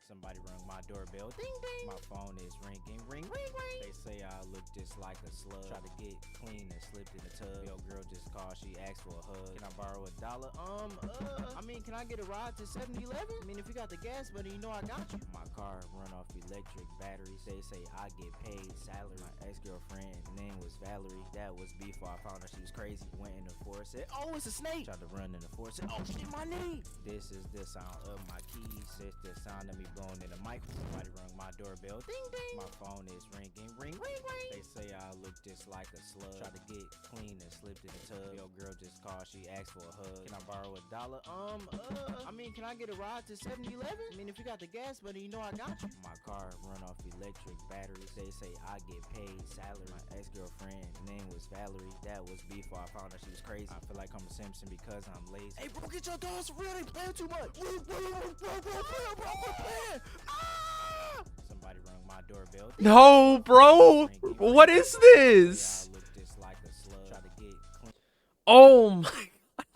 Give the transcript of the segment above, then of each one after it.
Somebody rung my doorbell. Ding ding. My phone is ringing. Ring ring ring. They say I look just like a slug. Tried to get clean and slipped in the tub. Yo, girl just called. She asked for a hug. Can I borrow $1? I mean, can I get a ride to 7-Eleven? I mean, if you got the gas money, you know I got you. My car run off electric batteries. They say I get paid salary. My ex-girlfriend name was Valerie. That was before I found her she was crazy. Went in the forest. Said, oh, it's a snake. Tried to run in the forest. Said, oh shit, my knee. This is the sound of my keys. It's the sound of me blowing in the mic. Somebody rung my doorbell. Ding ding. My phone is ringing. Ring ring ring. They say I look just like a slug. Tried to get clean and slipped in the tub. Yo, girl just called. She asked for a hug. Can I borrow $1? I mean, can I get a ride to 7-Eleven? I mean, if you got the gas money, you know I got you. My car run off electric batteries. They say I get paid salary. My ex-girlfriend name was Valerie. That was before I found her she was crazy. I feel like I'm a Simpson because I'm lazy. Hey, bro, get your dogs for real. They playing too much. Somebody rung my doorbell. No, bro. What is this? Oh my.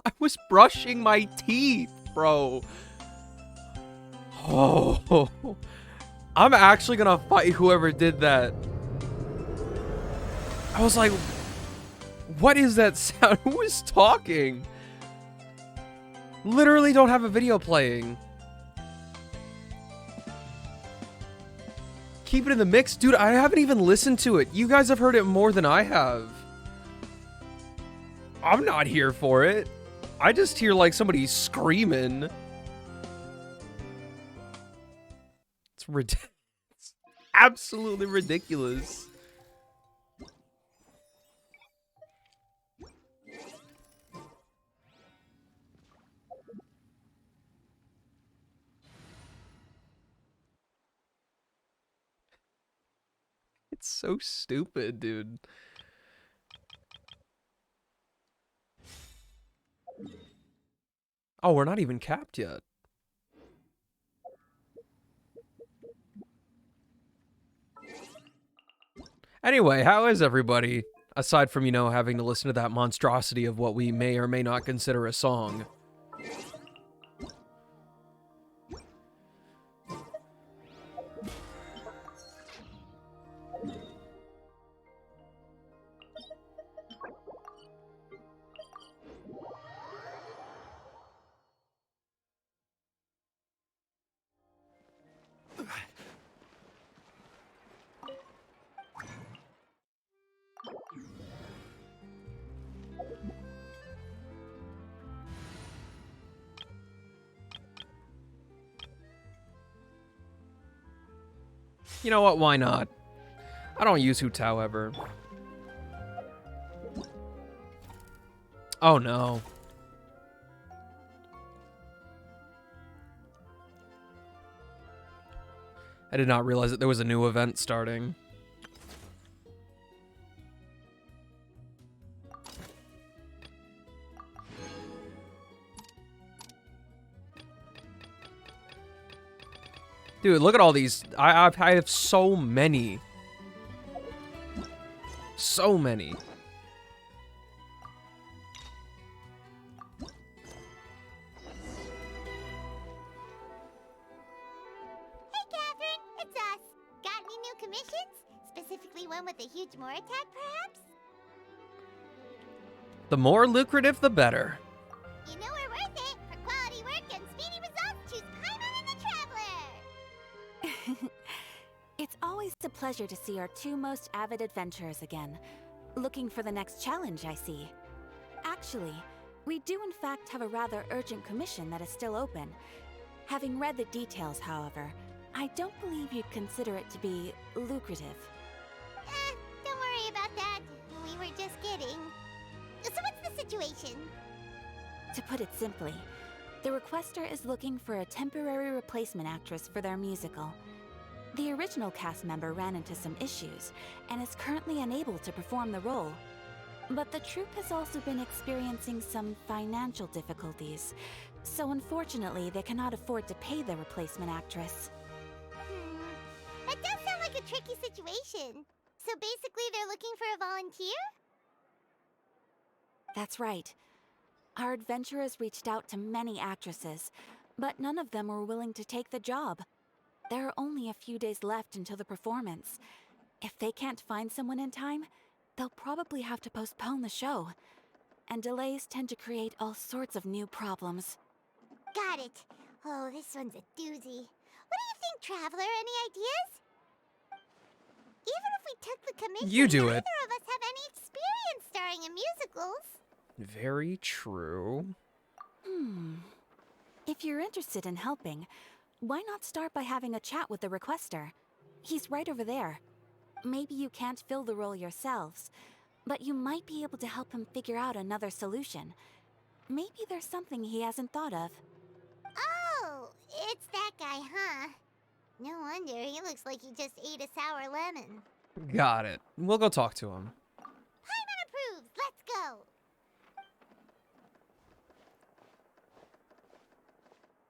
I was brushing my teeth, bro. Oh. I'm actually gonna fight whoever did that. I was like, what is that sound? Who is talking? Literally don't have a video playing. Keep it in the mix. Dude, I haven't even listened to it. You guys have heard it more than I have. I'm not here for it. I just hear like somebody screaming. It's absolutely ridiculous. It's so stupid, dude. Oh, we're not even capped yet. Anyway, how is everybody? Aside from, you know, having to listen to that monstrosity of what we may or may not consider a song. You know what? Why not? I don't use Hutao ever. Oh no. I did not realize that there was a new event starting. Dude, look at all these. I have so many. So many. Hey, Catherine, it's us. Got any new commissions? Specifically one with a huge more attack, perhaps? The more lucrative, the better. You know we're worth it. For quality work and speedy results, choose Paimon and the Traveler. It's always a pleasure to see our two most avid adventurers again. Looking for the next challenge, I see. Actually, we do in fact have a rather urgent commission that is still open. Having read the details, however, I don't believe you'd consider it to be lucrative. Don't worry about that. We were just kidding. So what's the situation? To put it simply, the requester is looking for a temporary replacement actress for their musical. The original cast member ran into some issues and is currently unable to perform the role. But the troupe has also been experiencing some financial difficulties, so unfortunately they cannot afford to pay the replacement actress. That does sound like a tricky situation. So basically they're looking for a volunteer? That's right. Our adventurers reached out to many actresses, but none of them were willing to take the job. There are only a few days left until the performance. If they can't find someone in time, they'll probably have to postpone the show. And delays tend to create all sorts of new problems. Got it. Oh, this one's a doozy. What do you think, Traveler? Any ideas? Even if we took the commission, You do neither it. of us have any experience starring in musicals. Very true. If you're interested in helping, why not start by having a chat with the requester? He's right over there. Maybe you can't fill the role yourselves, but you might be able to help him figure out another solution. Maybe there's something he hasn't thought of. Oh, it's that guy, huh? No wonder, he looks like he just ate a sour lemon. Got it. We'll go talk to him. Paimon approves, let's go!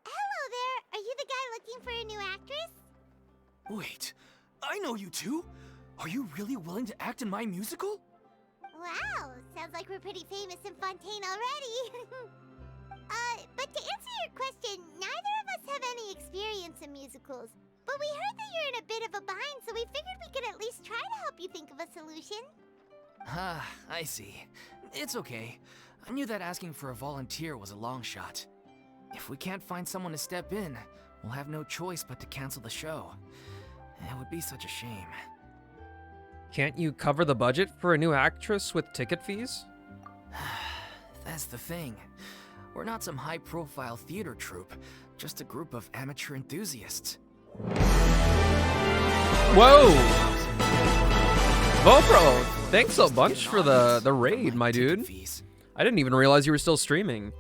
Hello there, are you the guy looking for a new actress? Wait, I know you two. Are you really willing to act in my musical? Wow, sounds like we're pretty famous in Fontaine already. But to answer your question, neither of us have any experience in musicals. But we heard that you're in a bit of a bind, so we figured we could at least try to help you think of a solution. Ah, I see. It's okay. I knew that asking for a volunteer was a long shot. If we can't find someone to step in, we'll have no choice but to cancel the show. It would be such a shame. Can't you cover the budget for a new actress with ticket fees? That's the thing. We're not some high-profile theater troupe, just a group of amateur enthusiasts. Whoa! Vopro, thanks a bunch for the raid, my dude. I didn't even realize you were still streaming.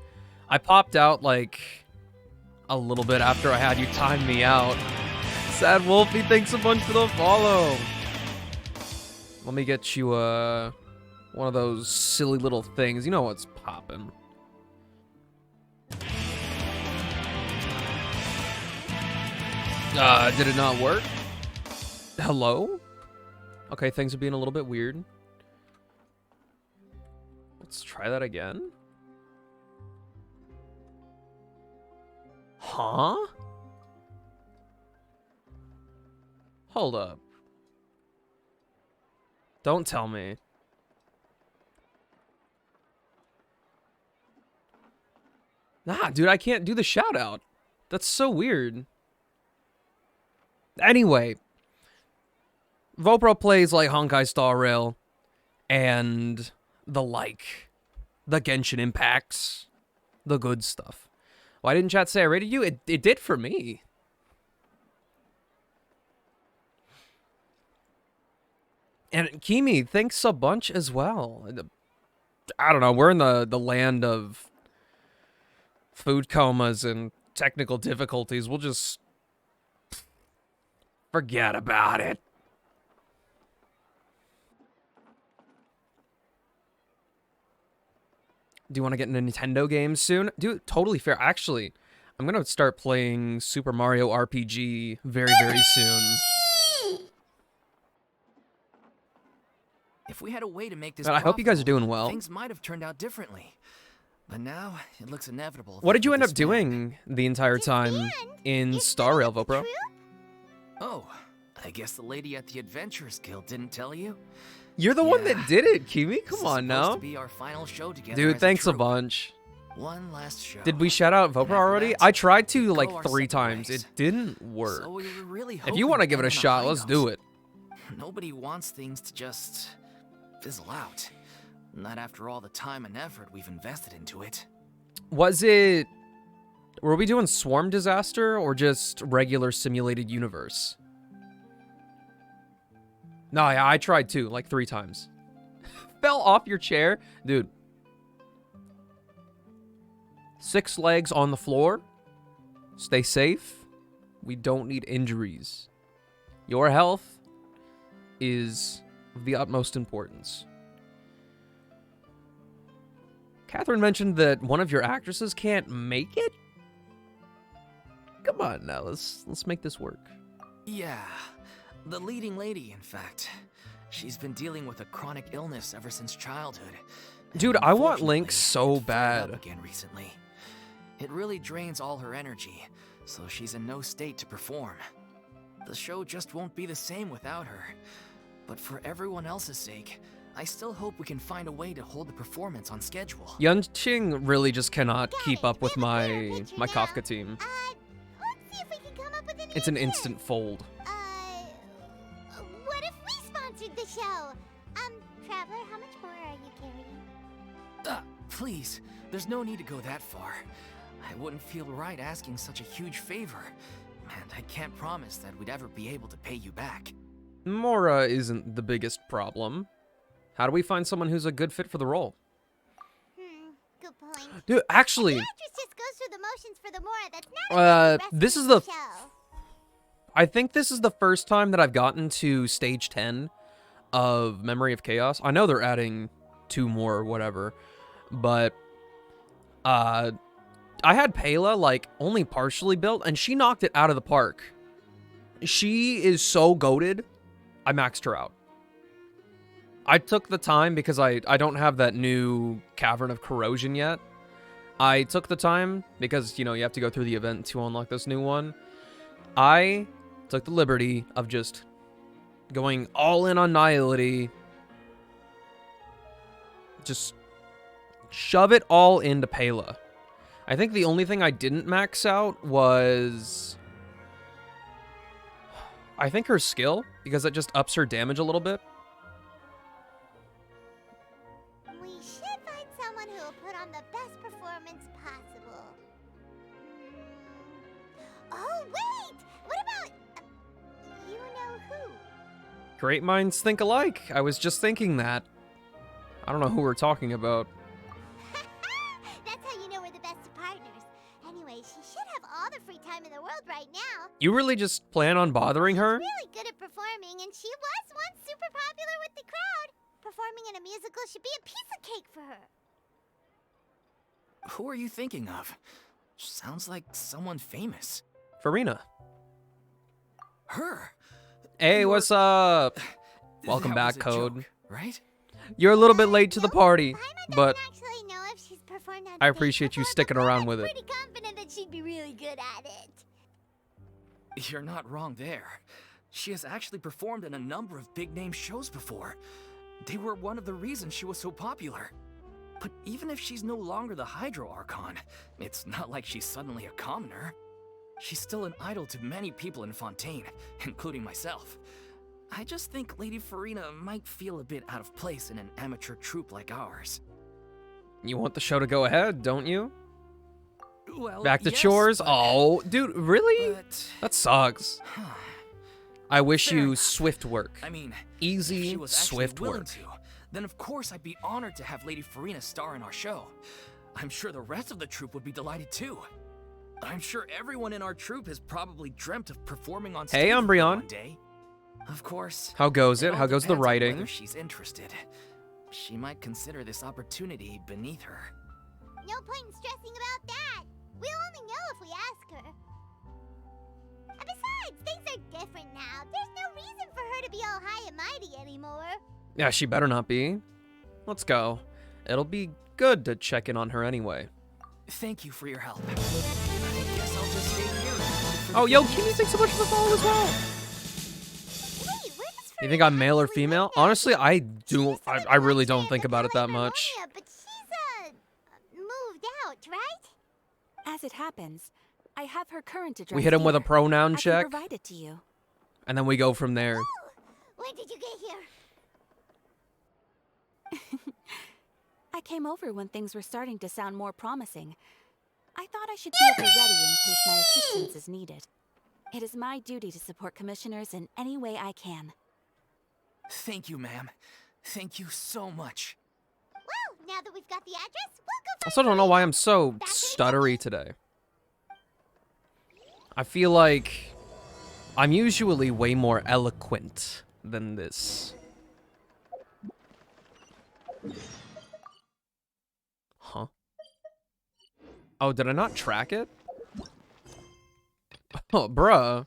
I popped out, like, a little bit after I had you time me out. Sad Wolfie, thanks a bunch for the follow. Let me get you, one of those silly little things. You know what's poppin'. Did it not work? Hello? Okay, things are being a little bit weird. Let's try that again. Huh? Hold up. Don't tell me. Nah, dude, I can't do the shout out. That's so weird. Anyway, Vopro plays like Honkai Star Rail and the Genshin Impacts, the good stuff. Why didn't chat say I rated you? It did for me. And Kimi, thanks a bunch as well. I don't know, we're in the land of food comas and technical difficulties. We'll just forget about it. Do you want to get into Nintendo games soon? Dude, totally fair. Actually, I'm going to start playing Super Mario RPG very, very soon. If we had a way to make this I hope you guys are doing well. Things might have turned out differently. But now, it looks inevitable. What did you end up doing the entire time in Star Rail, Vopro? Oh, I guess the lady at the Adventurers Guild didn't tell you? You're the one that did it, Kimi. Come on now. To be our final show together. Dude, thanks a bunch. One last show. Did we shout out Vopro already? I tried to like 3 times. It didn't work. So we were really if you want to give it a shot, let's do it. Nobody wants things to just fizzle out. Not after all the time and effort we've invested into it. Were we doing Swarm Disaster or just regular simulated universe? No, yeah, I tried too, like 3 times. Fell off your chair? Dude. 6 legs on the floor. Stay safe. We don't need injuries. Your health is of the utmost importance. Catherine mentioned that one of your actresses can't make it? Come on now, let's make this work. Yeah. The leading lady, in fact. She's been dealing with a chronic illness ever since childhood. Dude, I want Link so bad. Again recently. It really drains all her energy, so she's in no state to perform. The show just won't be the same without her. But for everyone else's sake, I still hope we can find a way to hold the performance on schedule. Yunqing really just cannot keep up with my Kafka team. Let's see if we can come up with an It's an answer. instant fold. What if we sponsored the show? Traveler, how much more are you carrying? Please, there's no need to go that far. I wouldn't feel right asking such a huge favor, and I can't promise that we'd ever be able to pay you back. Mora isn't the biggest problem. How do we find someone who's a good fit for the role? Good point. Dude, actually, The actress just goes through the motions for the Mora that's not about the this rest is of the show. I think this is the first time that I've gotten to stage 10 of Memory of Chaos. I know they're adding 2 more or whatever, but I had Pela like only partially built and she knocked it out of the park. She is so goated. I maxed her out. I took the time because I don't have that new Cavern of Corrosion yet. I took the time because, you know, you have to go through the event to unlock this new one. I took the liberty of just going all in on Nihility. Just shove it all into Pela. I think the only thing I didn't max out was, I think, her skill, because it just ups her damage a little bit. We should find someone who will put on the Great minds think alike. I was just thinking that. I don't know who we're talking about. That's how you know we're the best of partners. Anyway, she should have all the free time in the world right now. You really just plan on bothering her? She's really good at performing, and she was once super popular with the crowd. Performing in a musical should be a piece of cake for her. Who are you thinking of? Sounds like someone famous. Furina. Her? Hey, what's up? Welcome That back, was a Code. joke, right? You're a little bit late to the party, Paimon but doesn't actually know if she's performed on I stage appreciate you before, sticking but around I'm with it. pretty confident that she'd be really good at it. You're not wrong there. She has actually performed in a number of big-name shows before. They were one of the reasons she was so popular. But even if she's no longer the Hydro Archon, it's not like she's suddenly a commoner. She's still an idol to many people in Fontaine, including myself. I just think Lady Furina might feel a bit out of place in an amateur troupe like ours. you want the show to go ahead, don't you? Well, Back to yes, chores? but- Oh, dude, really? But... That sucks. I wish Fair you enough. swift work. I mean, if Easy, she was actually swift willing work. to, then of course I'd be honored to have Lady Furina star in our show. I'm sure the rest of the troupe would be delighted too. I'm sure everyone in our troupe has probably dreamt of performing on stage Hey, with her Umbreon. one day. Of course. How goes it? all How goes the depends on writing? Whether she's interested. She might consider this opportunity beneath her. No point in stressing about that. We'll only know if we ask her. And besides, things are different now. There's no reason for her to be all high and mighty anymore. Yeah, she better not be. Let's go. It'll be good to check in on her anyway. Thank you for your help. I guess I'll just stay here. Oh, yo, Kimmy, thanks so much for the follow as well. Wait, where does You think I'm Furina male or actually female? live now? Honestly, I She do. used to live I in really don't Austria think in the about it that Palais much. Marmonia, but she's moved out, right? As it happens, I have her current address. We hit him with a here. pronoun I check, can provide it to you. and then we go from there. When did you get here? I came over when things were starting to sound more promising. I thought I should be at the ready in case my assistance is needed. It is my duty to support commissioners in any way I can. Thank you, ma'am. Thank you so much. Well, now that we've got the address, we'll go I find still don't know Furina. why I'm so Back in a stuttery today. I feel like I'm usually way more eloquent than this. Huh? Oh, did I not track it? Oh, bruh.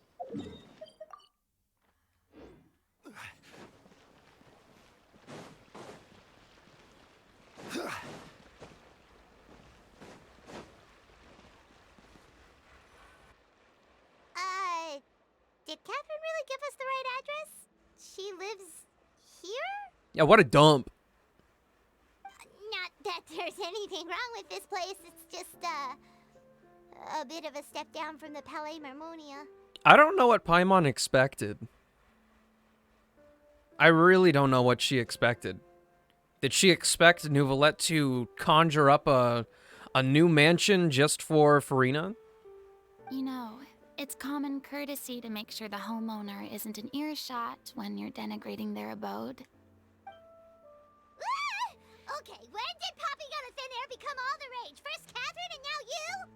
Did Catherine really give us the right address? She lives here? Yeah, what a dump. Not that there's anything wrong with this place. It's just, a bit of a step down from the Palais Marmonia. I don't know what Paimon expected. I really don't know what she expected. Did she expect Nouvelette to conjure up a new mansion just for Furina? You know, it's common courtesy to make sure the homeowner isn't an earshot when you're denigrating their abode. Ah! Okay, when did popping out of thin air become all the rage? First Catherine and now you?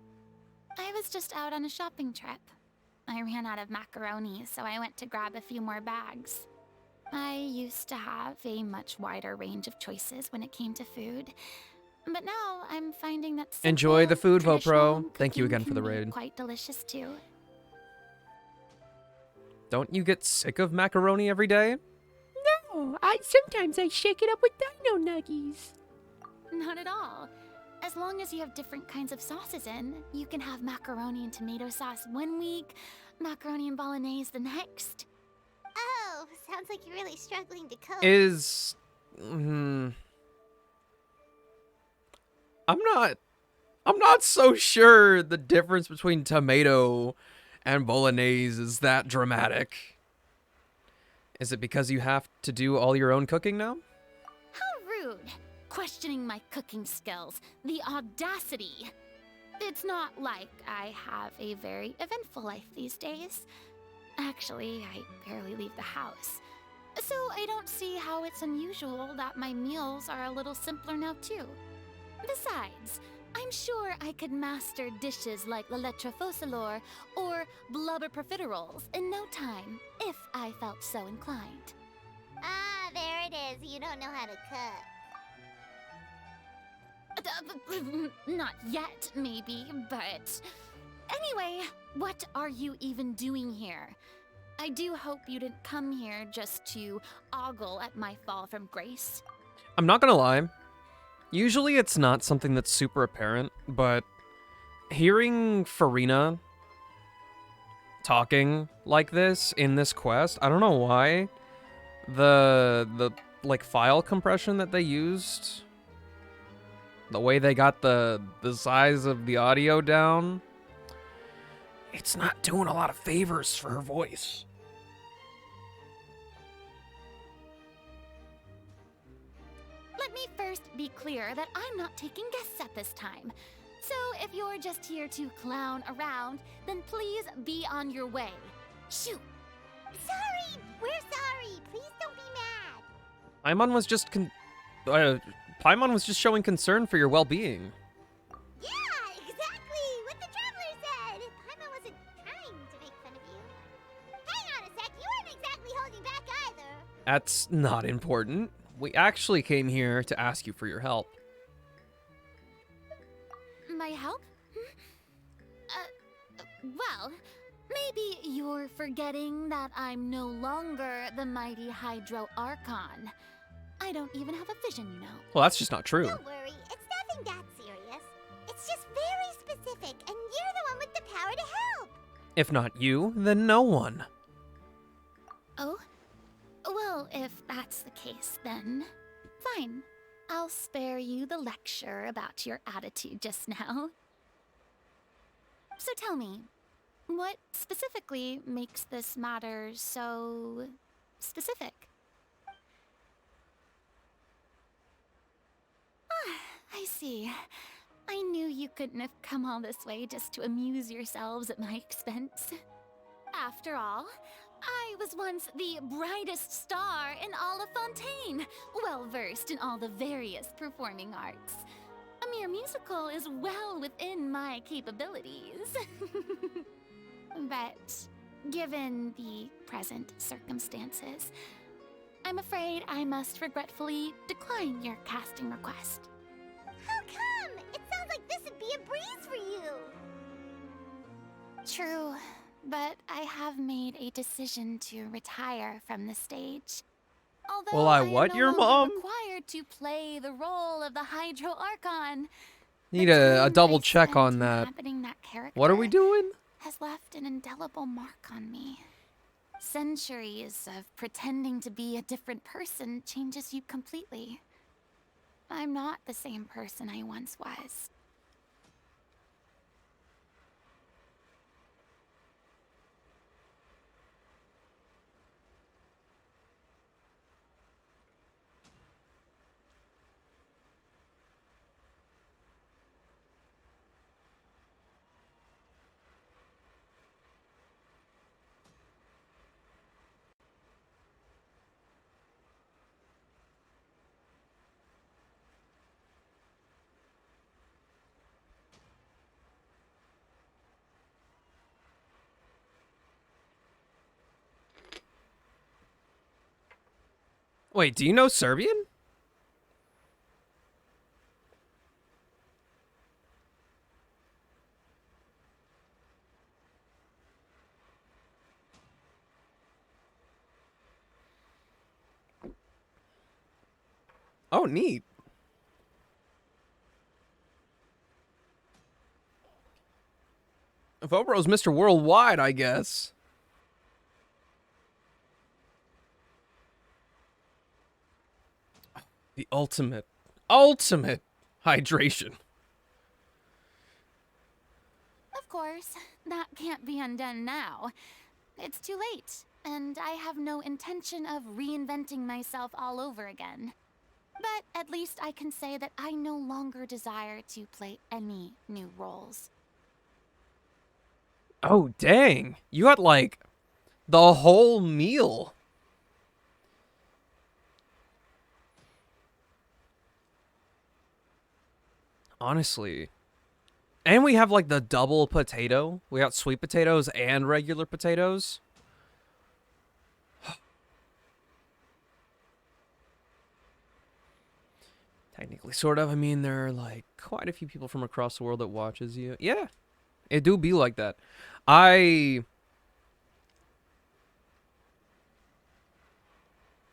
I was just out on a shopping trip. I ran out of macaroni, so I went to grab a few more bags. I used to have a much wider range of choices when it came to food, but now I'm finding that Enjoy the simple, food, Vopro. traditional Thank you cooking again for the can be raid. Quite delicious too. Don't you get sick of macaroni every day? No, sometimes I shake it up with dino nuggies. Not at all. As long as you have different kinds of sauces in, you can have macaroni and tomato sauce one week, macaroni and bolognese the next. Oh, sounds like you're really struggling to cope. Is... I'm not so sure the difference between tomato and bolognese is that dramatic. Is it because you have to do all your own cooking now? How rude! Questioning my cooking skills. The audacity! It's not like I have a very eventful life these days. Actually, I barely leave the house. So I don't see how it's unusual that my meals are a little simpler now too. Besides, I'm sure I could master dishes like la lettre focilor or blubber profiteroles in no time, if I felt so inclined. Ah, there it is. You don't know how to cook. Not yet, maybe, but... Anyway, what are you even doing here? I do hope you didn't come here just to ogle at my fall from grace. I'm not gonna lie. Usually it's not something that's super apparent, but hearing Furina talking like this in this quest, I don't know why. The like file compression that they used, the way they got the size of the audio down, it's not doing a lot of favors for her voice. Let me first be clear that I'm not taking guests at this time. So if you're just here to clown around, then please be on your way. Shoot! Sorry! We're sorry! Please don't be mad! Paimon was just Paimon was just showing concern for your well-being. Yeah, exactly! What the Traveler said! Paimon wasn't trying to make fun of you. Hang on a sec, you weren't exactly holding back either. That's not important. We actually came here to ask you for your help. My help? Well, maybe you're forgetting that I'm no longer the mighty Hydro Archon. I don't even have a vision, you know. Well, that's just not true. Don't worry, it's nothing that serious. It's just very specific, and you're the one with the power to help. If not you, then no one. Oh? Well, if that's the case, then fine. I'll spare you the lecture about your attitude just now. So tell me, what specifically makes this matter so specific? Ah, I see. I knew you couldn't have come all this way just to amuse yourselves at my expense. After all, I was once the brightest star in all of Fontaine, well versed in all the various performing arts. A mere musical is well within my capabilities. But given the present circumstances, I'm afraid I must regretfully decline your casting request. How come? It sounds like this would be a breeze for you. True, but I have made a decision to retire from the stage. Although Will I am what, no your longer mom? required to play the role of the Hydro Archon. Need The a time double I check spent on that. inhabiting that character What are we doing? has left an indelible mark on me. Centuries of pretending to be a different person changes you completely. I'm not the same person I once was. Wait, do you know Serbian? Oh, neat. Vobro's Mr. Worldwide, I guess. The ultimate hydration. Of course, that can't be undone now. It's too late, and I have no intention of reinventing myself all over again. But at least I can say that I no longer desire to play any new roles. Oh, dang. You had, like, the whole meal. Honestly. And we have, like, the double potato. We got sweet potatoes and regular potatoes. Technically, sort of. I mean, there are, like, quite a few people from across the world that watches you. Yeah, it do be like that. I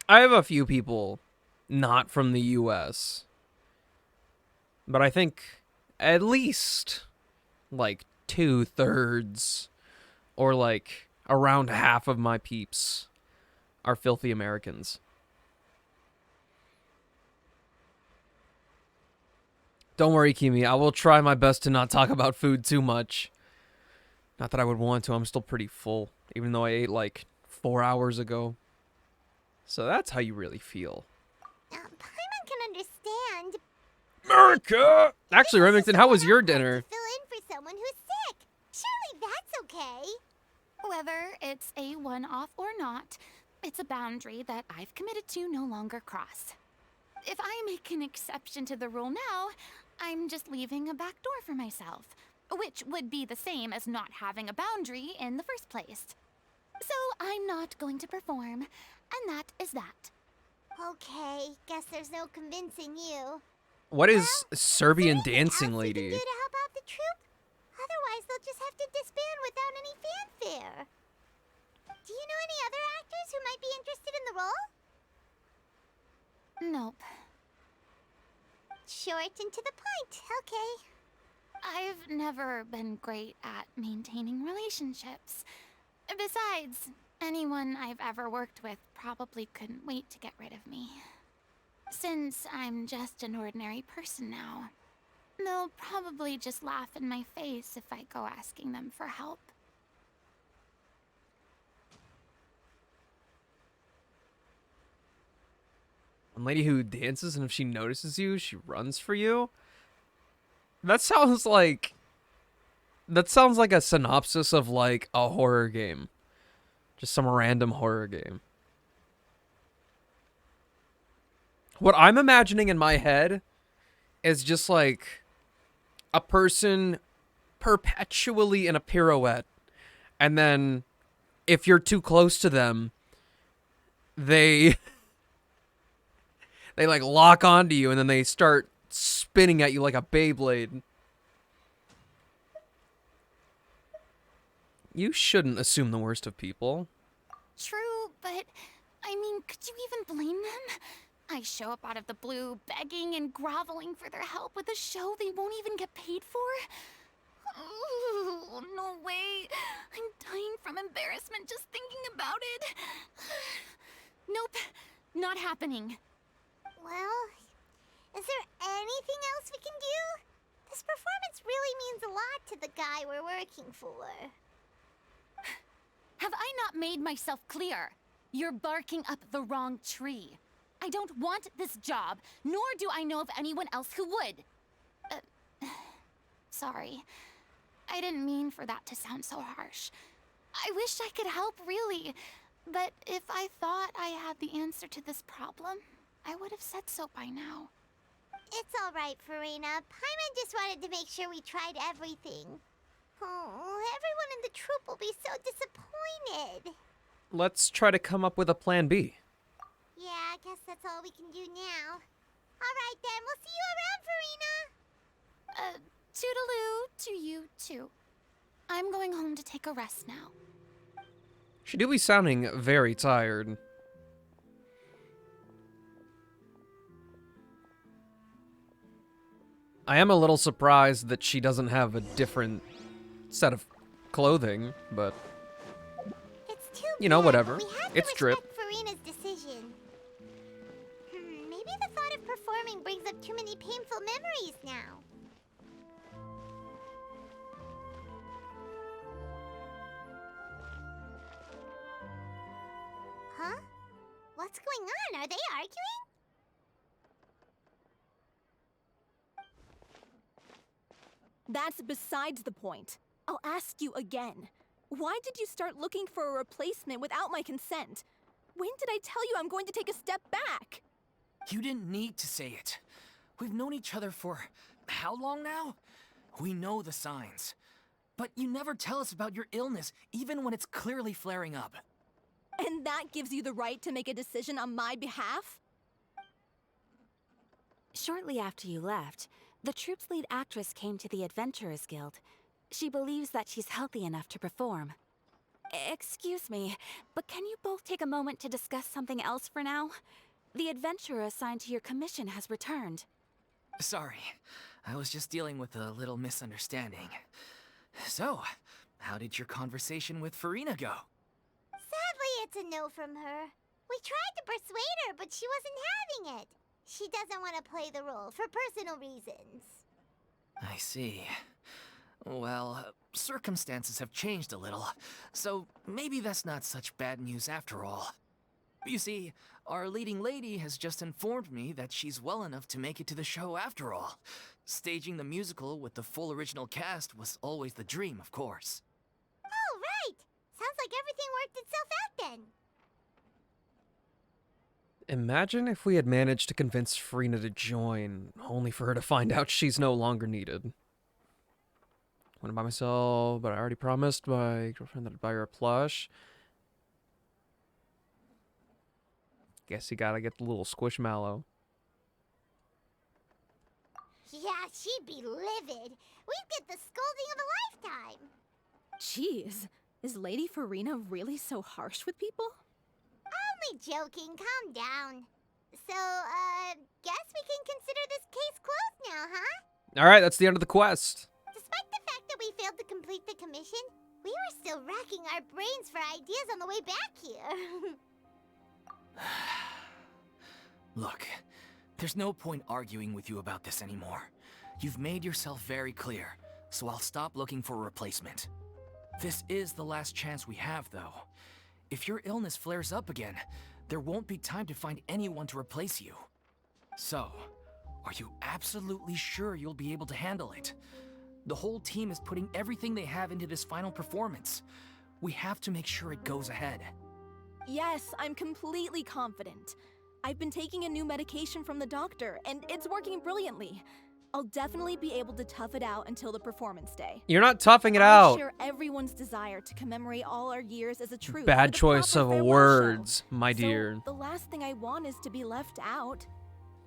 have a few people not from the U.S., but I think at least, like, 2/3 or, like, around half of my peeps are filthy Americans. Don't worry, Kimi. I will try my best to not talk about food too much. Not that I would want to. I'm still pretty full, even though I ate like 4 hours ago. So that's how you really feel. Paimon can understand. America! Actually, This is Remington, just how was one your off time dinner? to fill in for someone who's sick. Surely that's okay. Whether it's a one-off or not, it's a boundary that I've committed to no longer cross. If I make an exception to the rule now, I'm just leaving a back door for myself, which would be the same as not having a boundary in the first place. So I'm not going to perform, and that is that. Okay, guess there's no convincing you. What is Well, Serbian is there anything dancing else we can lady? do to help out the troupe? Otherwise, they'll just have to disband without any fanfare. Do you know any other actors who might be interested in the role? Nope. Short and to the point. Okay. I've never been great at maintaining relationships. Besides, anyone I've ever worked with probably couldn't wait to get rid of me. Since I'm just an ordinary person now, they'll probably just laugh in my face if I go asking them for help. One lady who dances, and if she notices you, she runs for you? That sounds like a synopsis of, like, a horror game. Just some random horror game. What I'm imagining in my head is just, like, a person perpetually in a pirouette. And then, if you're too close to them, they like, lock onto you, and then they start spinning at you like a Beyblade. You shouldn't assume the worst of people. True, but I mean, could you even blame them? I show up out of the blue, begging and groveling for their help with a show they won't even get paid for? Ooh, no way. I'm dying from embarrassment just thinking about it. Nope, not happening. Well, is there anything else we can do? This performance really means a lot to the guy we're working for. Have I not made myself clear? You're barking up the wrong tree. I don't want this job, nor do I know of anyone else who would. Sorry. I didn't mean for that to sound so harsh. I wish I could help, really. But if I thought I had the answer to this problem, I would have said so by now. It's all right, Furina. Paimon just wanted to make sure we tried everything. Oh, everyone in the troupe will be so disappointed. Let's try to come up with a plan B. Yeah, I guess that's all we can do now. All right, then. We'll see you around, Furina. Toodaloo to you, too. I'm going home to take a rest now. She do be sounding very tired. I am a little surprised that she doesn't have a different set of clothing, but It's too you know, bad, whatever. but we have It's to drip. respect Furina's decision. Maybe the thought of performing brings up too many painful memories now. Huh? What's going on? Are they arguing? That's besides the point. I'll ask you again. Why did you start looking for a replacement without my consent? When did I tell you I'm going to take a step back? You didn't need to say it. We've known each other for how long now? We know the signs. But you never tell us about your illness, even when it's clearly flaring up. And that gives you the right to make a decision on my behalf? Shortly after you left, the troupe's lead actress came to the Adventurers Guild. She believes that she's healthy enough to perform. Excuse me, but can you both take a moment to discuss something else for now? The adventurer assigned to your commission has returned. Sorry, I was just dealing with a little misunderstanding. So, how did your conversation with Furina go? Sadly, it's a no from her. We tried to persuade her, but she wasn't having it. She doesn't want to play the role for personal reasons. I see. Well, circumstances have changed a little, so maybe that's not such bad news after all. You see, our leading lady has just informed me that she's well enough to make it to the show after all. Staging the musical with the full original cast was always the dream, of course. Oh, right! Sounds like everything worked itself out then. Imagine if we had managed to convince Furina to join, only for her to find out she's no longer needed. Went by myself, but I already promised my girlfriend that I'd buy her a plush. Guess you gotta get the little squishmallow. Yeah, she'd be livid. We'd get the scolding of a lifetime. Jeez, is Lady Furina really so harsh with people? Only joking, calm down. So, guess we can consider this case closed now, huh? Alright, that's the end of the quest. Despite the fact that we failed to complete the commission, we were still racking our brains for ideas on the way back here. Look, there's no point arguing with you about this anymore. You've made yourself very clear, so I'll stop looking for a replacement. This is the last chance we have, though. If your illness flares up again, there won't be time to find anyone to replace you. So, are you absolutely sure you'll be able to handle it? The whole team is putting everything they have into this final performance. We have to make sure it goes ahead. Yes, I'm completely confident. I've been taking a new medication from the doctor, and it's working brilliantly. I'll definitely be able to tough it out until the performance day. You're not toughing it I out. share everyone's desire to commemorate all our years as a troupe. Bad with a choice proper of farewell words, show. my So, dear. the last thing I want is to be left out.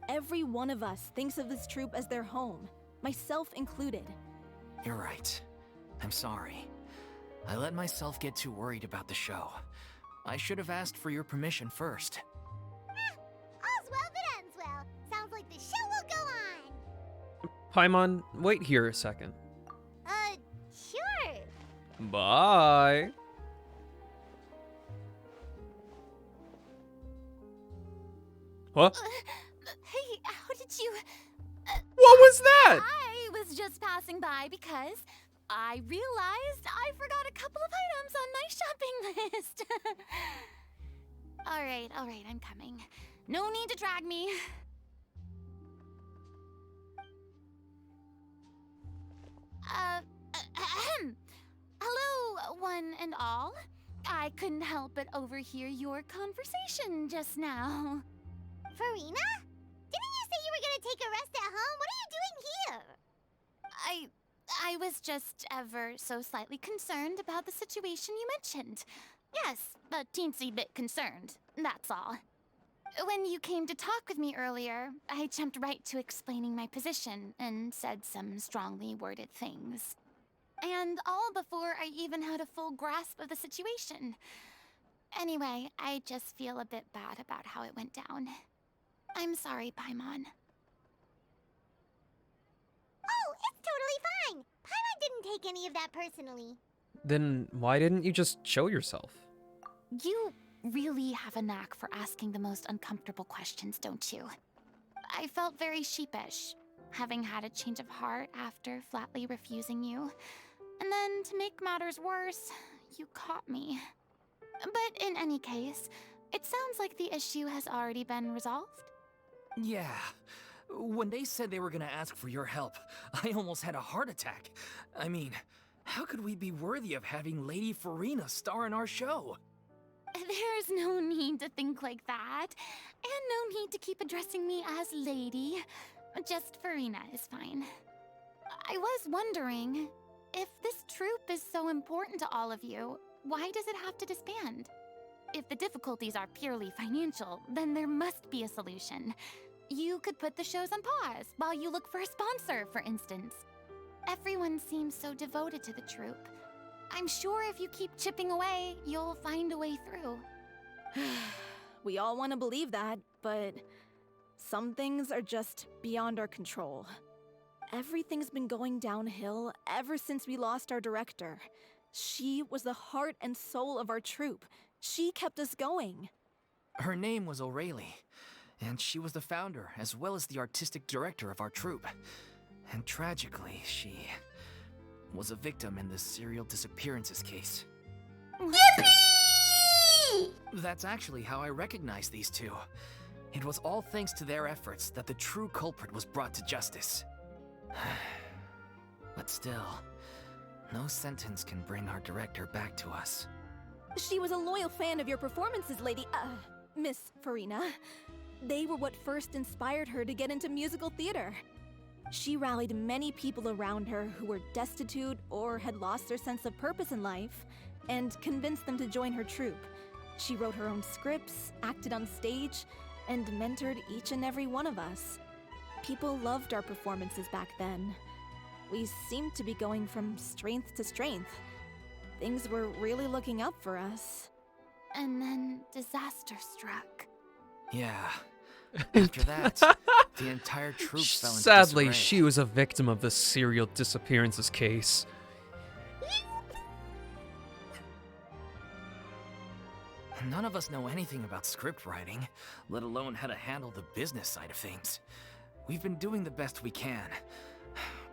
Every one of us thinks of this troupe as their home, myself included. You're right. I'm sorry. I let myself get too worried about the show. I should have asked for your permission first. All's well that ends well. Sounds like the show will go on. Paimon, wait here a second. Sure. Bye. What? Hey, how did you... What was that? I was just passing by because I realized I forgot a couple of items on my shopping list. All right, I'm coming. No need to drag me. Hello, one and all. I couldn't help but overhear your conversation just now. Furina? Didn't you say you were gonna take a rest at home? What are you doing here? I was just ever so slightly concerned about the situation you mentioned. Yes, a teensy bit concerned, that's all. When you came to talk with me earlier, I jumped right to explaining my position and said some strongly worded things. And all before I even had a full grasp of the situation. Anyway, I just feel a bit bad about how it went down. I'm sorry, Paimon. Oh, it's totally fine. Paimon didn't take any of that personally. Then why didn't you just show yourself? You really have a knack for asking the most uncomfortable questions, don't you? I felt very sheepish, having had a change of heart after flatly refusing you. And then, to make matters worse, you caught me. But in any case, it sounds like the issue has already been resolved. Yeah. When they said they were gonna ask for your help, I almost had a heart attack. I mean, how could we be worthy of having Lady Furina star in our show? There's no need to think like that. And no need to keep addressing me as Lady. Just Furina is fine. I was wondering, if this troupe is so important to all of you, why does it have to disband? If the difficulties are purely financial, then there must be a solution. You could put the shows on pause while you look for a sponsor, for instance. Everyone seems so devoted to the troupe. I'm sure if you keep chipping away, you'll find a way through. We all want to believe that, but some things are just beyond our control. Everything's been going downhill ever since we lost our director. She was the heart and soul of our troupe. She kept us going. Her name was O'Reilly, and she was the founder as well as the artistic director of our troupe. And tragically, she was a victim in the serial disappearances case. Yippee! That's actually how I recognized these two. It was all thanks to their efforts that the true culprit was brought to justice. But still, no sentence can bring our director back to us. She was a loyal fan of your performances, Miss Furina. They were what first inspired her to get into musical theater. She rallied many people around her who were destitute or had lost their sense of purpose in life, and convinced them to join her troupe. She wrote her own scripts, acted on stage, and mentored each and every one of us. People loved our performances back then. We seemed to be going from strength to strength. Things were really looking up for us. And then disaster struck. Yeah. After that, the entire troupe fell into Sadly, disarray. she was a victim of the serial disappearances case. None of us know anything about script writing, let alone how to handle the business side of things. We've been doing the best we can,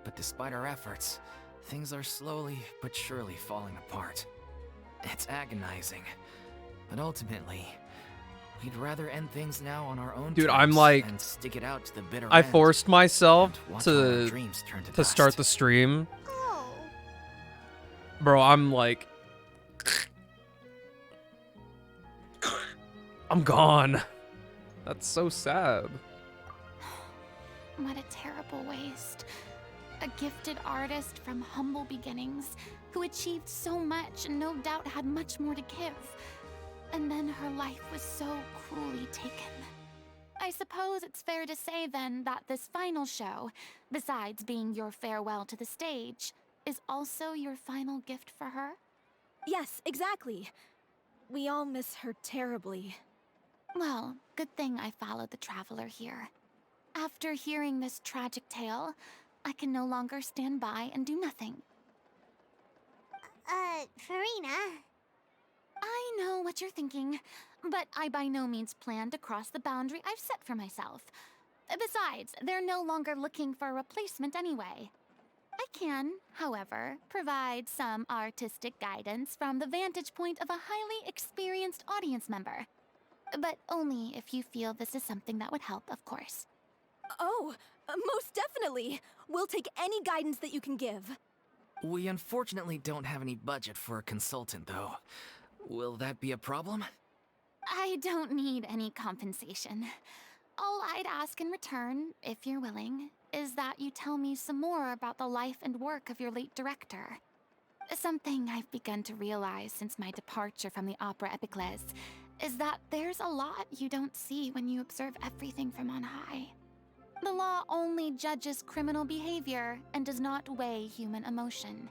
but despite our efforts, things are slowly but surely falling apart. It's agonizing, but ultimately, we'd rather end things now on our own Dude, terms I'm like, and stick it out to the bitter I end forced myself and watch all our to dreams turn to start dust. the stream. Oh. Bro, I'm like, I'm gone. That's so sad. What a terrible waste. A gifted artist from humble beginnings who achieved so much and no doubt had much more to give. And then her life was so cruelly taken. I suppose it's fair to say then that this final show, besides being your farewell to the stage, is also your final gift for her? Yes, exactly. We all miss her terribly. Well, good thing I followed the traveler here. After hearing this tragic tale, I can no longer stand by and do nothing. Furina. I know what you're thinking, but I by no means plan to cross the boundary I've set for myself. Besides, they're no longer looking for a replacement anyway. I can, however, provide some artistic guidance from the vantage point of a highly experienced audience member. But only if you feel this is something that would help, of course. Oh, most definitely. We'll take any guidance that you can give. We unfortunately don't have any budget for a consultant, though. Will that be a problem? I don't need any compensation. All I'd ask in return, if you're willing, is that you tell me some more about the life and work of your late director. Something I've begun to realize since my departure from the Opera Epiclese is that there's a lot you don't see when you observe everything from on high. The law only judges criminal behavior and does not weigh human emotion.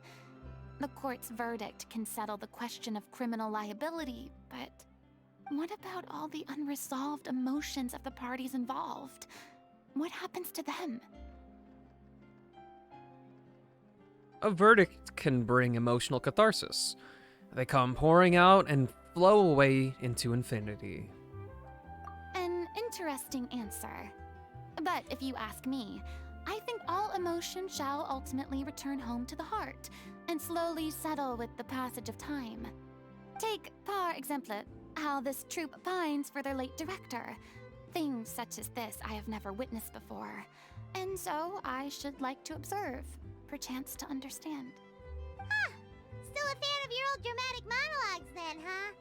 The court's verdict can settle the question of criminal liability, but what about all the unresolved emotions of the parties involved? What happens to them? A verdict can bring emotional catharsis. They come pouring out and flow away into infinity. An interesting answer. But if you ask me, I think all emotion shall ultimately return home to the heart and slowly settle with the passage of time. Take, par exemple, how this troupe pines for their late director. Things such as this I have never witnessed before, and so I should like to observe, perchance to understand. Huh. Still a fan of your old dramatic monologues then, huh?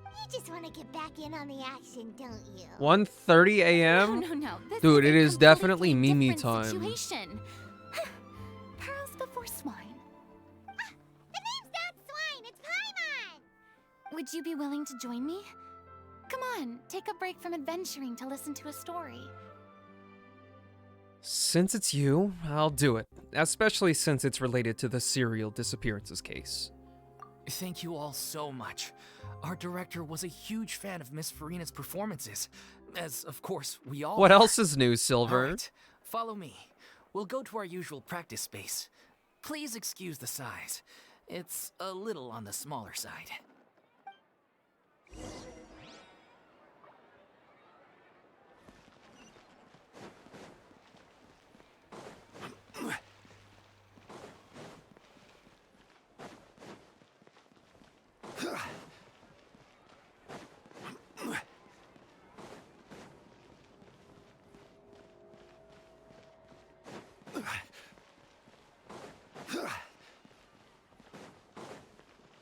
You just want to get back in on the action, don't you? 1:30 a.m.? No. This Dude, is it a is definitely completely Mimi different time. Situation. Pearls Would you be willing to join me? Come on, take a break from adventuring to listen to a story. Since it's you, I'll do it. Especially since it's related to the serial disappearances case. Thank you all so much. Our director was a huge fan of Miss Furina's performances, as of course we all What are. else is new, Silver? Alright, follow me. We'll go to our usual practice space. Please excuse the size. It's a little on the smaller side.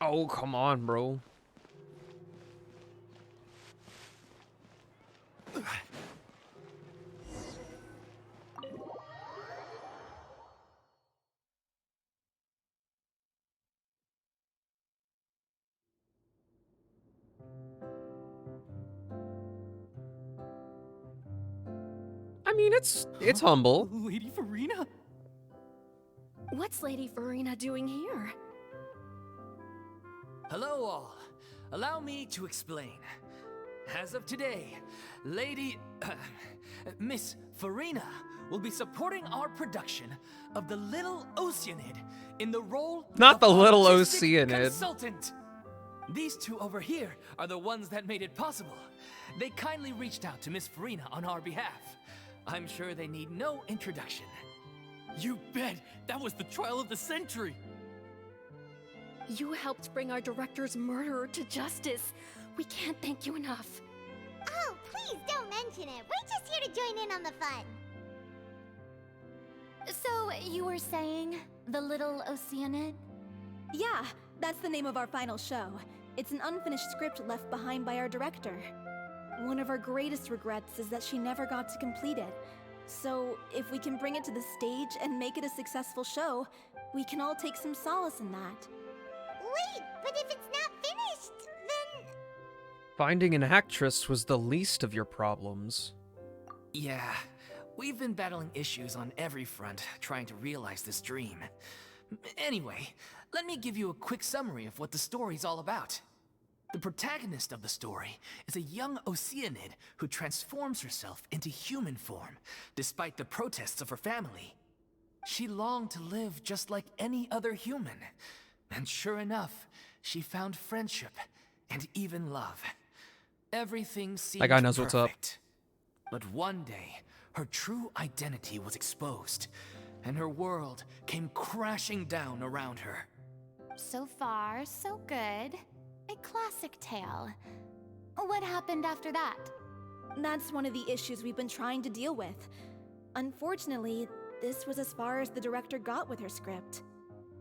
Oh, come on, bro. I mean, it's humble. Lady Furina? What's Lady Furina doing here? Hello all. Allow me to explain. As of today, Miss Furina will be supporting our production of The Little Oceanid in the role Not of the Little artistic Oceanid. consultant. These two over here are the ones that made it possible. They kindly reached out to Miss Furina on our behalf. I'm sure they need no introduction. You bet! That was the trial of the century! You helped bring our director's murderer to justice. We can't thank you enough. Oh, please don't mention it. We're just here to join in on the fun. So, you were saying The Little Oceanid? Yeah, that's the name of our final show. It's an unfinished script left behind by our director. One of our greatest regrets is that she never got to complete it. So, if we can bring it to the stage and make it a successful show, we can all take some solace in that. Wait, but if it's not finished, then... Finding an actress was the least of your problems. Yeah, we've been battling issues on every front trying to realize this dream. Anyway, let me give you a quick summary of what the story's all about. The protagonist of the story is a young Oceanid who transforms herself into human form, despite the protests of her family. She longed to live just like any other human, and sure enough, she found friendship and even love. Everything seemed That guy knows what's up. perfect. But one day, her true identity was exposed, and her world came crashing down around her. So far, so good. A classic tale. What happened after that? That's one of the issues we've been trying to deal with. Unfortunately, this was as far as the director got with her script.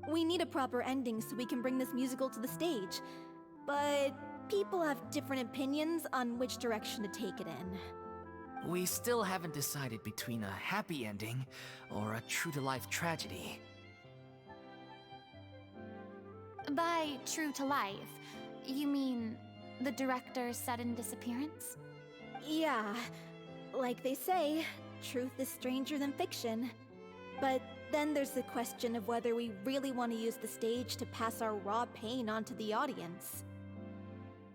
We need a proper ending so we can bring this musical to the stage. But people have different opinions on which direction to take it in. We still haven't decided between a happy ending or a true-to-life tragedy. By true to life, you mean the director's sudden disappearance? Yeah, like they say, truth is stranger than fiction. But then there's the question of whether we really want to use the stage to pass our raw pain onto the audience.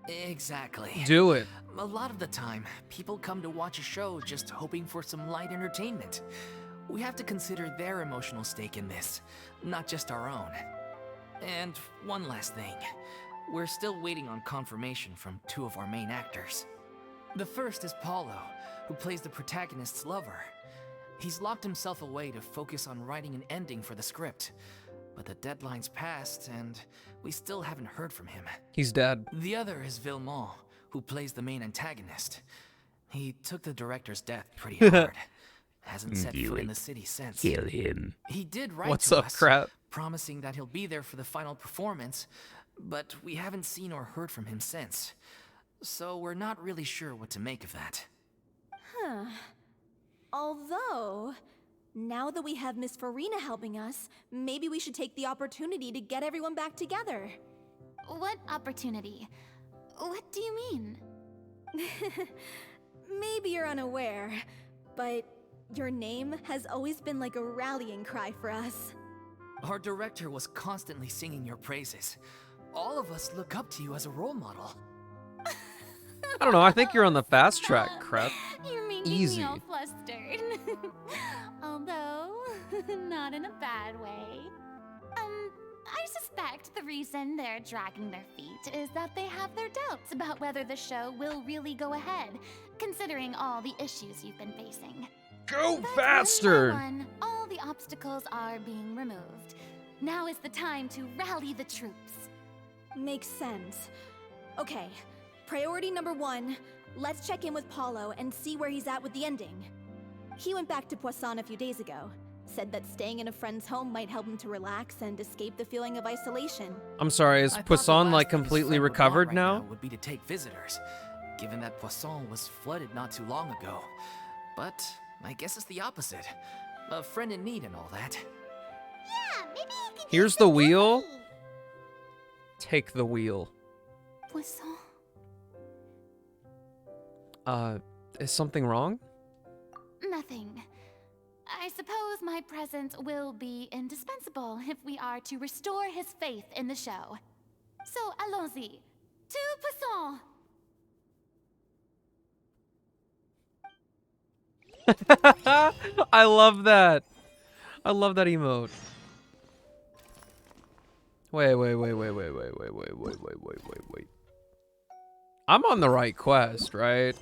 Exactly. Do it. A lot of the time, people come to watch a show just hoping for some light entertainment. We have to consider their emotional stake in this, not just our own. And one last thing. We're still waiting on confirmation from two of our main actors. The first is Paulo, who plays the protagonist's lover. He's locked himself away to focus on writing an ending for the script. But the deadline's passed, and we still haven't heard from him. He's dead. The other is Villemont, who plays the main antagonist. He took the director's death pretty hard. Hasn't set foot in the city since. Kill him. He did write What's to up, us, crap? promising that he'll be there for the final performance, but we haven't seen or heard from him since. So we're not really sure what to make of that. Huh. Although, now that we have Miss Furina helping us, maybe we should take the opportunity to get everyone back together. What opportunity? What do you mean? Maybe you're unaware, but your name has always been like a rallying cry for us. Our director was constantly singing your praises. All of us look up to you as a role model. I don't know, I think you're on the fast track, Crep. You're making Easy. me all flustered. Although, not in a bad way. I suspect the reason they're dragging their feet is that they have their doubts about whether the show will really go ahead, considering all the issues you've been facing. Go But faster! one by one, all the obstacles are being removed. Now is the time to rally the troops. Makes sense. Okay, priority number 1, let's check in with Paulo and see where he's at with the ending. He went back to Poisson a few days ago. Said that staying in a friend's home might help him to relax and escape the feeling of isolation. I'm sorry, is I thought the Poisson last like thing his completely friend would want recovered right now? would be to take visitors, given that Poisson was flooded not too long ago. But I guess it's the opposite. A friend in need and all that. Yeah, maybe he could Here's use the some wheel. company. Take the wheel. Poisson? Is something wrong? Nothing. I suppose my presence will be indispensable if we are to restore his faith in the show. So, allons-y. To Poisson! I love that. I love that emote. Wait. I'm on the right quest, right?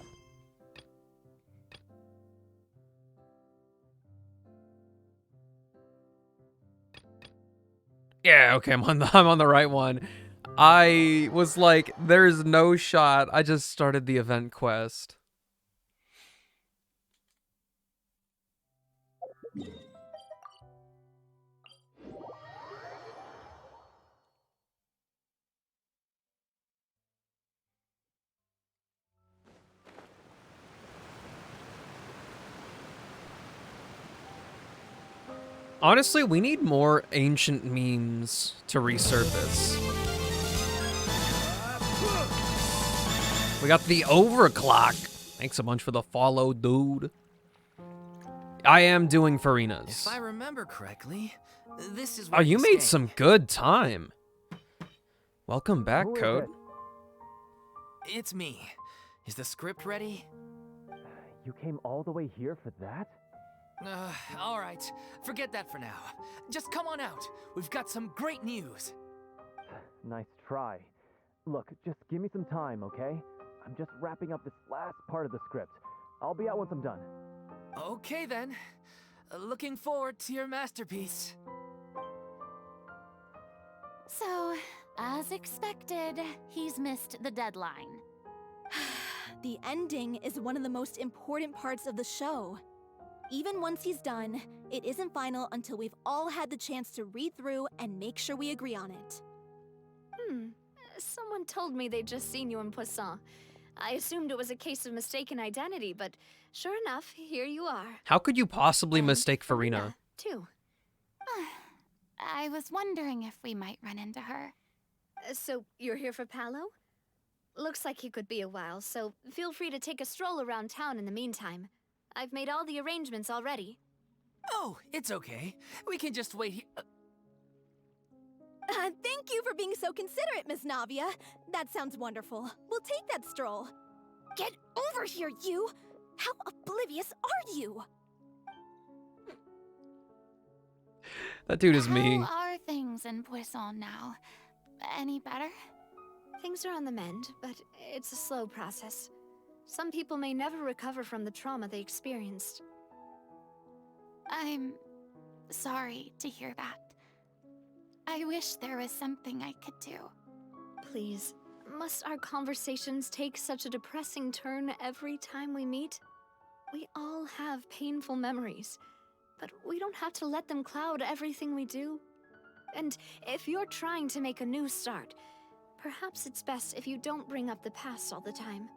Yeah, okay, I'm on the right one. I was like, there's no shot. I just started the event quest. Honestly, we need more ancient memes to resurface. We got the overclock. Thanks a bunch for the follow, dude. I am doing Furina's. If I remember correctly, this is Oh, where you stay. made some good time. Welcome back, Code. It's me. Is the script ready? You came all the way here for that? All right. Forget that for now. Just come on out. We've got some great news. Nice try. Look, just give me some time, okay? I'm just wrapping up this last part of the script. I'll be out once I'm done. Okay then. Looking forward to your masterpiece. So, as expected, he's missed the deadline. The ending is one of the most important parts of the show. Even once he's done, it isn't final until we've all had the chance to read through and make sure we agree on it. Someone told me they'd just seen you in Poisson. I assumed it was a case of mistaken identity, but sure enough, here you are. How could you possibly And mistake Furina? Too. I was wondering if we might run into her. So, you're here for Paolo? Looks like he could be a while, so feel free to take a stroll around town in the meantime. I've made all the arrangements already. Oh, it's okay. We can just wait here. Thank you for being so considerate, Miss Navia. That sounds wonderful. We'll take that stroll. Get over here, you! How oblivious are you? That dude is me. How are things in Poisson now? Any better? Things are on the mend, but it's a slow process. Some people may never recover from the trauma they experienced. I'm sorry to hear that. I wish there was something I could do. Please, must our conversations take such a depressing turn every time we meet? We all have painful memories, but we don't have to let them cloud everything we do. And if you're trying to make a new start, perhaps it's best if you don't bring up the past all the time.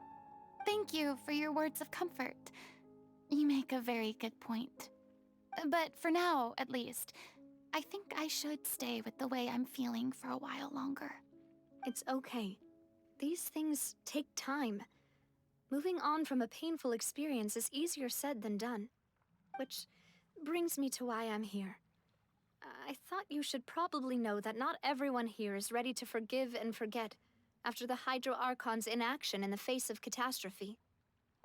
Thank you for your words of comfort. You make a very good point. But for now, at least, I think I should stay with the way I'm feeling for a while longer. It's okay. these things take time. Moving on from a painful experience is easier said than done. Which brings me to why I'm here. I thought you should probably know that not everyone here is ready to forgive and forget after the Hydro Archon's inaction in the face of catastrophe.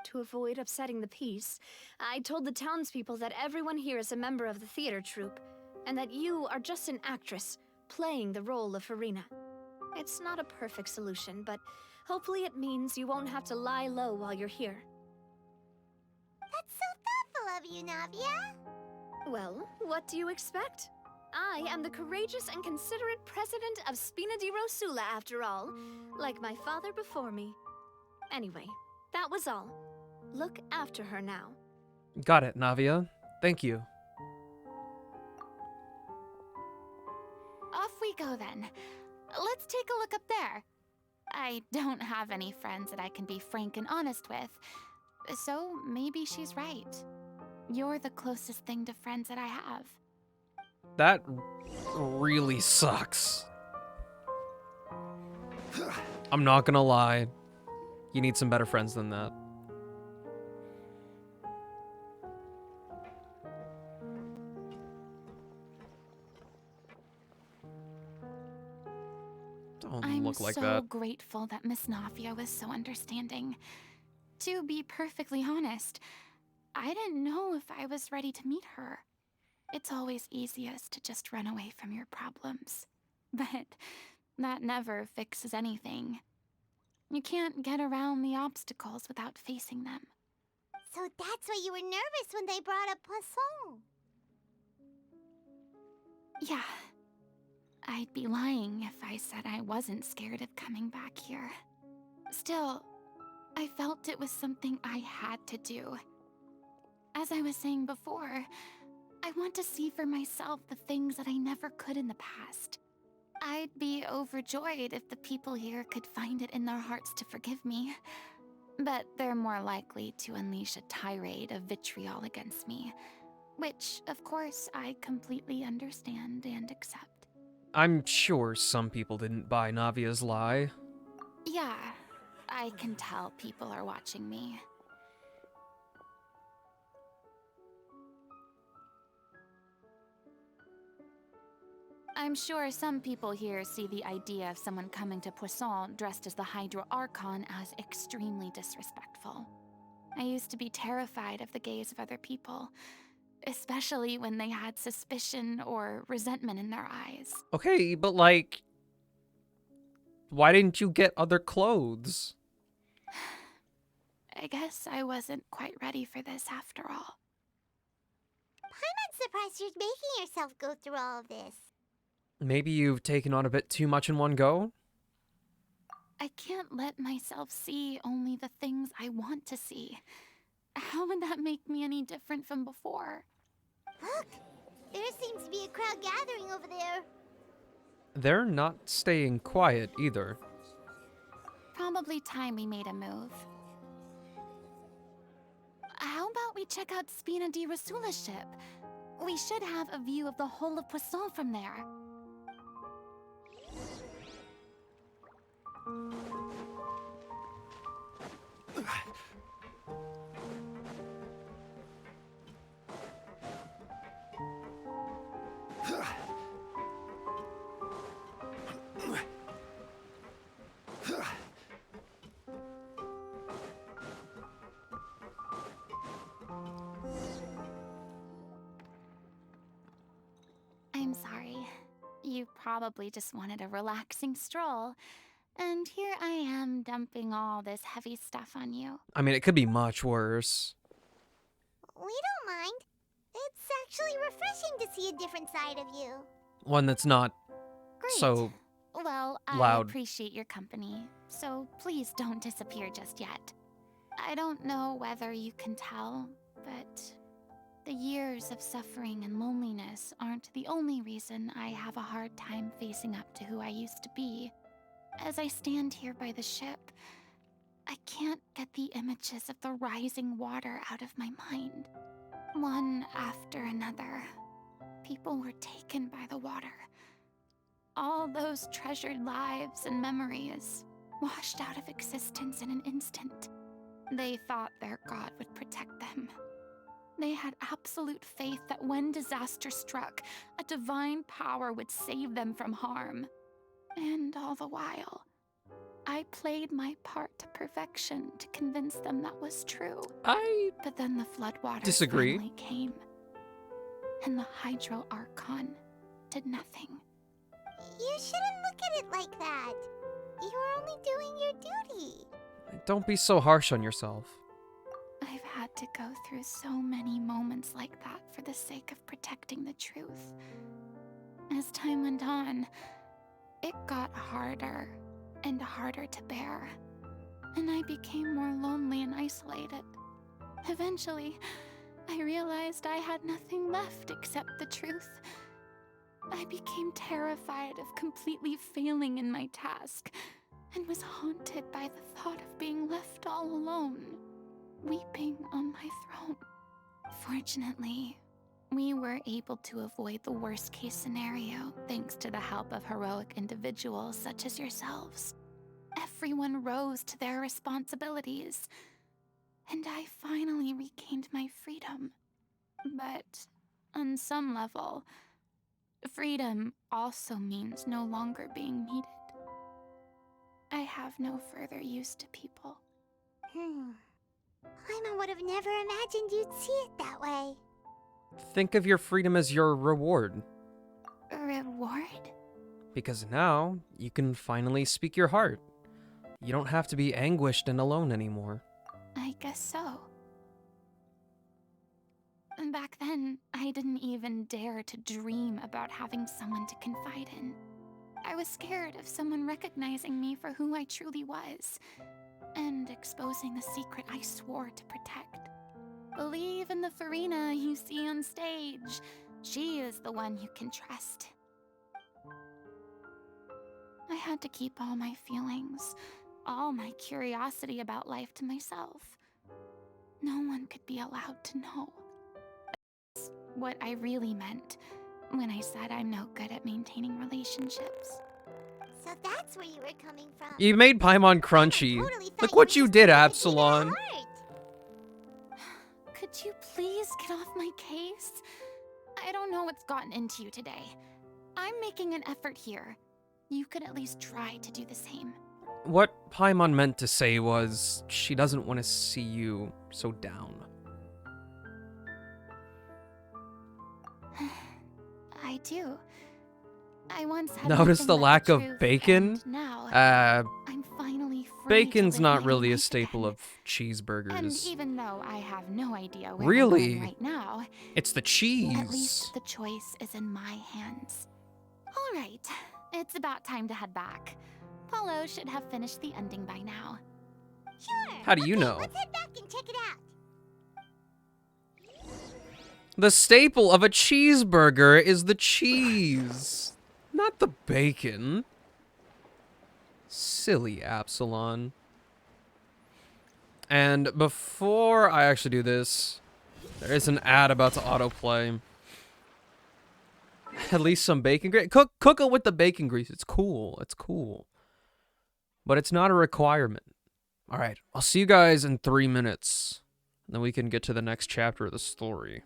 To avoid upsetting the peace, I told the townspeople that everyone here is a member of the theater troupe, and that you are just an actress playing the role of Furina. It's not a perfect solution, but hopefully it means you won't have to lie low while you're here. That's so thoughtful of you, Navia. Well, what do you expect? I am the courageous and considerate president of Spina di Rosula, after all, like my father before me. Anyway, that was all. Look after her now. Got it, Navia. Thank you. Off we go then. Let's take a look up there. I don't have any friends that I can be frank and honest with, so maybe she's right. You're the closest thing to friends that I have. That really sucks. I'm not gonna lie. You need some better friends than that. Don't look like that. I'm so grateful that Miss Navia was so understanding. To be perfectly honest, I didn't know if I was ready to meet her. It's always easiest to just run away from your problems. But that never fixes anything. You can't get around the obstacles without facing them. So that's why you were nervous when they brought up Poisson. Yeah. I'd be lying if I said I wasn't scared of coming back here. Still, I felt it was something I had to do. As I was saying before, I want to see for myself the things that I never could in the past. I'd be overjoyed if the people here could find it in their hearts to forgive me. But they're more likely to unleash a tirade of vitriol against me. Which, of course, I completely understand and accept. I'm sure some people didn't buy Navia's lie. Yeah, I can tell people are watching me. I'm sure some people here see the idea of someone coming to Poisson dressed as the Hydro Archon as extremely disrespectful. I used to be terrified of the gaze of other people, especially when they had suspicion or resentment in their eyes. Okay, but like, why didn't you get other clothes? I guess I wasn't quite ready for this after all. I'm not surprised you're making yourself go through all of this. Maybe you've taken on a bit too much in one go? I can't let myself see only the things I want to see. How would that make me any different from before? Look! There seems to be a crowd gathering over there. They're not staying quiet either. Probably time we made a move. How about we check out Spina di Rosula's ship? We should have a view of the whole of Poisson from there. I'm sorry. You probably just wanted a relaxing stroll. And here I am dumping all this heavy stuff on you. I mean, it could be much worse. We don't mind. It's actually refreshing to see a different side of you. One that's not Great. so Well, I loud. appreciate your company, so please don't disappear just yet. I don't know whether you can tell, but the years of suffering and loneliness aren't the only reason I have a hard time facing up to who I used to be. As I stand here by the ship, I can't get the images of the rising water out of my mind. One after another, people were taken by the water. All those treasured lives and memories, washed out of existence in an instant. They thought their god would protect them. They had absolute faith that when disaster struck, a divine power would save them from harm. And all the while, I played my part to perfection to convince them that was true. But then the floodwaters disagree. finally came, and the Hydro Archon did nothing. You shouldn't look at it like that. You were only doing your duty. Don't be so harsh on yourself. I've had to go through so many moments like that for the sake of protecting the truth. As time went on, it got harder and harder to bear, and I became more lonely and isolated. Eventually, I realized I had nothing left except the truth. I became terrified of completely failing in my task, and was haunted by the thought of being left all alone, weeping on my throne. Fortunately, we were able to avoid the worst-case scenario thanks to the help of heroic individuals such as yourselves. Everyone rose to their responsibilities, and I finally regained my freedom. But on some level, freedom also means no longer being needed. I have no further use to people. Paimon would have never imagined you'd see it that way. Think of your freedom as your reward. Reward? Because now, you can finally speak your heart. You don't have to be anguished and alone anymore. I guess so. Back then, I didn't even dare to dream about having someone to confide in. I was scared of someone recognizing me for who I truly was, and exposing the secret I swore to protect. Believe in the Furina you see on stage. She is the one you can trust. I had to keep all my feelings, all my curiosity about life to myself. No one could be allowed to know. That's what I really meant when I said I'm no good at maintaining relationships. So that's where you were coming from. You made Paimon crunchy. Totally thought Look you what were you just did, trying to keep it Absalon. at heart. Could you please get off my case? I don't know what's gotten into you today. I'm making an effort here. You could at least try to do the same. What Paimon meant to say was, she doesn't want to see you so down. I do. I once had Notice nothing the but lack of truth, bacon? and now I'm finally free Bacon's to live not my really a life staple again. of cheeseburgers. And even though I have no idea where Really? I'm going right now, It's the cheese. at least the choice is in my hands. All right, it's about time to head back. Paulo should have finished the ending by now. Sure. How do you Okay, know? Let's head back and check it out. The staple of a cheeseburger is the cheese, not the bacon. Silly Absalon. And before I actually do this, there is an ad about to autoplay. At least some bacon grease. Cook it with the bacon grease. It's cool. It's cool. But it's not a requirement. All right. I'll see you guys in 3 minutes. And then we can get to the next chapter of the story.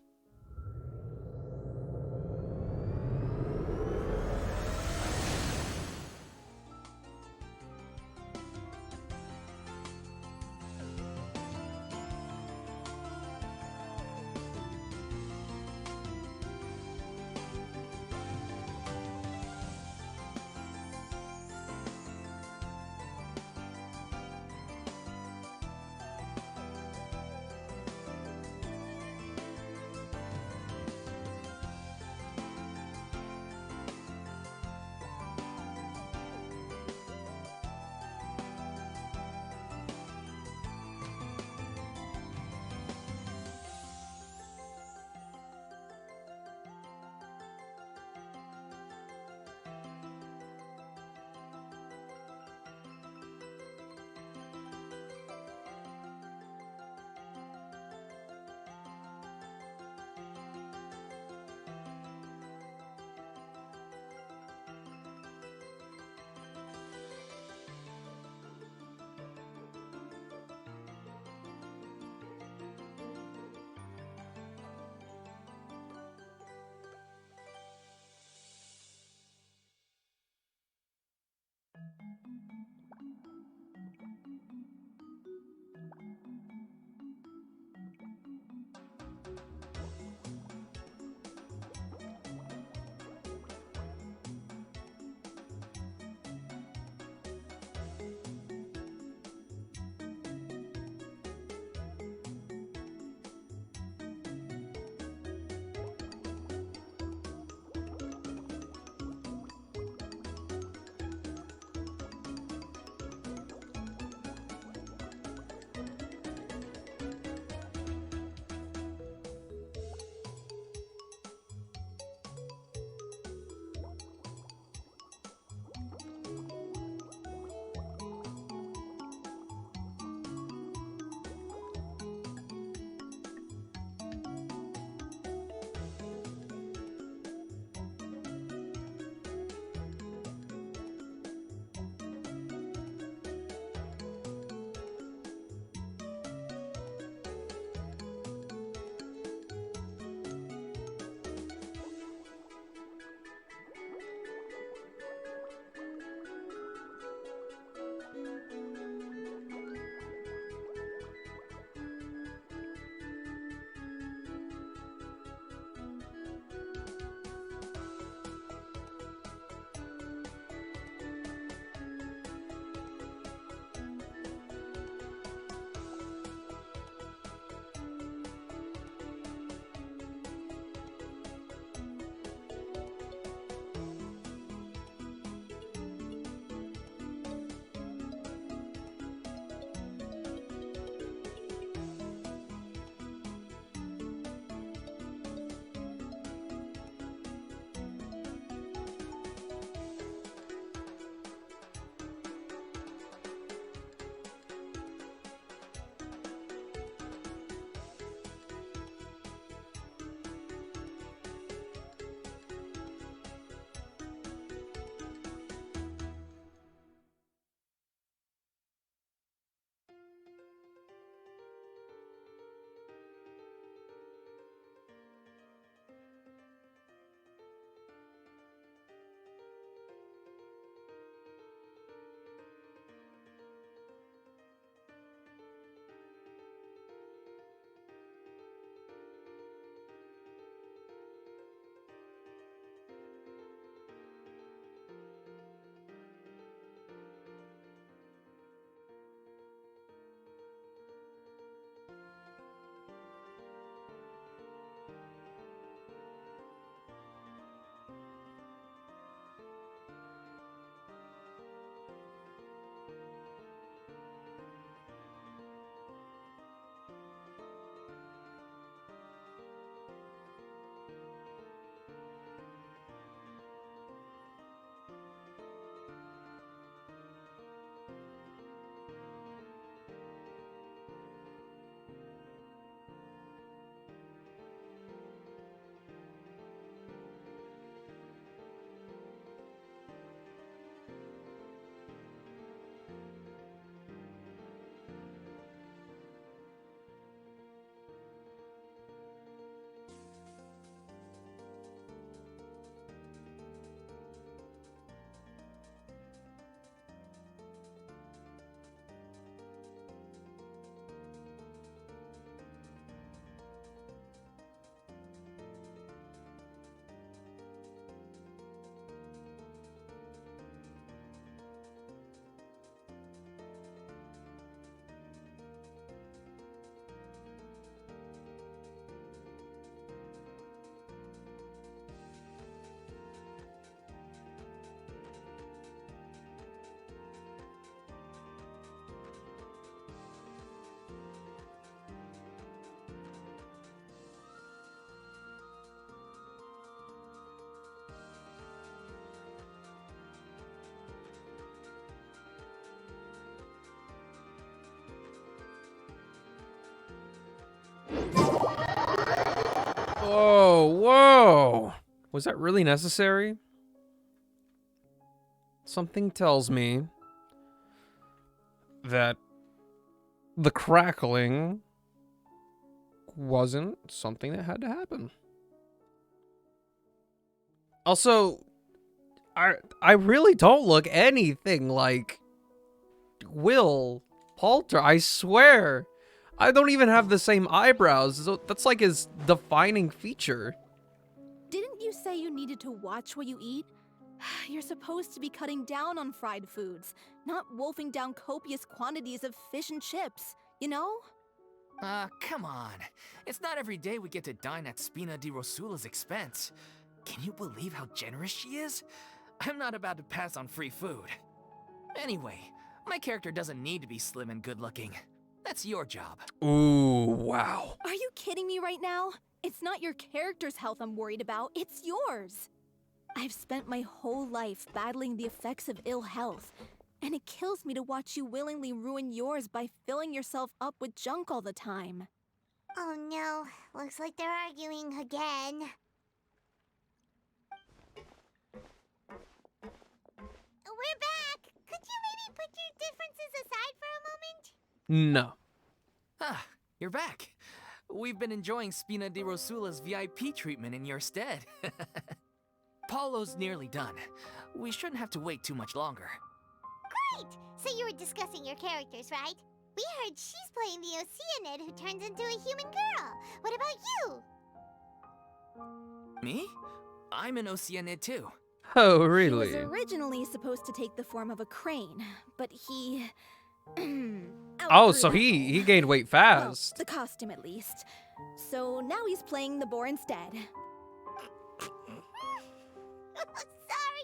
Whoa, whoa. Was that really necessary? Something tells me that the crackling wasn't something that had to happen. Also, I really don't look anything like Will Poulter, I swear. I don't even have the same eyebrows. So that's like his defining feature. Didn't you say you needed to watch what you eat? You're supposed to be cutting down on fried foods, not wolfing down copious quantities of fish and chips, you know? Come on. It's not every day we get to dine at Spina di Rosula's expense. Can you believe how generous she is? I'm not about to pass on free food. Anyway, my character doesn't need to be slim and good-looking. That's your job. Ooh, wow. Are you kidding me right now? It's not your character's health I'm worried about, it's yours. I've spent my whole life battling the effects of ill health, and it kills me to watch you willingly ruin yours by filling yourself up with junk all the time. Oh no, looks like they're arguing again. We're back! Could you maybe put your differences aside for a moment? No. Ah, you're back. We've been enjoying Spina di Rosula's VIP treatment in your stead. Paulo's nearly done. We shouldn't have to wait too much longer. Great! So you were discussing your characters, right? We heard she's playing the Oceanid who turns into a human girl. What about you? Me? I'm an Oceanid too. Oh, He really? was originally supposed to take the form of a crane, but he... Oh, outgrew so that he role. gained weight Well, fast. the costume at least. So now he's playing the boar instead. Sorry.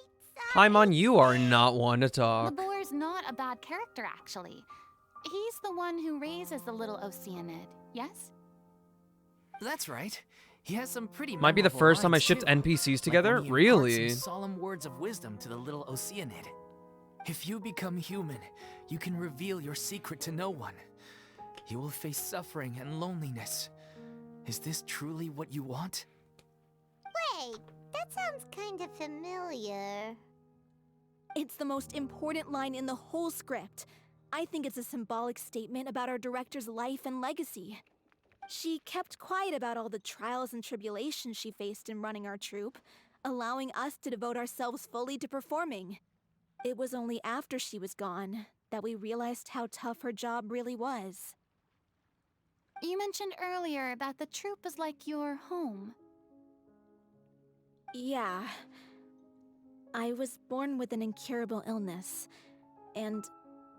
Paimon, you are not one to The talk. boar's not a bad character, actually. He's the one who raises the little Oceanid, yes? That's right. He has some pretty Might be the memorable first time I lines, shipped too. NPCs Like together? when he imparts Really? some solemn words of wisdom to the little Oceanid. If you become human, you can reveal your secret to no one. You will face suffering and loneliness. Is this truly what you want? Wait, that sounds kind of familiar. It's the most important line in the whole script. I think it's a symbolic statement about our director's life and legacy. She kept quiet about all the trials and tribulations she faced in running our troupe, allowing us to devote ourselves fully to performing. It was only after she was gone that we realized how tough her job really was. You mentioned earlier that the troupe is like your home. Yeah. I was born with an incurable illness, and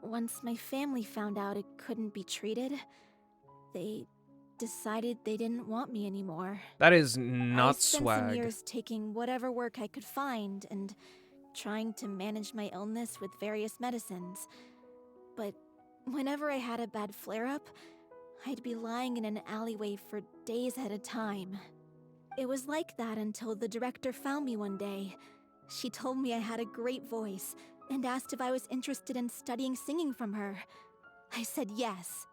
once my family found out it couldn't be treated, they decided they didn't want me anymore. That is I not spent swag. some years taking whatever work I could find and trying to manage my illness with various medicines. But whenever I had a bad flare-up, I'd be lying in an alleyway for days at a time. It was like that until the director found me one day. She told me I had a great voice and asked if I was interested in studying singing from her. I said yes.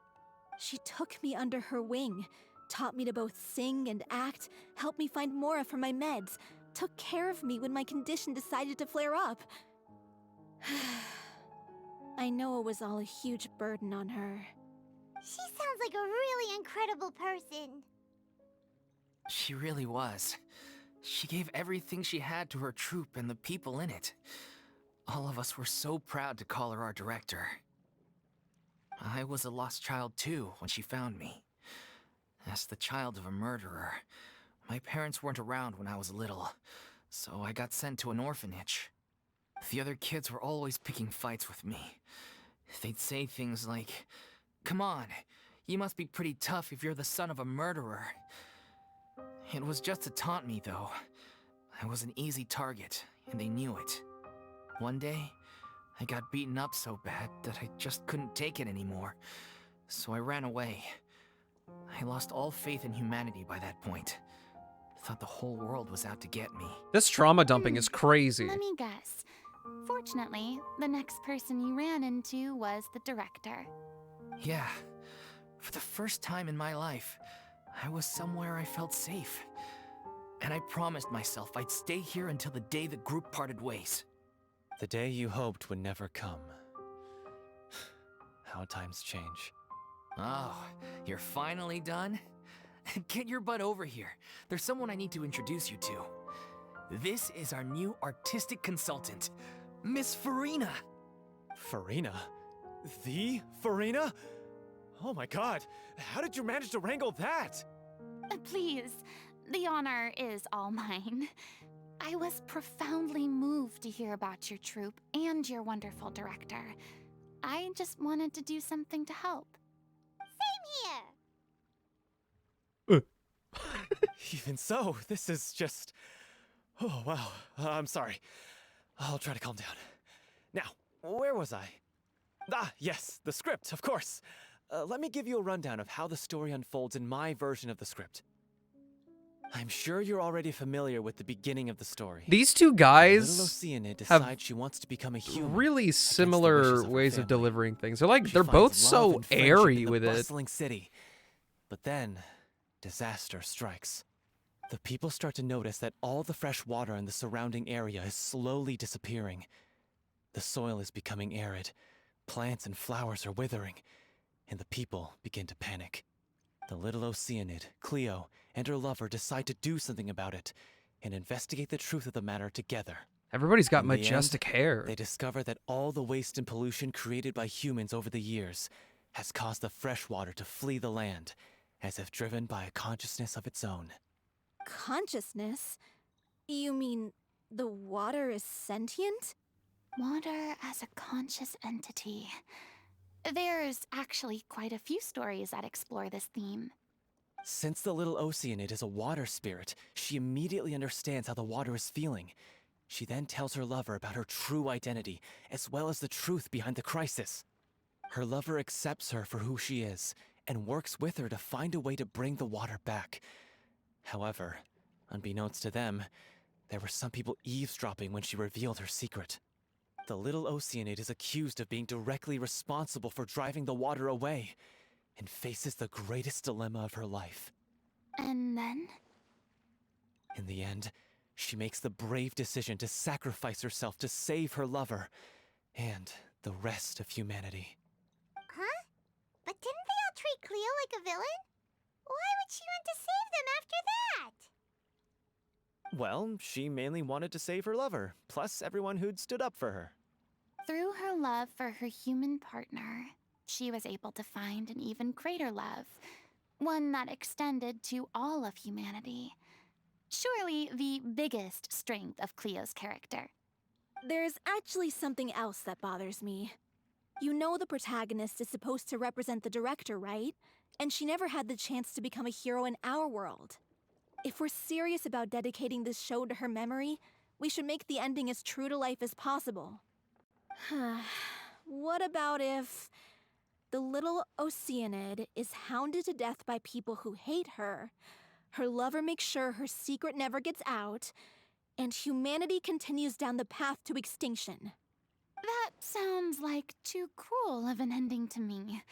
She took me under her wing, taught me to both sing and act, helped me find Mora for my meds, took care of me when my condition decided to flare up. I know it was all a huge burden on her. She sounds like a really incredible person. She really was. She gave everything she had to her troupe and the people in it. All of us were so proud to call her our director. I was a lost child too when she found me. As the child of a murderer, my parents weren't around when I was little, so I got sent to an orphanage. The other kids were always picking fights with me. They'd say things like, "Come on, you must be pretty tough if you're the son of a murderer." It was just to taunt me, though. I was an easy target, and they knew it. One day, I got beaten up so bad that I just couldn't take it anymore, so I ran away. I lost all faith in humanity by that point. Thought the whole world was out to get me. This trauma dumping is crazy. Let me guess. Fortunately, the next person you ran into was the director. Yeah. For the first time in my life, I was somewhere I felt safe. And I promised myself I'd stay here until the day the group parted ways. The day you hoped would never come. How times change. Oh, you're finally done? Get your butt over here. There's someone I need to introduce you to. This is our new artistic consultant, Miss Furina. Furina? The Furina? Oh my god, how did you manage to wrangle that? Please, the honor is all mine. I was profoundly moved to hear about your troupe and your wonderful director. I just wanted to do something to help. Same here. Even so, this is just... Oh, wow. I'm sorry. I'll try to calm down. Now, where was I? Ah, yes, the script, of course. Let me give you a rundown of how the story unfolds in my version of the script. I'm sure you're already familiar with the beginning of the story. These two Little guys Oceanid have decides she wants to become a human. really wishes similar of her ways of family. delivering things. They're like She they're finds both love so and friendship airy in the with it. bustling city. But then, disaster strikes. The people start to notice that all the fresh water in the surrounding area is slowly disappearing. The soil is becoming arid, plants and flowers are withering, and the people begin to panic. The little Oceanid, Cleo, and her lover decide to do something about it and investigate the truth of the matter together. Everybody's got In the majestic end, hair. They discover that all the waste and pollution created by humans over the years has caused the fresh water to flee the land, as if driven by a consciousness of its own. Consciousness? You mean the water is sentient? Water as a conscious entity. There's actually quite a few stories that explore this theme. Since the little Oceanid is a water spirit, she immediately understands how the water is feeling. She then tells her lover about her true identity, as well as the truth behind the crisis. Her lover accepts her for who she is, and works with her to find a way to bring the water back. However, unbeknownst to them, there were some people eavesdropping when she revealed her secret. The little Oceanid is accused of being directly responsible for driving the water away, and faces the greatest dilemma of her life. And then? In the end, she makes the brave decision to sacrifice herself to save her lover, and the rest of humanity. Huh? But didn't they all treat Cleo like a villain? Why would she want to save them after that? Well, she mainly wanted to save her lover, plus everyone who'd stood up for her. Through her love for her human partner, she was able to find an even greater love, one that extended to all of humanity. Surely the biggest strength of Cleo's character. There's actually something else that bothers me. You know the protagonist is supposed to represent the director, right? And she never had the chance to become a hero in our world. If we're serious about dedicating this show to her memory, we should make the ending as true to life as possible. What about if the little Oceanid is hounded to death by people who hate her, her lover makes sure her secret never gets out, and humanity continues down the path to extinction? That sounds like too cruel of an ending to me,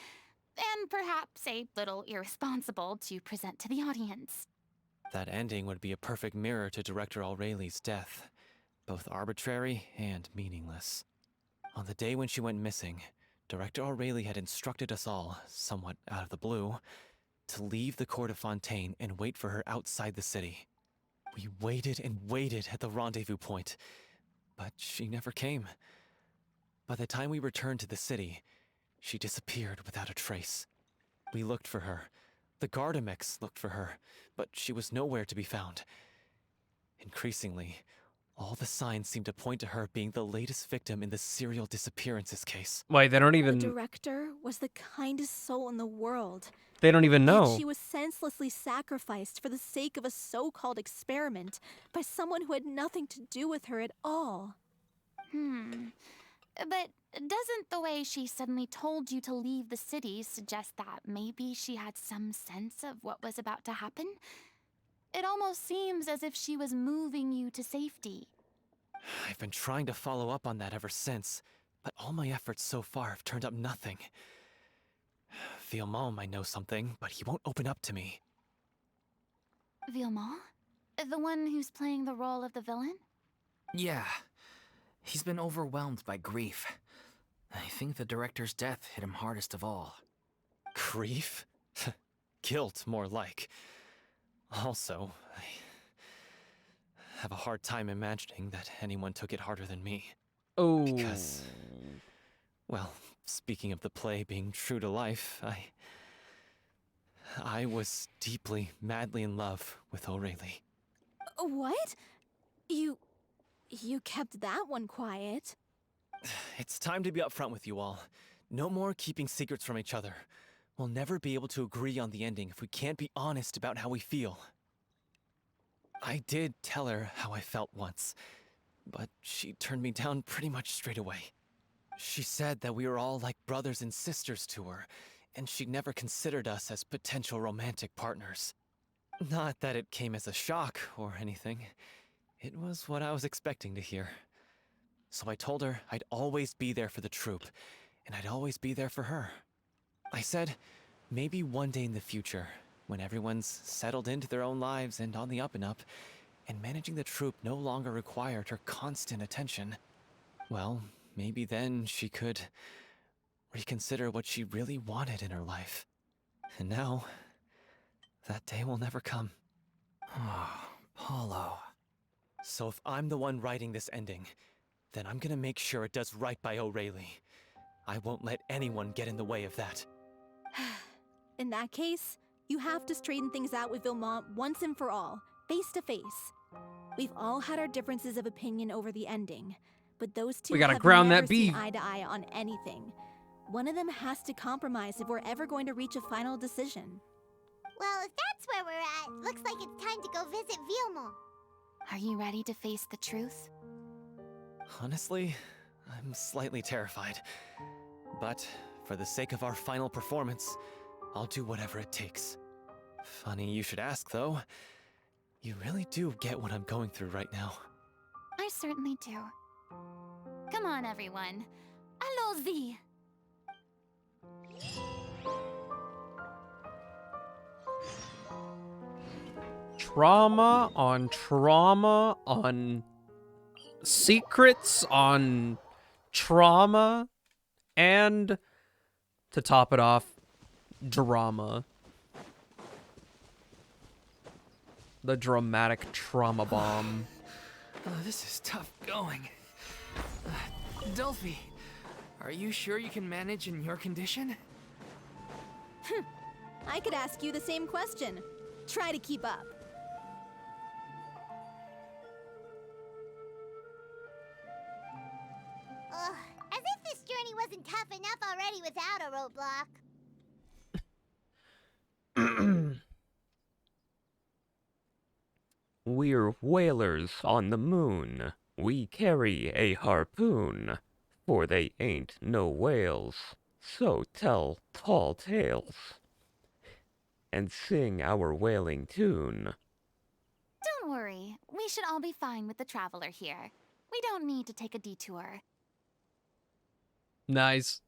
and perhaps a little irresponsible to present to the audience. That ending would be a perfect mirror to Director Aureli's death, both arbitrary and meaningless. On the day when she went missing, Director Aureli had instructed us all, somewhat out of the blue, to leave the court of Fontaine and wait for her outside the city. We waited and waited at the rendezvous point, but she never came. By the time we returned to the city, she disappeared without a trace. We looked for her. The Gardamex looked for her, but she was nowhere to be found. Increasingly, all the signs seem to point to her being the latest victim in the serial disappearances case. Wait, they don't The even director was the kindest soul in the world. they don't even Yet know. she was senselessly sacrificed for the sake of a so-called experiment by someone who had nothing to do with her at all. But doesn't the way she suddenly told you to leave the city suggest that maybe she had some sense of what was about to happen? It almost seems as if she was moving you to safety. I've been trying to follow up on that ever since, but all my efforts so far have turned up nothing. Villemont might know something, but he won't open up to me. Villemont? The one who's playing the role of the villain? Yeah. He's been overwhelmed by grief. I think the director's death hit him hardest of all. Grief? Guilt, more like. Also, I have a hard time imagining that anyone took it harder than me. Oh. Because, well, speaking of the play being true to life, I was deeply, madly in love with O'Reilly. What? You kept that one quiet. It's time to be upfront with you all. No more keeping secrets from each other. We'll never be able to agree on the ending if we can't be honest about how we feel. I did tell her how I felt once, but she turned me down pretty much straight away. She said that we were all like brothers and sisters to her, and she never considered us as potential romantic partners. Not that it came as a shock or anything. It was what I was expecting to hear. So I told her I'd always be there for the troupe, and I'd always be there for her. I said, maybe one day in the future, when everyone's settled into their own lives and on the up and up, and managing the troupe no longer required her constant attention, well, maybe then she could reconsider what she really wanted in her life. And now, that day will never come. Oh, Paulo. So if I'm the one writing this ending, then I'm gonna make sure it does right by O'Reilly. I won't let anyone get in the way of that. In that case, you have to straighten things out with Vilmont once and for all, face to face. We've all had our differences of opinion over the ending, but those two We gotta have ground never that beef. seen eye to eye on anything. One of them has to compromise if we're ever going to reach a final decision. Well, if that's where we're at, looks like it's time to go visit Vilmont. Are you ready to face the truth? Honestly, I'm slightly terrified. But for the sake of our final performance, I'll do whatever it takes. Funny you should ask, though. You really do get what I'm going through right now. I certainly do. Come on, everyone. Allons-y! Trauma on secrets on trauma, and to top it off, drama. The dramatic trauma bomb. Oh, this is tough going. Delphi, are you sure you can manage in your condition? I could ask you the same question. Try to keep up. Ugh, as if this journey wasn't tough enough already without a roadblock. We're whalers on the moon. We carry a harpoon, for they ain't no whales. So tell tall tales, and sing our whaling tune. Don't worry. We should all be fine with the traveler here. We don't need to take a detour. Nice.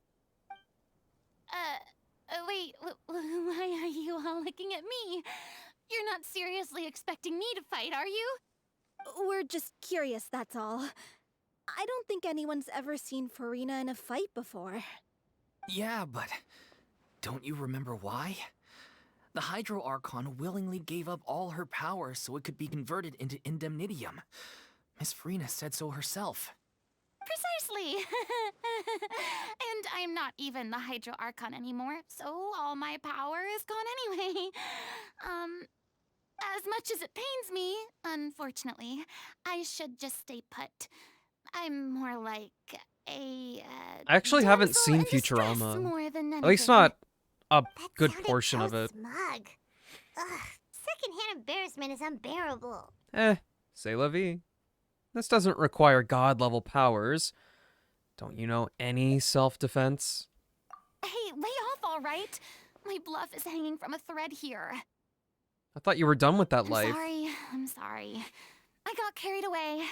Wait, why are you all looking at me? You're not seriously expecting me to fight, are you? We're just curious, that's all. I don't think anyone's ever seen Furina in a fight before. Yeah, but don't you remember why? The Hydro Archon willingly gave up all her power so it could be converted into indemnitium. Miss Furina said so herself. Precisely! And I'm not even the Hydro Archon anymore, so all my power is gone anyway. As much as it pains me, unfortunately, I should just stay put. I'm more like a, I actually haven't damsel seen in distress Futurama. more than At least anything. not a That good sounded portion so of it. smug. Ugh, secondhand embarrassment is unbearable. C'est la vie. This doesn't require god-level powers. Don't you know any self-defense? Hey, lay off, all right? My bluff is hanging from a thread here. I thought you were done with that I'm life. sorry. I got carried away.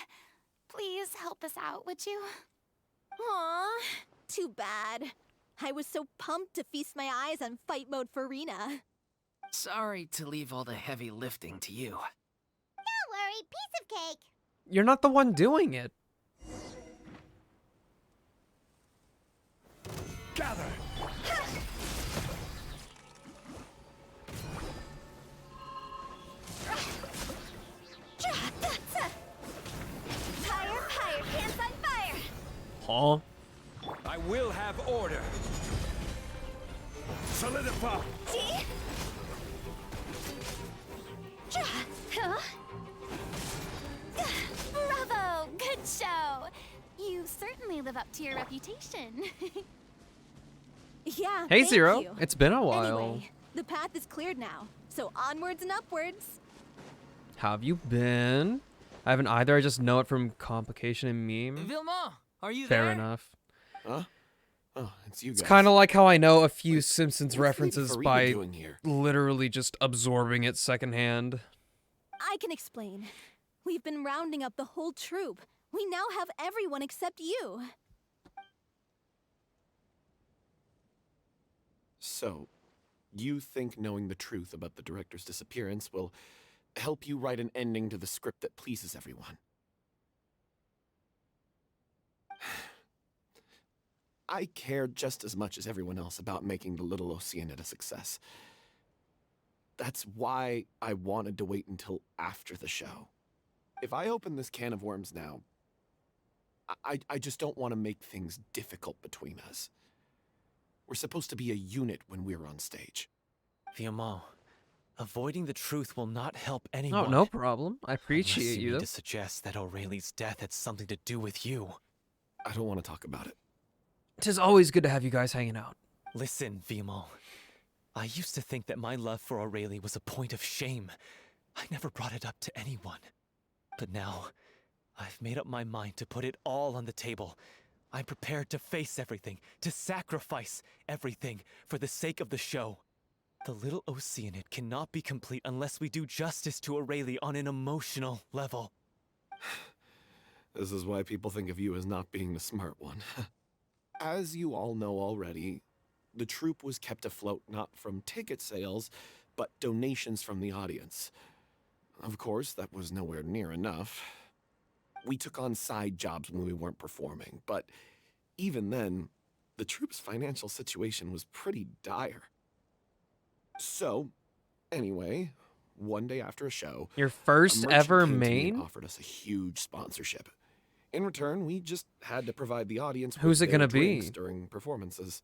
Please help us out, would you? Aw, too bad. I was so pumped to feast my eyes on fight mode Furina. Sorry to leave all the heavy lifting to you. No piece of cake. You're not the one doing it. Gather! Fire, pants on fire! Huh? I will have order. Solidify! Bravo! Good show! You certainly live up to your reputation. Yeah, Hey, thank Zero. you. It's been a while. Anyway, the path is cleared now, so onwards and upwards. How have you been? I haven't either. I just know it from complication and meme. Vilma, are you Fair there? enough. Huh? Oh, it's you guys. It's kind of like how I know a few Simpsons what's Lady references Furina by doing here? literally just absorbing it secondhand. I can explain. We've been rounding up the whole troop. We now have everyone except you. So, you think knowing the truth about the director's disappearance will help you write an ending to the script that pleases everyone? I care just as much as everyone else about making the Little Oceanid a success. That's why I wanted to wait until after the show. If I open this can of worms now, I just don't want to make things difficult between us. We're supposed to be a unit when we're on stage. Vilma, avoiding the truth will not help Oh, anyone. no problem. I appreciate Unless you you. mean to suggest that O'Reilly's death had something to do with you. I don't want to talk about it. Tis always good to have you guys hanging out. Listen, Vimo. I used to think that my love for O'Reilly was a point of shame. I never brought it up to anyone. But now, I've made up my mind to put it all on the table. I'm prepared to face everything, to sacrifice everything for the sake of the show. The Little Oceanid cannot be complete unless we do justice to O'Reilly on an emotional level. This is why people think of you as not being the smart one. As you all know already, the troupe was kept afloat not from ticket sales, but donations from the audience. Of course, that was nowhere near enough. We took on side jobs when we weren't performing, but even then, the troupe's financial situation was pretty dire. So, anyway, one day after a show, Your first a merchant ever came to me and main? offered us a huge sponsorship. In return, we just had to provide the audience with Who's it their gonna drinks be? during performances.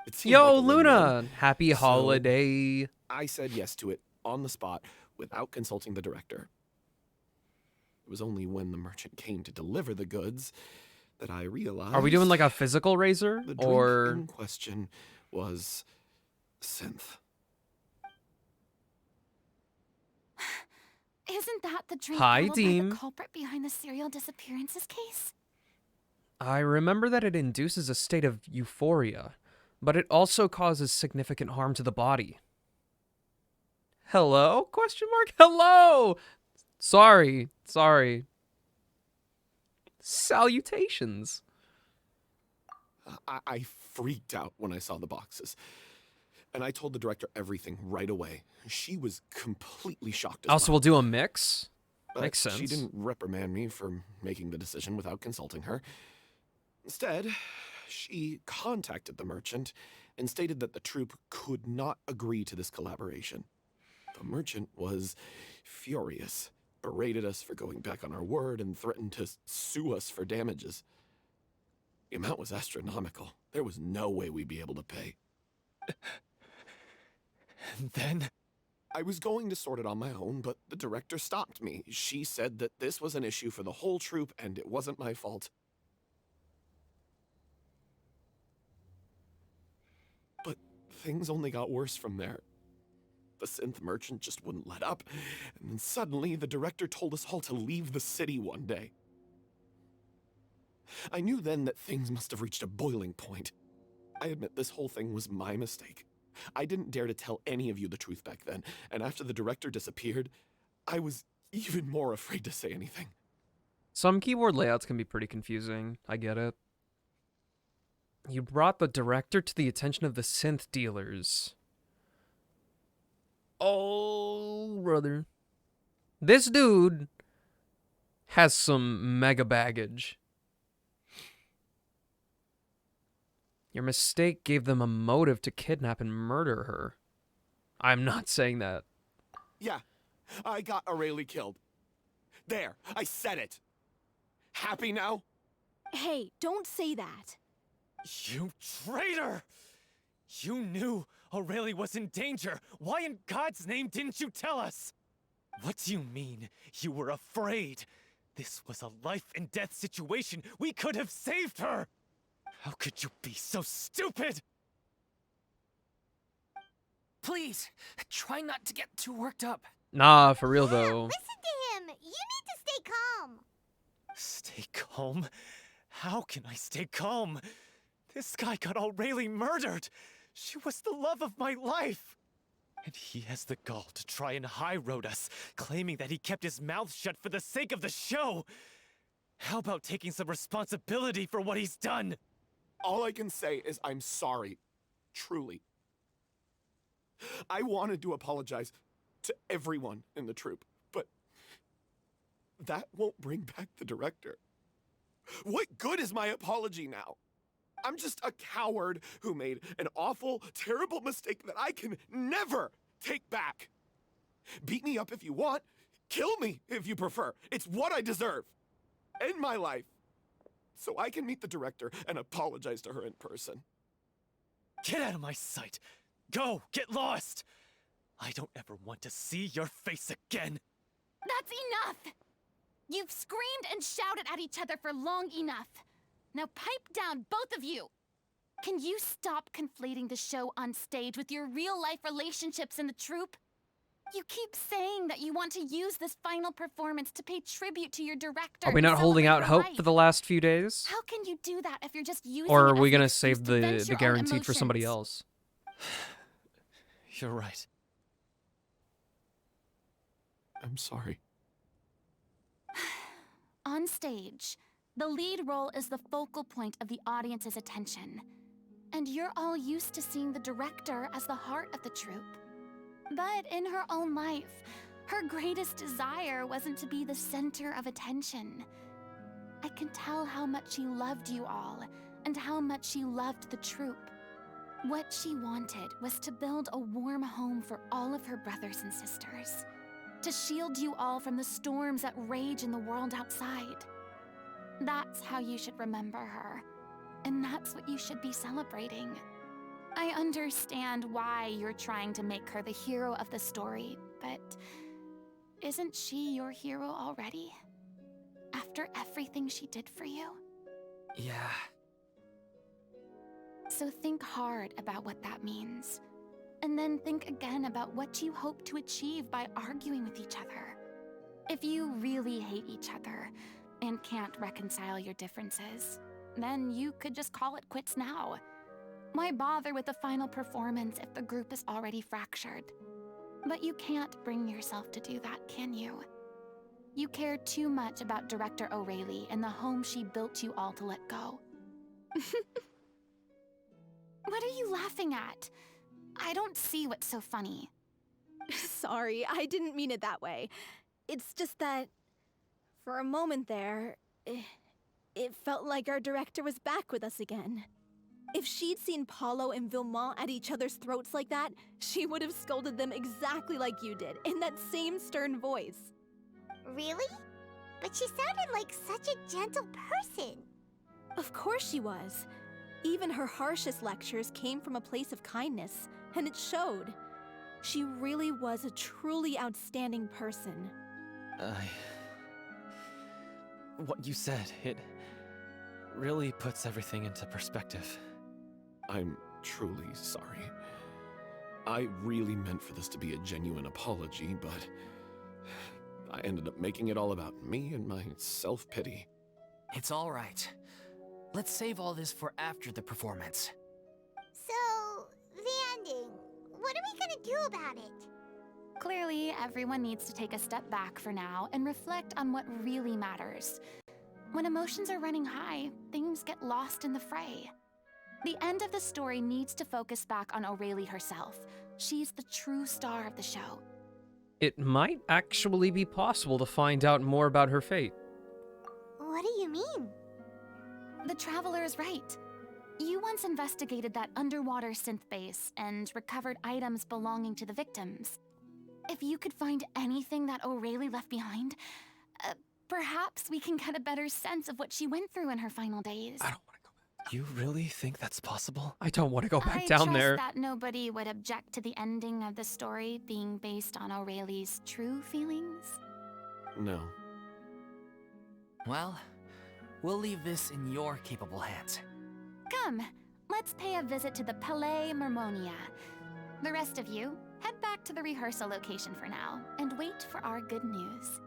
It seemed Yo, like a win-win. Luna! Happy So, holiday. I said yes to it on the spot without consulting the director. It was only when the merchant came to deliver the goods that I realized... Are we doing like a physical razor? The drink Or... in question was synth. Isn't that the drink Hi, bottled by Deem. the culprit behind the serial disappearances case? I remember that it induces a state of euphoria, but it also causes significant harm to the body. Hello? Question mark? Hello! Sorry. Salutations. I freaked out when I saw the boxes. And I told the director everything right away. She was completely shocked as Also, well. we'll do a mix. But Makes sense. she didn't reprimand me for making the decision without consulting her. Instead, she contacted the merchant and stated that the troupe could not agree to this collaboration. The merchant was furious, berated us for going back on our word, and threatened to sue us for damages. The amount was astronomical. There was no way we'd be able to pay. And then... I was going to sort it on my own, but the director stopped me. She said that this was an issue for the whole troupe, and it wasn't my fault. But things only got worse from there. The synth merchant just wouldn't let up, and then suddenly the director told us all to leave the city one day. I knew then that things must have reached a boiling point. I admit this whole thing was my mistake. I didn't dare to tell any of you the truth back then, and after the director disappeared, I was even more afraid to say anything. Some keyboard layouts can be pretty confusing. I get it. You brought the director to the attention of the synth dealers. Oh, brother. This dude has some mega baggage. Your mistake gave them a motive to kidnap and murder her. I'm not saying that. Yeah, I got Aurelie killed. There, I said it. Happy now? Hey, don't say that. You traitor! You knew Aurelie was in danger. Why in God's name didn't you tell us? What do you mean, you were afraid? This was a life and death situation. We could have saved her! How could you be so stupid? Please, try not to get too worked up. Nah, for real though. Listen to him. You need to stay calm. Stay calm? How can I stay calm? This guy got Aurelie murdered. She was the love of my life. And he has the gall to try and high-road us, claiming that he kept his mouth shut for the sake of the show. How about taking some responsibility for what he's done? All I can say is I'm sorry. Truly. I wanted to apologize to everyone in the troupe, but that won't bring back the director. What good is my apology now? I'm just a coward who made an awful, terrible mistake that I can never take back. Beat me up if you want. Kill me if you prefer. It's what I deserve. End my life. So I can meet the director and apologize to her in person. Get out of my sight! Go! Get lost! I don't ever want to see your face again! That's enough! You've screamed and shouted at each other for long enough. Now pipe down, both of you! Can you stop conflating the show on stage with your real-life relationships in the troupe? You keep saying that you want to use this final performance to pay tribute to your director. Are we not holding out hope for the last few days? How can you do that if you're just using Or it are we as an gonna excuse save to vent the your own guaranteed for somebody emotions? else? You're right. I'm sorry. On stage, the lead role is the focal point of the audience's attention. And you're all used to seeing the director as the heart of the troupe. But in her own life, her greatest desire wasn't to be the center of attention. I can tell how much she loved you all, and how much she loved the troupe. What she wanted was to build a warm home for all of her brothers and sisters. To shield you all from the storms that rage in the world outside. That's how you should remember her. And that's what you should be celebrating. I understand why you're trying to make her the hero of the story, but isn't she your hero already? After everything she did for you? Yeah. So think hard about what that means. And then think again about what you hope to achieve by arguing with each other. If you really hate each other and can't reconcile your differences, then you could just call it quits now. Why bother with the final performance if the group is already fractured? But you can't bring yourself to do that, can you? You care too much about Director Aurelie and the home she built you all to let go. What are you laughing at? I don't see what's so funny. Sorry, I didn't mean it that way. It's just that, for a moment there, it felt like our director was back with us again. If she'd seen Paulo and Vilmont at each other's throats like that, she would have scolded them exactly like you did, in that same stern voice. Really? But she sounded like such a gentle person. Of course she was. Even her harshest lectures came from a place of kindness, and it showed. She really was a truly outstanding person. What you said, it really puts everything into perspective. I'm truly sorry. I really meant for this to be a genuine apology, but I ended up making it all about me and my self-pity. It's all right. Let's save all this for after the performance. So, the ending. What are we gonna do about it? Clearly, everyone needs to take a step back for now and reflect on what really matters. When emotions are running high, things get lost in the fray. The end of the story needs to focus back on Aurelie herself. She's the true star of the show. It might actually be possible to find out more about her fate. What do you mean? The Traveler is right. You once investigated that underwater synth base and recovered items belonging to the victims. If you could find anything that O'Reilly left behind, perhaps we can get a better sense of what she went through in her final days. I don't want to go back. You really think that's possible? I don't want to go back I down trust there. that nobody would object to the ending of the story being based on O'Reilly's true feelings. No. Well, we'll leave this in your capable hands. Come, let's pay a visit to the Palais Mermonia. The rest of you, head back to the rehearsal location for now, and wait for our good news.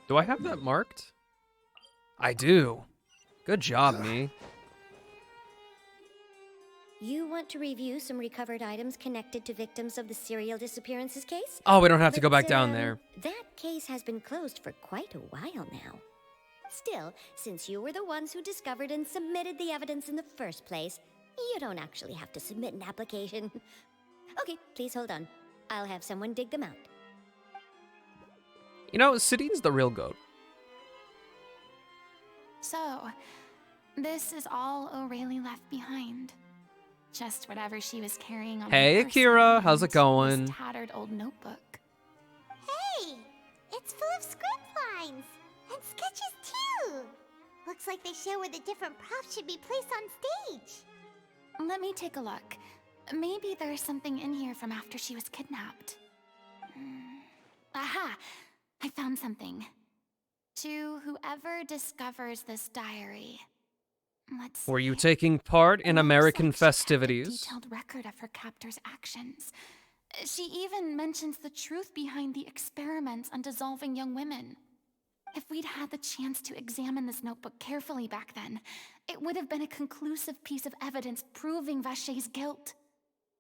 Do I have that marked? I do. Good job, me. You want to review some recovered items connected to victims of the serial disappearances case? Oh, we don't have to go back But, down there. That case has been closed for quite a while now. Still, since you were the ones who discovered and submitted the evidence in the first place, you don't actually have to submit an application. Okay, please hold on. I'll have someone dig them out. You know, Sidine's the real goat. So, this is all O'Reilly left behind. Just whatever she was carrying on Hey, her person Akira, how's it and going? this tattered old notebook. Hey! It's full of script lines! And sketches too! Looks like they show where the different props should be placed on stage. Let me take a look. Maybe there's something in here from after she was kidnapped. Aha! I found something. To whoever discovers this diary. Let's see. Were you taking part in American festivities? Detailed record of her captor's actions. She even mentions the truth behind the experiments on dissolving young women. If we'd had the chance to examine this notebook carefully back then, it would have been a conclusive piece of evidence proving Vachey's guilt.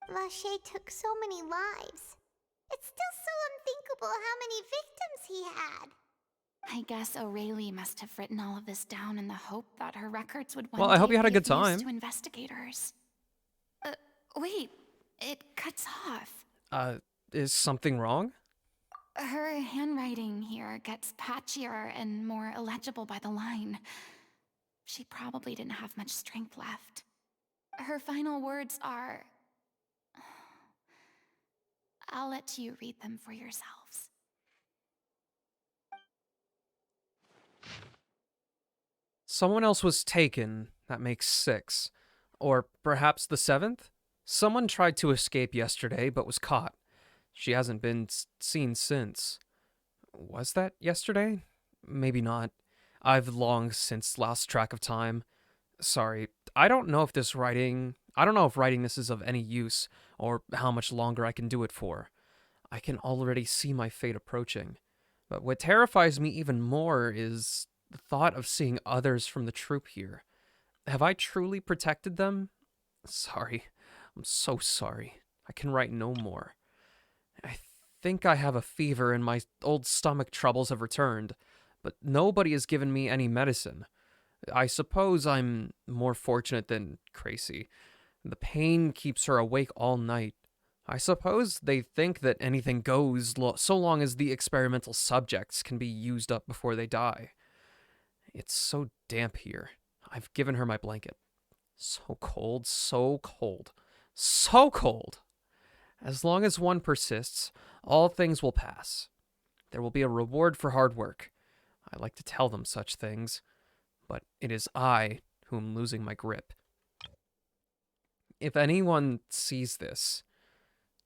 Vachey took so many lives. It's still so unthinkable how many victims he had. I guess O'Reilly must have written all of this down in the hope that her records would one Well, I hope day you had a be good of use time. to investigators. Wait, it cuts off. Is something wrong? Her handwriting here gets patchier and more illegible by the line. She probably didn't have much strength left. Her final words are... I'll let you read them for yourselves. Someone else was taken. That makes 6. Or perhaps the 7th? Someone tried to escape yesterday, but was caught. She hasn't been seen since. Was that yesterday? Maybe not. I've long since lost track of time. Sorry, I don't know if writing this is of any use, or how much longer I can do it for. I can already see my fate approaching. But what terrifies me even more is the thought of seeing others from the troop here. Have I truly protected them? Sorry. I'm so sorry. I can write no more. I think I have a fever and my old stomach troubles have returned, but nobody has given me any medicine. I suppose I'm more fortunate than Crazy. The pain keeps her awake all night. I suppose they think that anything goes so long as the experimental subjects can be used up before they die. It's so damp here. I've given her my blanket. So cold, so cold, so cold. As long as one persists, all things will pass. There will be a reward for hard work. I like to tell them such things, but it is I who am losing my grip. If anyone sees this,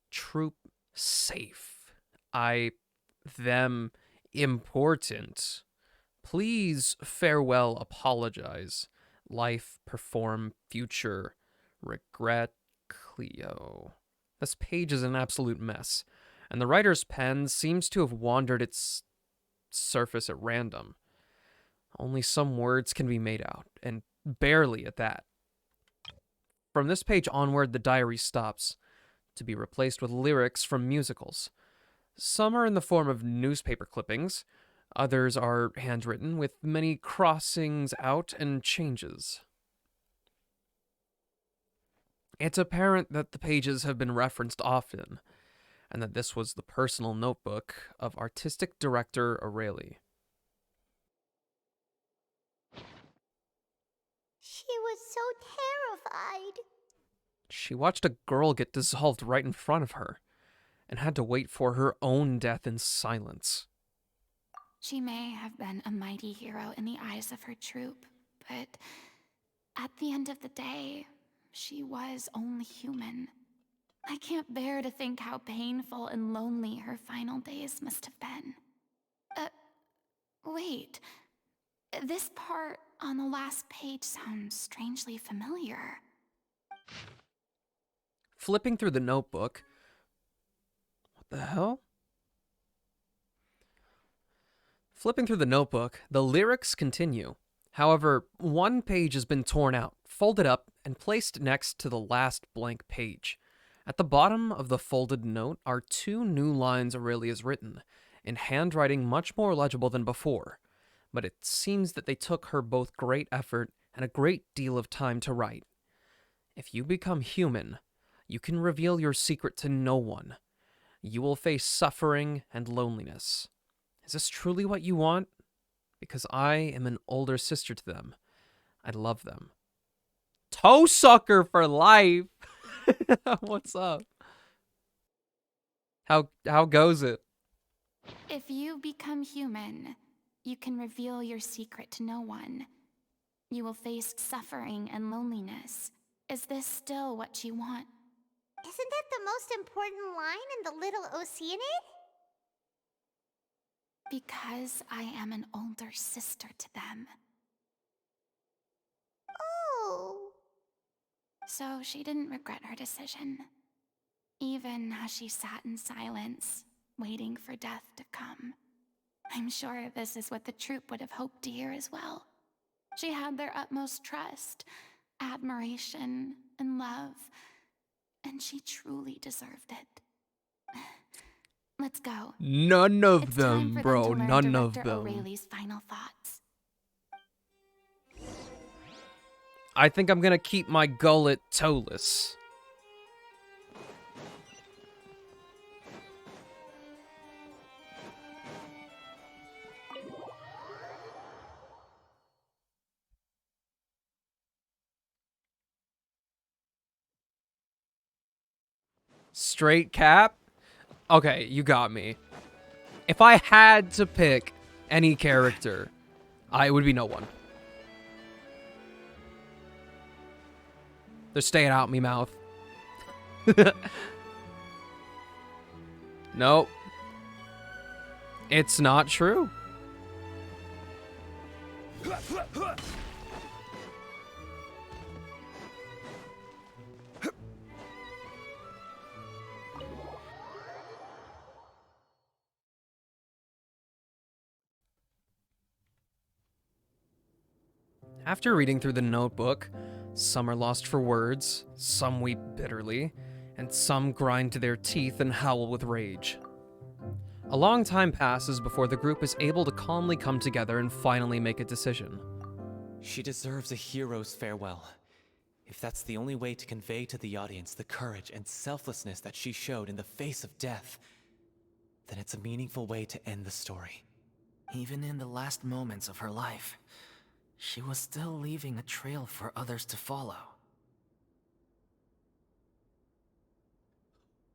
troop safe, them important, please farewell apologize. Life, perform, future, regret, Cleo. This page is an absolute mess, and the writer's pen seems to have wandered its surface at random. Only some words can be made out, and barely at that. From this page onward, the diary stops, to be replaced with lyrics from musicals. Some are in the form of newspaper clippings, others are handwritten, with many crossings out and changes. It's apparent that the pages have been referenced often, and that this was the personal notebook of artistic director O'Reilly. She was so terrified. She watched a girl get dissolved right in front of her, and had to wait for her own death in silence. She may have been a mighty hero in the eyes of her troop, but at the end of the day, she was only human. I can't bear to think how painful and lonely her final days must have been. Wait. This part on the last page sounds strangely familiar. Flipping through the notebook... What the hell? Flipping through the notebook, the lyrics continue. However, one page has been torn out, folded up, and placed next to the last blank page. At the bottom of the folded note are 2 new lines Aurelia's written, in handwriting much more legible than before, but it seems that they took her both great effort and a great deal of time to write. If you become human, you can reveal your secret to no one. You will face suffering and loneliness. Is this truly what you want? Because I am an older sister to them. I love them. Toe sucker for life! What's up? How goes it? If you become human, you can reveal your secret to no one. You will face suffering and loneliness. Is this still what you want? Isn't that the most important line in the Little Oceanid? Because I am an older sister to them. Oh. So she didn't regret her decision, even as she sat in silence, waiting for death to come. I'm sure this is what the troupe would have hoped to hear as well. She had their utmost trust, admiration, and love, and she truly deserved it. Let's go. None of It's them, time for bro. them to learn None of Director them. O'Reilly's final thoughts. I think I'm gonna keep my gullet toeless. Straight cap? Okay, you got me. If I had to pick any character, it would be no one. They're staying out me mouth. Nope. It's not true. After reading through the notebook, some are lost for words, some weep bitterly, and some grind to their teeth and howl with rage. A long time passes before the group is able to calmly come together and finally make a decision. She deserves a hero's farewell. If that's the only way to convey to the audience the courage and selflessness that she showed in the face of death, then it's a meaningful way to end the story. Even in the last moments of her life, she was still leaving a trail for others to follow.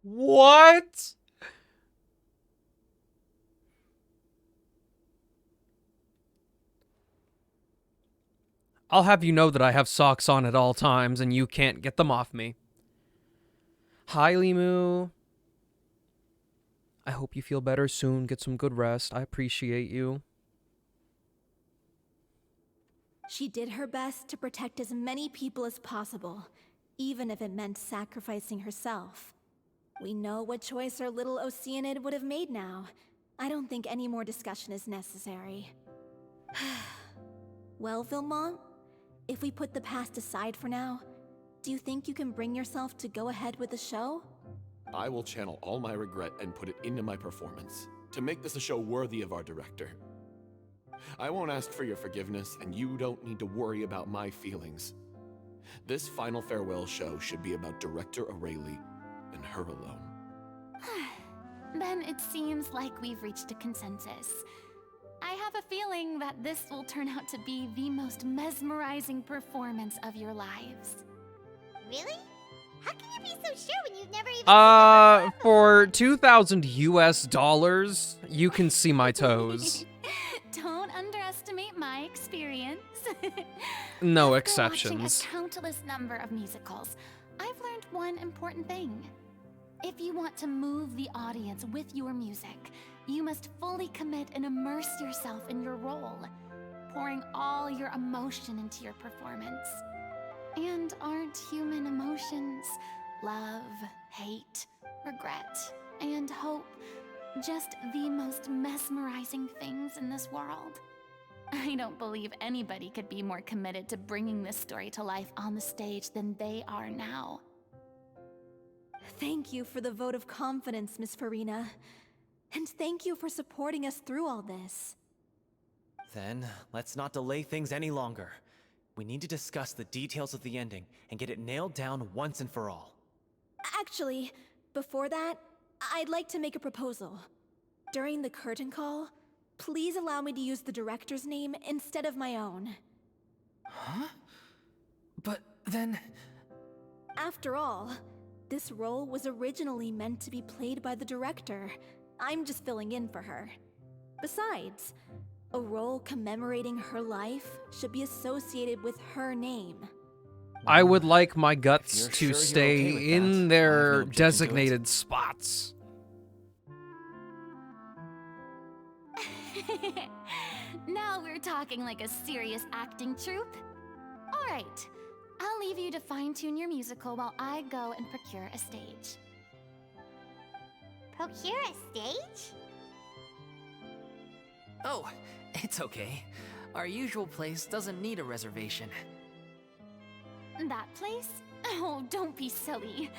What? I'll have you know that I have socks on at all times and you can't get them off me. Hi, Limu. I hope you feel better soon. Get some good rest. I appreciate you. She did her best to protect as many people as possible, even if it meant sacrificing herself. We know what choice our little Oceanid would have made now. I don't think any more discussion is necessary. Well, Vilmont, if we put the past aside for now, Do you think you can bring yourself to go ahead with the show? I will channel all my regret and put it into my performance to make this a show worthy of our director. I won't ask for your forgiveness, and you don't need to worry about my feelings. This final farewell show should be about Director Aurelie and her alone. Then it seems like we've reached a consensus. I have a feeling that this will turn out to be the most mesmerizing performance of your lives. Really? How can you be so sure when you've never even For 2,000 US dollars, you can see my toes. Don't underestimate my experience. No After exceptions. watching a countless number of musicals, I've learned one important thing. If you want to move the audience with your music, you must fully commit and immerse yourself in your role, pouring all your emotion into your performance. And aren't human emotions love, hate, regret, and hope just the most mesmerizing things in this world? I don't believe anybody could be more committed to bringing this story to life on the stage than they are now. Thank you for the vote of confidence, Miss Furina. And thank you for supporting us through all this. Then, let's not delay things any longer. We need to discuss the details of the ending and get it nailed down once and for all. Actually, before that, I'd like to make a proposal. During the curtain call, please allow me to use the director's name instead of my own. Huh? But then... After all, this role was originally meant to be played by the director. I'm just filling in for her. Besides, a role commemorating her life should be associated with her name. I would like my guts If to you're sure stay you're okay with in that, I have their no objection to it. designated spots. Now we're talking like a serious acting troupe. All right, I'll leave you to fine-tune your musical while I go and procure a stage. procure a stage? Oh, it's okay. Our usual place doesn't need a reservation. That place? Oh, don't be silly.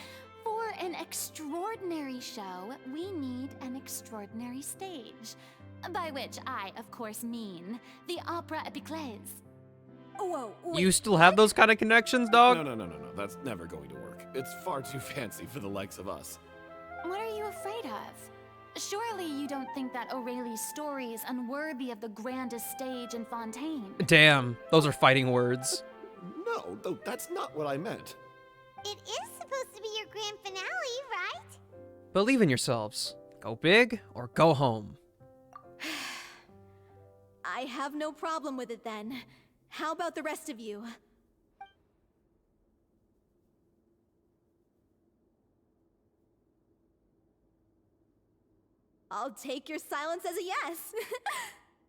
For an extraordinary show, we need an extraordinary stage. By which I, of course, mean the Opera Epiclese. Whoa, wait. You still have those kind of connections, dog? No. That's never going to work. It's far too fancy for the likes of us. What are you afraid of? Surely you don't think that Aurelie's story is unworthy of the grandest stage in Fontaine. Damn, those are fighting words. No, that's not what I meant. It is supposed to be your grand finale, right? Believe in yourselves. Go big or go home. I have no problem with it then. How about the rest of you? I'll take your silence as a yes.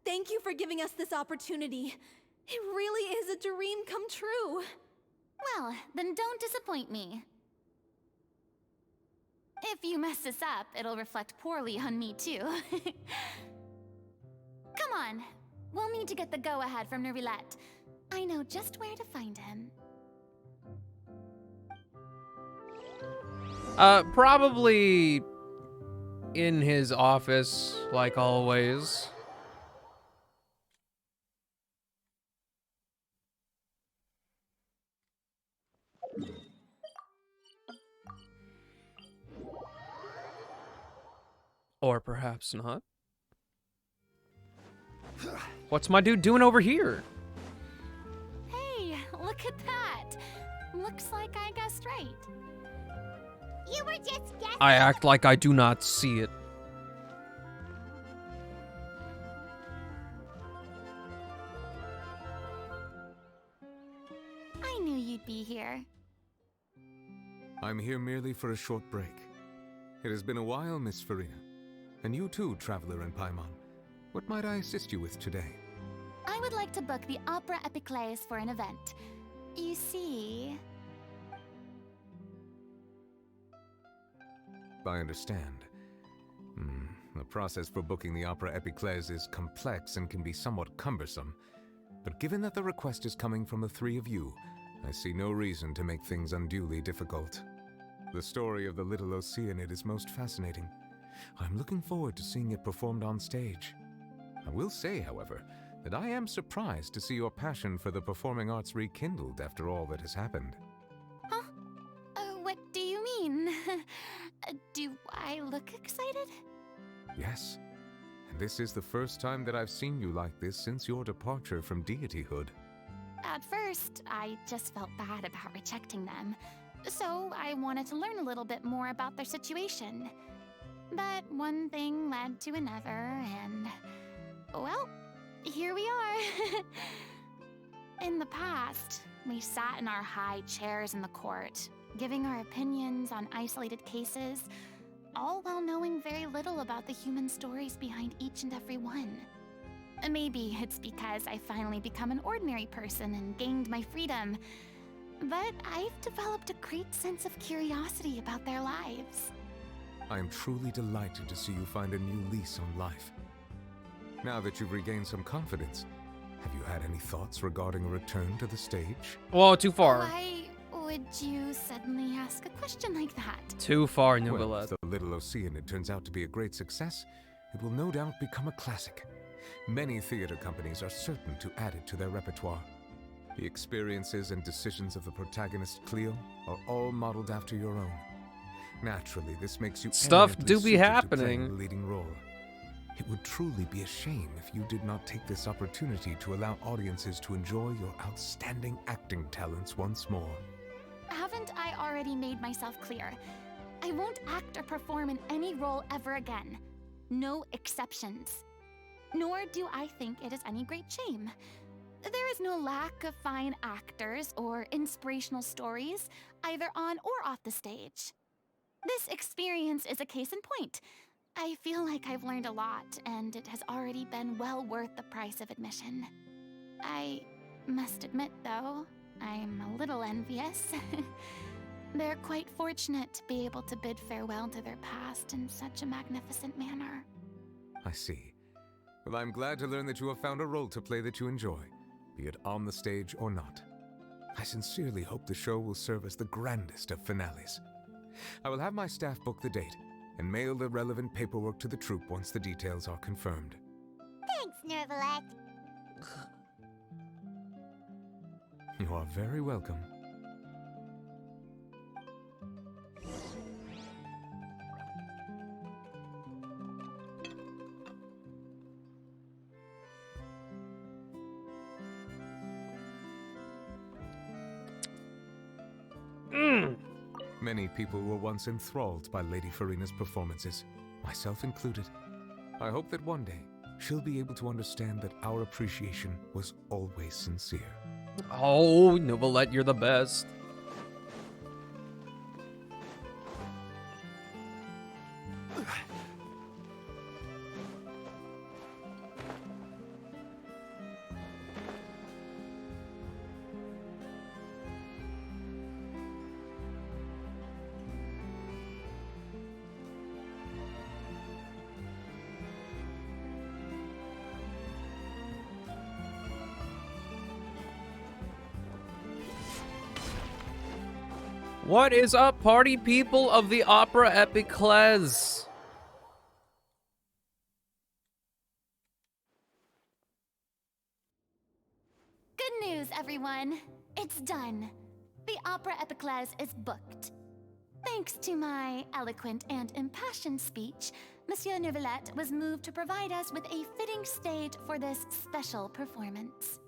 Thank you for giving us this opportunity. It really is a dream come true. Well, then don't disappoint me. If you mess this up, it'll reflect poorly on me too. Come on, we'll need to get the go-ahead from Nervilette. I know just where to find him. Probably in his office, like always. Or perhaps not. What's my dude doing over here? Hey, look at that! Looks like I guessed right. You were just guessing. I act like I do not see it. I knew you'd be here. I'm here merely for a short break. It has been a while, Miss Furina. And you too, traveler in Paimon. What might I assist you with today? I would like to book the Opera Epiclese for an event. You see... I understand. The process for booking the Opera Epiclese is complex and can be somewhat cumbersome. But given that the request is coming from the three of you, I see no reason to make things unduly difficult. The story of the little Oceanid is most fascinating. I'm looking forward to seeing it performed on stage. I will say, however, that I am surprised to see your passion for the performing arts rekindled after all that has happened. Huh? What do you mean? Do I look excited? Yes, and this is the first time that I've seen you like this since your departure from deityhood. At first, I just felt bad about rejecting them, so I wanted to learn a little bit more about their situation. But one thing led to another, and, well, here we are. In the past, we sat in our high chairs in the court, giving our opinions on isolated cases, all while knowing very little about the human stories behind each and every one. Maybe it's because I finally become an ordinary person and gained my freedom, but I've developed a great sense of curiosity about their lives. I am truly delighted to see you find a new lease on life. Now that you've regained some confidence, have you had any thoughts regarding a return to the stage? Whoa, too far. Why would you suddenly ask a question like that? Too far, Well, Novelette. if the Little Oceanid turns out to be a great success, it will no doubt become a classic. Many theater companies are certain to add it to their repertoire. The experiences and decisions of the protagonist Cleo are all modeled after your own. Naturally, this makes you Stuff eminently do be suited to happening. playing the leading role. It would truly be a shame if you did not take this opportunity to allow audiences to enjoy your outstanding acting talents once more. Haven't I already made myself clear? I won't act or perform in any role ever again. No exceptions. Nor do I think it is any great shame. There is no lack of fine actors or inspirational stories, either on or off the stage. This experience is a case in point. I feel like I've learned a lot, and it has already been well worth the price of admission. I must admit, though, I'm a little envious. They're quite fortunate to be able to bid farewell to their past in such a magnificent manner. I see. Well, I'm glad to learn that you have found a role to play that you enjoy, be it on the stage or not. I sincerely hope the show will serve as the grandest of finales. I will have my staff book the date and mail the relevant paperwork to the troupe once the details are confirmed. Thanks, Nervalette. You are very welcome. Many people were once enthralled by Lady Furina's performances, myself included. I hope that one day she'll be able to understand that our appreciation was always sincere. Oh, Novelette, you're the best. What is up, party people of the Opera Epiclese? Good news, everyone. It's done. The Opera Epiclese is booked. Thanks to my eloquent and impassioned speech, Monsieur Neuvillette was moved to provide us with a fitting stage for this special performance.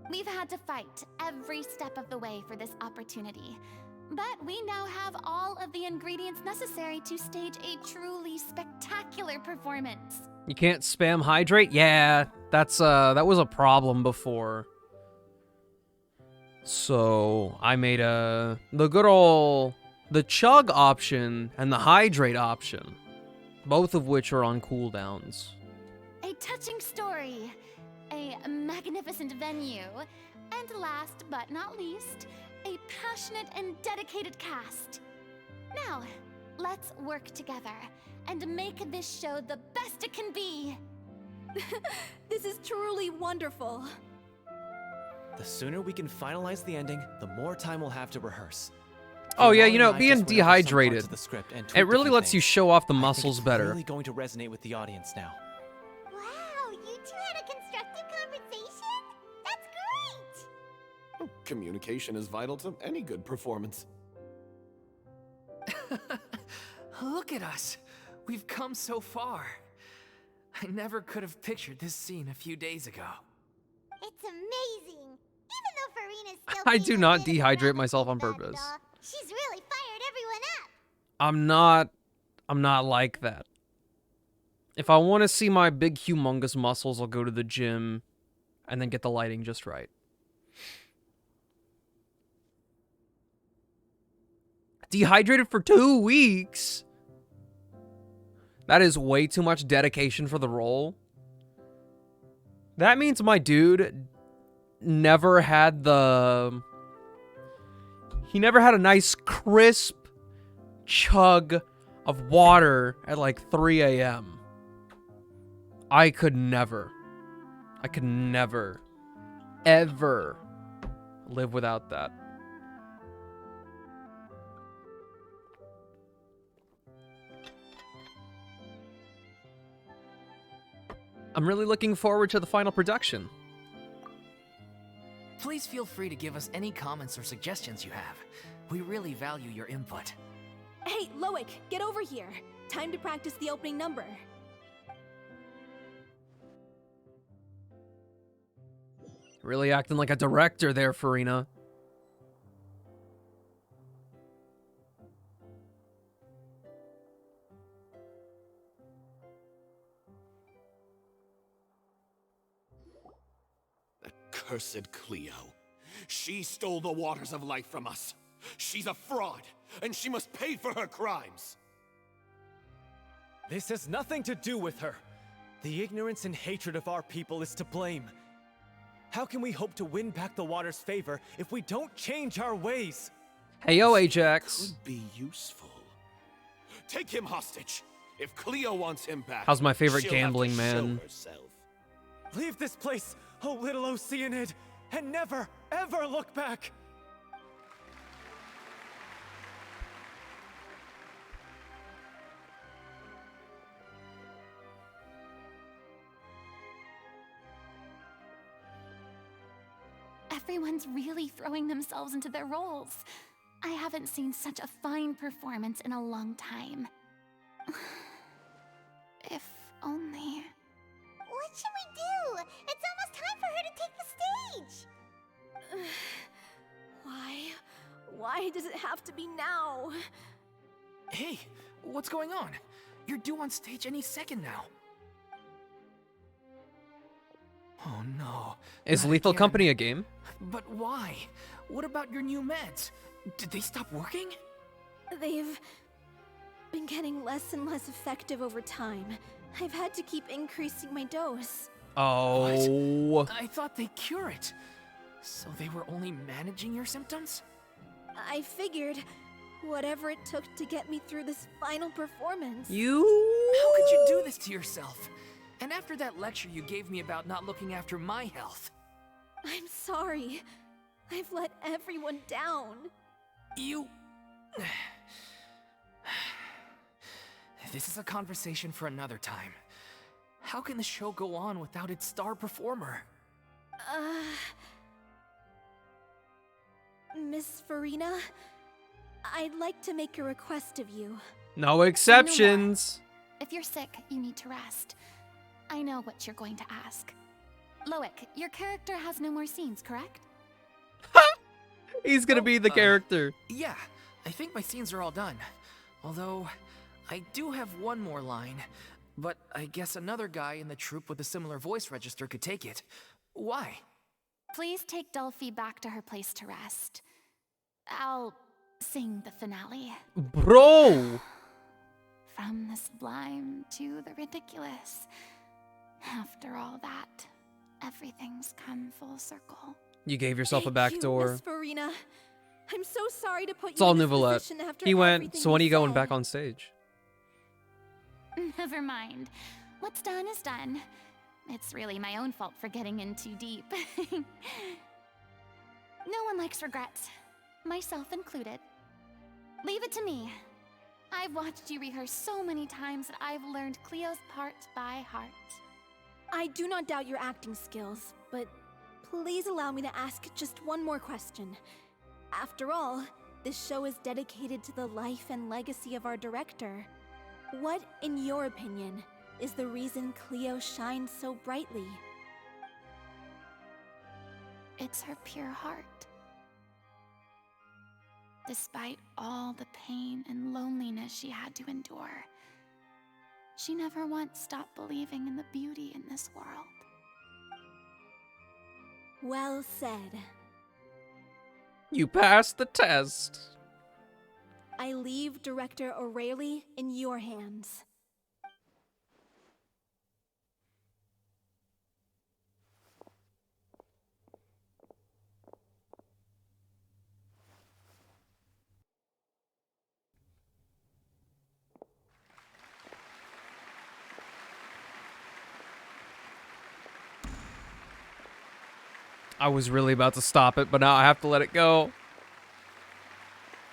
We've had to fight every step of the way for this opportunity, but we now have all of the ingredients necessary to stage a truly spectacular performance. You can't spam hydrate? Yeah, that was a problem before. So I made the chug option and the hydrate option, both of which are on cooldowns. A touching story, a magnificent venue, and last but not least, a passionate and dedicated cast. Now, let's work together and make this show the best it can be. This is truly wonderful. The sooner we can finalize the ending, the more time we'll have to rehearse. Oh yeah, Molly you know, and I being just went over some parts dehydrated, of the script and it tweaked a really few lets you things. show off the I think muscles it's better. really going to resonate with the audience now. Wow, you two had a constructive conversation? That's great! Communication is vital to any good performance. Look at us. We've come so far. I never could have pictured this scene a few days ago. It's amazing! Even though Furina's still I do feeling a not bit of dehydrate myself on about it purpose. all, she's really fired everyone up! I'm not like that. If I want to see my big humongous muscles, I'll go to the gym and then get the lighting just right. Dehydrated for 2 weeks? That is way too much dedication for the role. That means my dude never had the... He never had a nice crisp chug of water at like 3 a.m. I could never, ever live without that. I'm really looking forward to the final production. Please feel free to give us any comments or suggestions you have. We really value your input. Hey, Loic, get over here. Time to practice the opening number. Really acting like a director there, Furina. Cursed Cleo. She stole the waters of life from us. She's a fraud, and she must pay for her crimes. This has nothing to do with her. The ignorance and hatred of our people is to blame. How can we hope to win back the water's favor if we don't change our ways? Hey, yo, Ajax. Could be useful. Take him hostage. If Cleo wants him back, How's my favorite she'll have to gambling show man? herself. Leave this place, oh little Oceanid, and never, ever look back! Everyone's really throwing themselves into their roles. I haven't seen such a fine performance in a long time. If only... What should we do? It's almost time for her to take the stage! Why? Why does it have to be now? Hey, what's going on? You're due on stage any second now. Oh no. Is not Lethal again. Company a game? But why? What about your new meds? Did they stop working? They've been getting less and less effective over time. I've had to keep increasing my dose. Oh. I thought they cure it. So they were only managing your symptoms? I figured whatever it took to get me through this final performance. How could you do this to yourself? And after that lecture you gave me about not looking after my health. I'm sorry. I've let everyone down. You... This is a conversation for another time. How can the show go on without its star performer? Miss Furina, I'd like to make a request of you. No exceptions. If you're sick, you need to rest. I know what you're going to ask. Loic, your character has no more scenes, correct? He's gonna be the character. Yeah, I think my scenes are all done. Although, I do have one more line. But I guess another guy in the troupe with a similar voice register could take it. Why? Please take Delphi back to her place to rest. I'll sing the finale. Bro! From the sublime to the ridiculous. After all that, everything's come full circle. You gave yourself a back Thank you, door. Miss Furina. I'm so sorry to put It's you all in this Nouvelette. position after He went, everything so when are you going said. back on stage? Never mind. What's done is done. It's really my own fault for getting in too deep. No one likes regrets, myself included. Leave it to me. I've watched you rehearse so many times that I've learned Cleo's part by heart. I do not doubt your acting skills, but please allow me to ask just one more question. After all, this show is dedicated to the life and legacy of our director. What, in your opinion, is the reason Cleo shines so brightly? It's her pure heart. Despite all the pain and loneliness she had to endure, she never once stopped believing in the beauty in this world. Well said. You passed the test. I leave Director O'Reilly in your hands. I was really about to stop it, but now I have to let it go.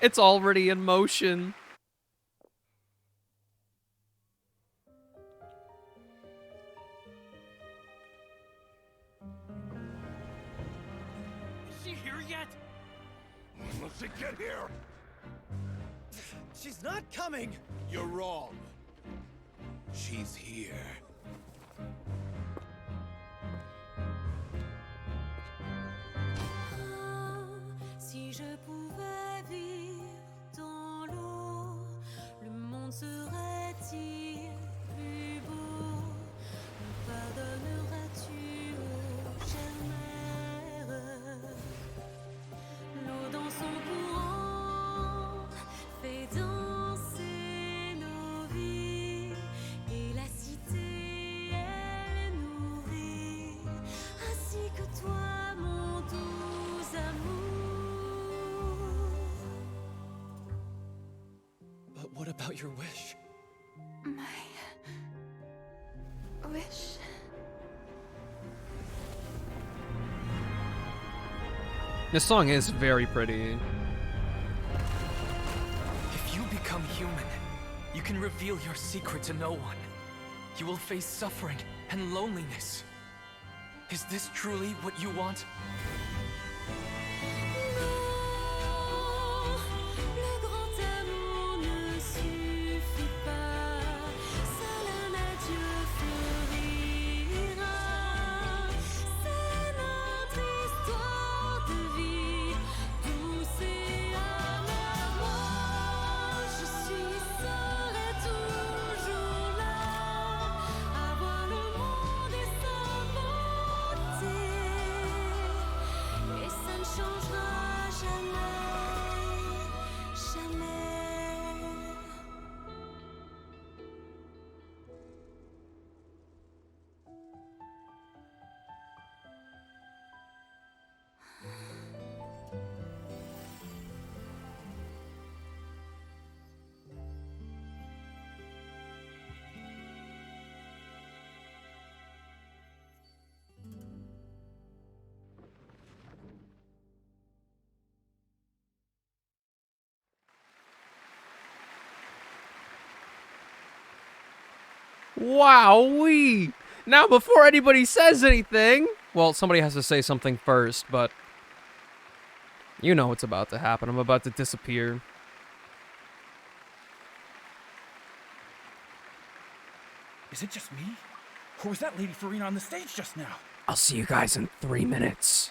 It's already in motion. Is she here yet? Let's get here! She's not coming! You're wrong. She's here. Si je pouvais vivre dans l'eau, le monde serait-il plus beau? Me pardonneras-tu, ô chère mère? L'eau dans son courant fait danser nos vies, et la cité elle nourrit, ainsi que toi, mon doux amour. But what about your wish? My wish. This song is very pretty. If you become human, you can reveal your secret to no one. You will face suffering and loneliness. Is this truly what you want? Le grand amour ne suffit pas, seul un adieu fleurira. C'est notre histoire de vie, douce et amère. Moi, je suis, serai toujours là, à voir le monde et sa beauté, et ça ne changera jamais, jamais. Wowee! Now, before anybody says anything, well, somebody has to say something first, but you know what's about to happen. I'm about to disappear. Is it just me? Or was that Lady Furina on the stage just now? I'll see you guys in 3 minutes.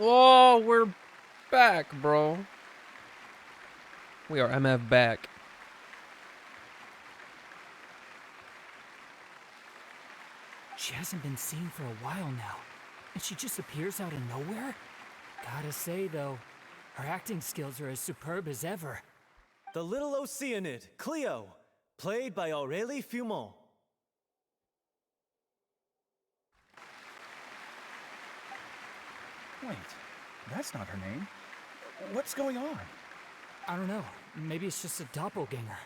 Oh, we're back, bro. We are MF back. She hasn't been seen for a while now, and she just appears out of nowhere? Gotta say, though, her acting skills are as superb as ever. The little Oceanid, Cleo, played by Aurélie Fumont. Wait, that's not her name. What's going on? I don't know. Maybe it's just a doppelganger.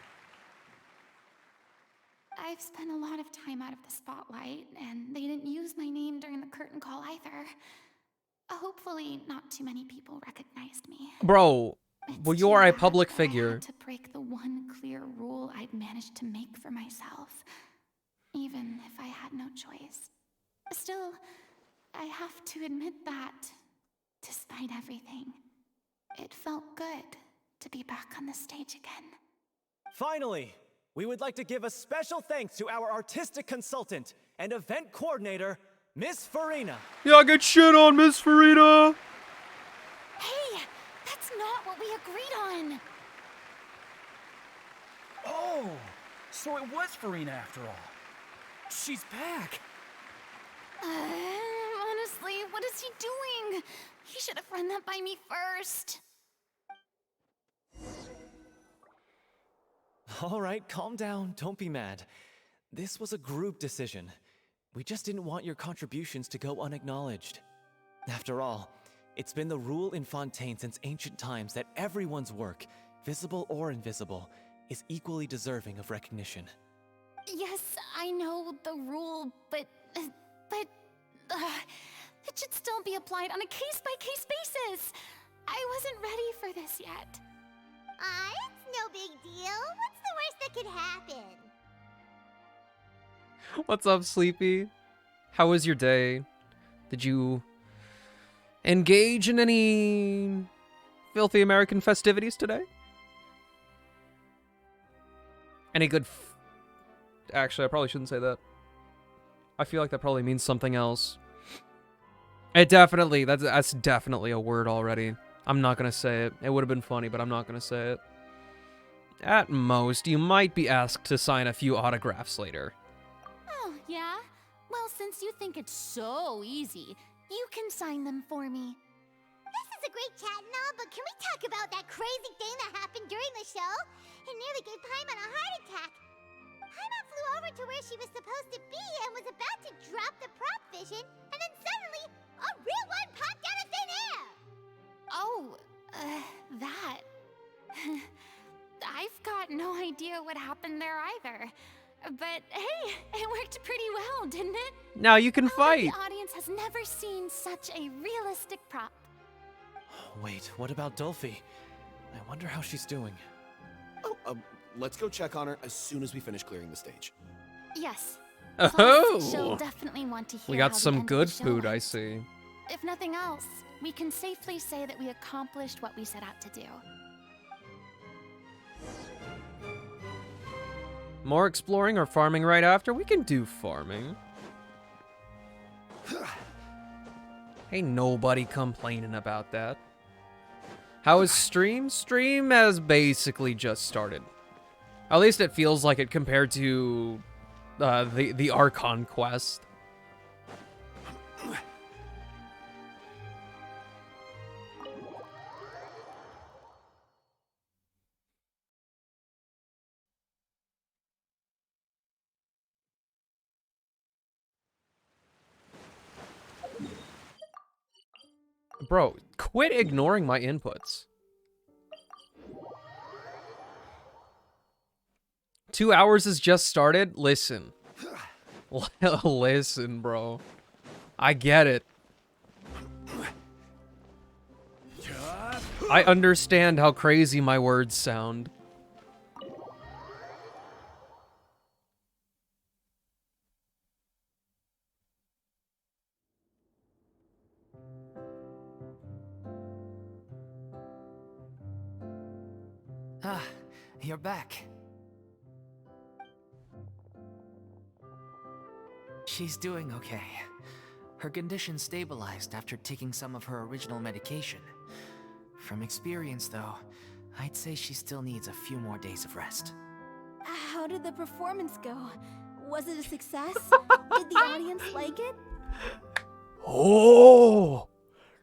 I've spent a lot of time out of the spotlight, and they didn't use my name during the curtain call either. Hopefully, not too many people recognized me. Bro, well, you are a public I figure. had to break the one clear rule I'd managed to make for myself, even if I had no choice. Still, I have to admit that, despite everything, it felt good to be back on the stage again. Finally, we would like to give a special thanks to our artistic consultant and event coordinator, Miss Furina. Y'all get shit on, Miss Furina. Hey, that's not what we agreed on. Oh, so it was Furina after all. She's back. Honestly, what is he doing? He should have run that by me first. All right, calm down. Don't be mad. This was a group decision. We just didn't want your contributions to go unacknowledged. After all, it's been the rule in Fontaine since ancient times that everyone's work, visible or invisible, is equally deserving of recognition. Yes, I know the rule, but it should still be applied on a case-by-case basis. I wasn't ready for this yet. It's no big deal. What's the worst that could happen? What's up, Sleepy? How was your day? Did you engage in any filthy American festivities today? Any good Actually, I probably shouldn't say that. I feel like that probably means something else. It definitely, that's definitely a word already. I'm not gonna say it. It would have been funny, but I'm not gonna say it. At most, you might be asked to sign a few autographs later. Oh, yeah? Well, since you think it's so easy, you can sign them for me. This is a great chat and all, but can we talk about that crazy thing that happened during the show? It nearly gave Paimon a heart attack. Paimon flew over to where she was supposed to be and was about to drop the prop vision, and then suddenly, a real one popped out of thin air! Oh, that. I've got no idea what happened there either. But hey, it worked pretty well, didn't it? Now you can fight! The audience has never seen such a realistic prop. Wait, what about Dolphy? I wonder how she's doing. Oh, let's go check on her as soon as we finish clearing the stage. Yes. Oh! She'll definitely want to hear We got how the some end of good the show food, went. I see. If nothing else, we can safely say that we accomplished what we set out to do. More exploring or farming right after? We can do farming. Ain't nobody complaining about that. How is stream? Stream has basically just started. At least it feels like it compared to the Archon quest. Bro, quit ignoring my inputs. 2 hours has just started? Listen. Listen, bro. I get it. I understand how crazy my words sound. Ah, you're back. She's doing okay. Her condition stabilized after taking some of her original medication. From experience, though, I'd say she still needs a few more days of rest. How did the performance go? Was it a success? Did the audience like it? Oh,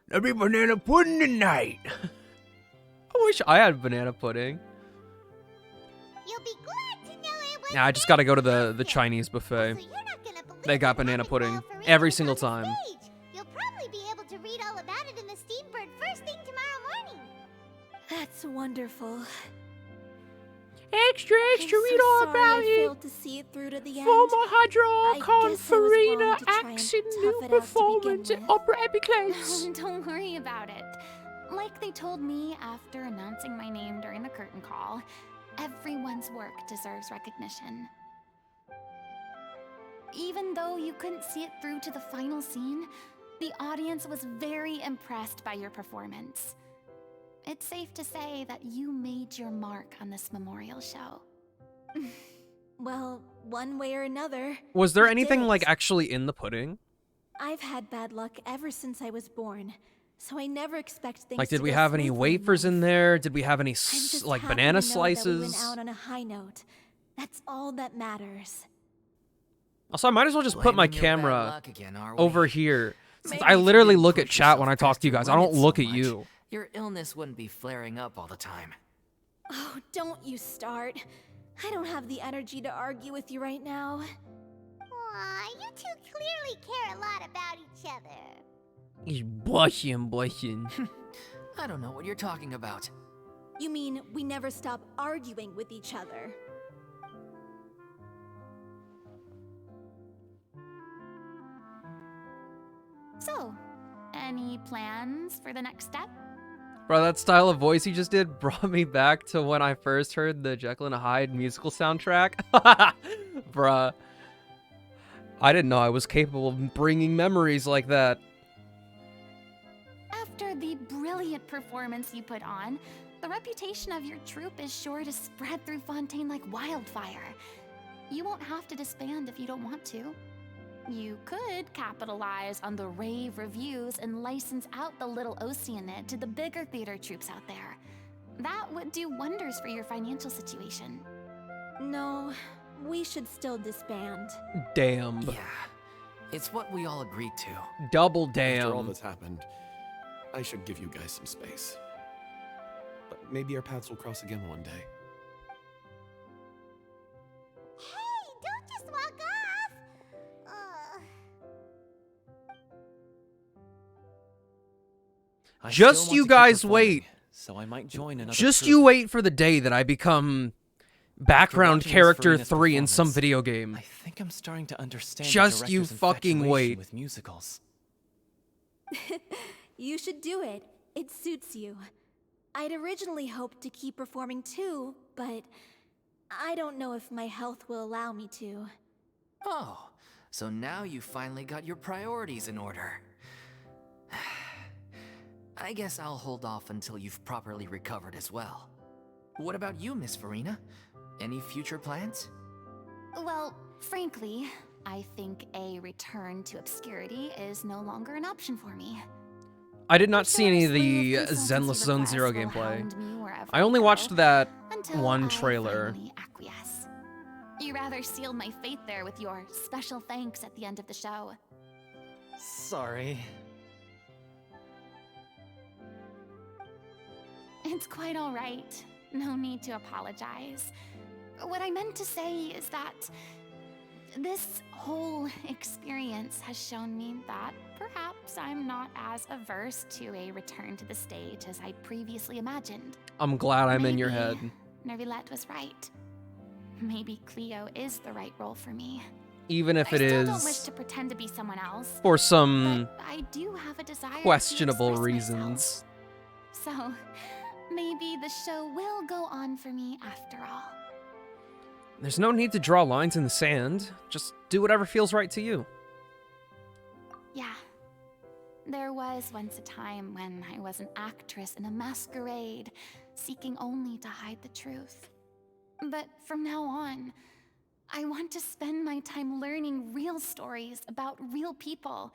there'll be banana pudding tonight. I wish I had banana pudding. You'll be glad to know it was Yeah, I just gotta go to the Chinese buffet. They got banana pudding every single time. stage. You'll probably be able to read all about it in the Steambird first thing tomorrow morning. That's wonderful. Extra, extra, I'm read so all sorry about I it. failed to see it through to the end. Former I Hydrocon guess I was Furina wrong to try and acts in tough new it out to begin performance at with. Opera Epiclese. No, don't worry about it. Like they told me after announcing my name during the curtain call, everyone's work deserves recognition. Even though you couldn't see it through to the final scene, the audience was very impressed by your performance. It's safe to say that you made your mark on this memorial show. Well, one way or another. Was there we anything did like it. actually in the pudding? I've had bad luck ever since I was born, so I never expect things Like, did to we go have any smoothly wafers in life. there? Did we have any I'm just like happy banana to know that we slices? went out on a high note. That's all that matters. Also, I might as well just put my Blaming your bad camera luck again, are we? over here. Since Maybe I if you literally didn't look at push chat when I yourself talk past to you your guys. I don't limits so look at much, you. Your illness wouldn't be flaring up all the time. Oh, don't you start. I don't have the energy to argue with you right now. Aw, you two clearly care a lot about each other. He's blushing. I don't know what you're talking about. You mean we never stop arguing with each other? So, any plans for the next step? Bro, that style of voice he just did brought me back to when I first heard the Jekyll and Hyde musical soundtrack. Bruh. I didn't know I was capable of bringing memories like that. After the brilliant performance you put on, the reputation of your troupe is sure to spread through Fontaine like wildfire. You won't have to disband if you don't want to. You could capitalize on the rave reviews and license out the Little Oceanid to the bigger theater troupes out there. That would do wonders for your financial situation. No, we should still disband. Damn. Yeah, it's what we all agreed to. Double After all damn. that's happened, I should give you guys some space. But maybe our paths will cross again one day. Hey, don't just walk off! I Just still want you to keep guys performing, wait. So I might join another Just troupe. you wait for the day that I become background watching Miss character Furina's 3 in some performance, video game. I think I'm starting to understand the Just you director's fucking infatuation wait. with musicals. You should do it. It suits you. I'd originally hoped to keep performing too, but I don't know if my health will allow me to. Oh, so now you finally got your priorities in order. I guess I'll hold off until you've properly recovered as well. What about you, Miss Furina? Any future plans? Well, frankly, I think a return to obscurity is no longer an option for me. I did not see any of Slew the of consultancy Zenless Zone requests Zero will gameplay. hound me wherever I only go watched that until one I trailer. finally acquiesce. You rather sealed my fate there with your special thanks at the end of the show. Sorry. It's quite all right. No need to apologize. What I meant to say is that this whole experience has shown me that perhaps I'm not as averse to a return to the stage as I previously imagined. I'm glad I'm in your Maybe head. Nervillette was right. Maybe Cleo is the right role for me. Even if it I still don't wish is to pretend to be someone else. for some but I do have a desire to questionable express reasons. myself. So maybe the show will go on for me after all. There's no need to draw lines in the sand. Just do whatever feels right to you. Yeah. There was once a time when I was an actress in a masquerade, seeking only to hide the truth. But from now on, I want to spend my time learning real stories about real people,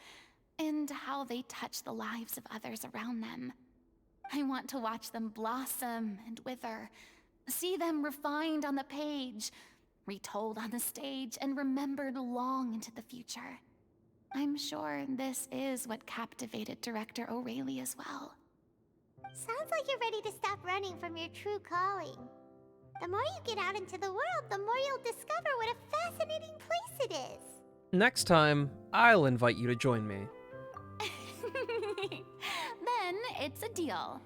and how they touch the lives of others around them. I want to watch them blossom and wither, see them refined on the page, retold on the stage, and remembered long into the future. I'm sure this is what captivated Director O'Reilly as well. Sounds like you're ready to stop running from your true calling. The more you get out into the world, the more you'll discover what a fascinating place it is. Next time, I'll invite you to join me. Then it's a deal.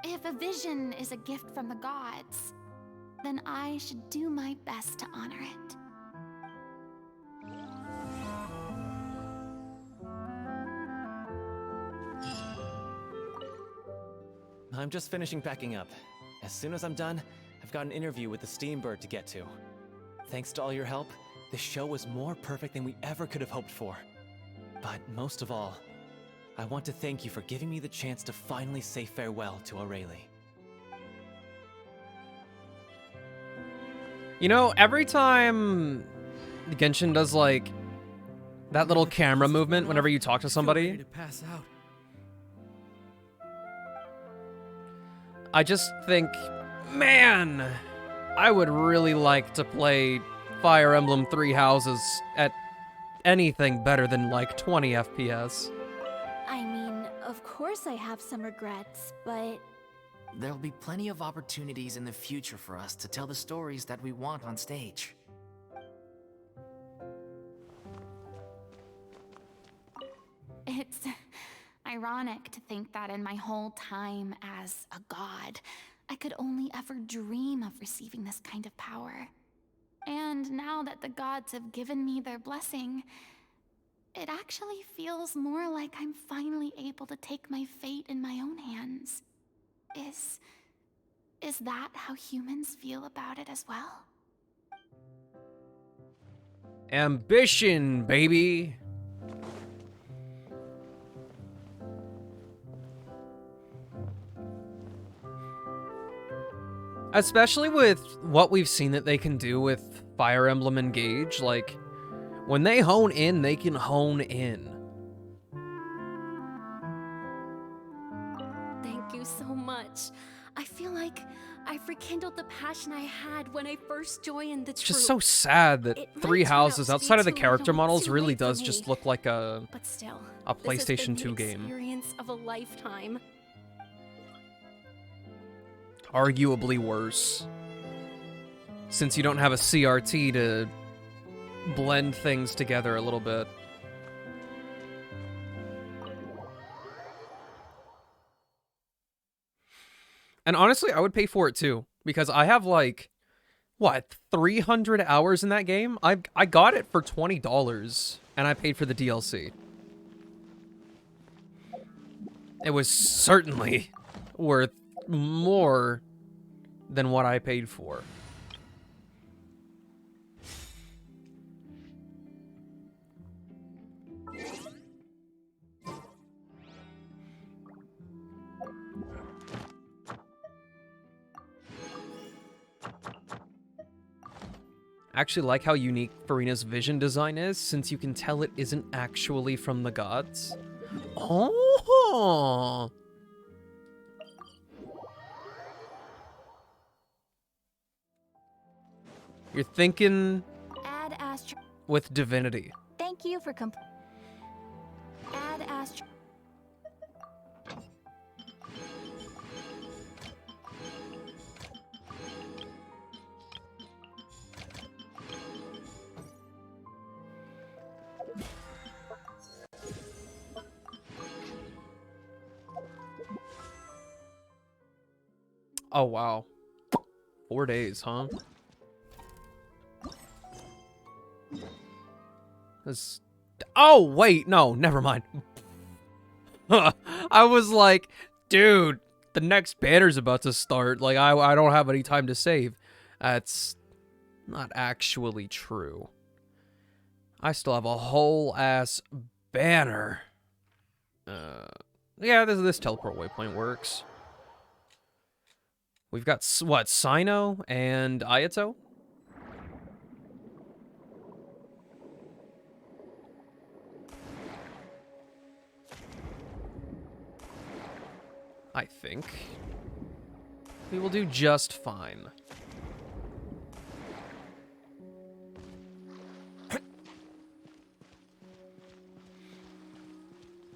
If a vision is a gift from the gods, then I should do my best to honor it. I'm just finishing packing up. As soon as I'm done, I've got an interview with the Steambird to get to. Thanks to all your help, the show was more perfect than we ever could have hoped for. But most of all, I want to thank you for giving me the chance to finally say farewell to O'Reilly. You know, every time Genshin does, like, that little camera movement whenever you talk to somebody, I just think, man, I would really like to play Fire Emblem Three Houses at anything better than, like, 20 FPS. I mean, of course I have some regrets, but... There'll be plenty of opportunities in the future for us to tell the stories that we want on stage. It's ironic to think that in my whole time as a god, I could only ever dream of receiving this kind of power. And now that the gods have given me their blessing, it actually feels more like I'm finally able to take my fate in my own hands. Is that how humans feel about it as well? Ambition, baby! Especially with what we've seen that they can do with Fire Emblem Engage, like, when they hone in, they can hone in. Thank you so much. I feel like I've rekindled the passion I had when I first joined the It's just so sad that Three Houses, outside of the character models, really does just look like a PlayStation 2 game. Experience of a lifetime. Arguably worse, since you don't have a CRT to blend things together a little bit. And honestly, I would pay for it too, because I have like, what, 300 hours in that game? I got it for $20, and I paid for the DLC. It was certainly worth more than what I paid for. I actually like how unique Furina's vision design is, since you can tell it isn't actually from the gods. Oh! You're thinking Add Astro. with divinity. Thank you for Add Astro. Oh, wow. 4 days, huh? Oh, wait, no, never mind. I was like, dude, the next banner's about to start. Like, I don't have any time to save. That's not actually true. I still have a whole ass banner. Yeah, this teleport waypoint works. We've got, what, Sino and Ayato? I think. We will do just fine.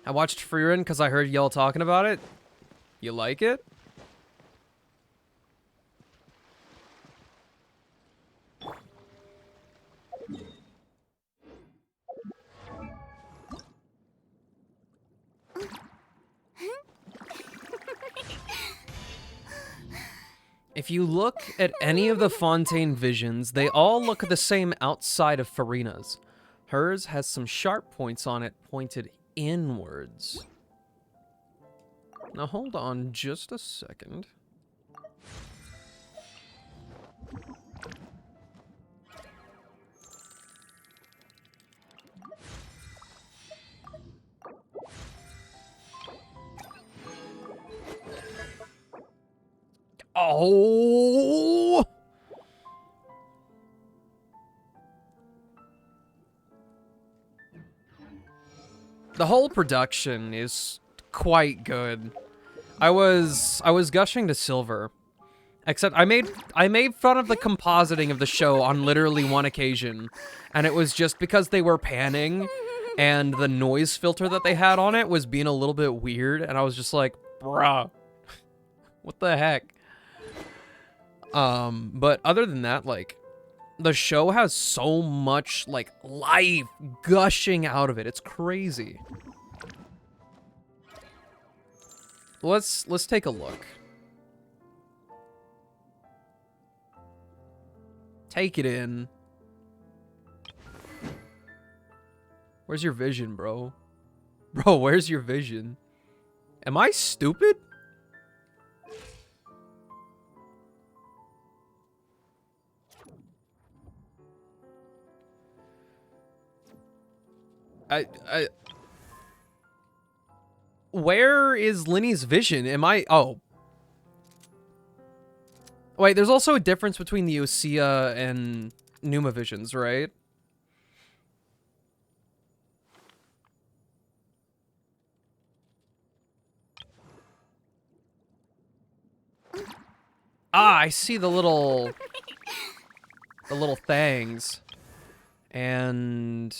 I watched Furina because I heard y'all talking about it. You like it? If you look at any of the Fontaine visions, they all look the same outside of Furina's. Hers has some sharp points on it pointed inwards. Now hold on just a second. Oh! The whole production is quite good. I was gushing to Silver. Except I made fun of the compositing of the show on literally one occasion, and it was just because they were panning and the noise filter that they had on it was being a little bit weird, and I was just like, bruh, what the heck? But other than that, like, the show has so much, like, life gushing out of it. It's crazy. Let's take a look. Take it in. Where's your vision, bro? Bro, where's your vision? Am I stupid? Where is Linny's vision? Am I... Oh. Wait, there's also a difference between the Osea and Numa visions, right? Ah, I see the little things. And...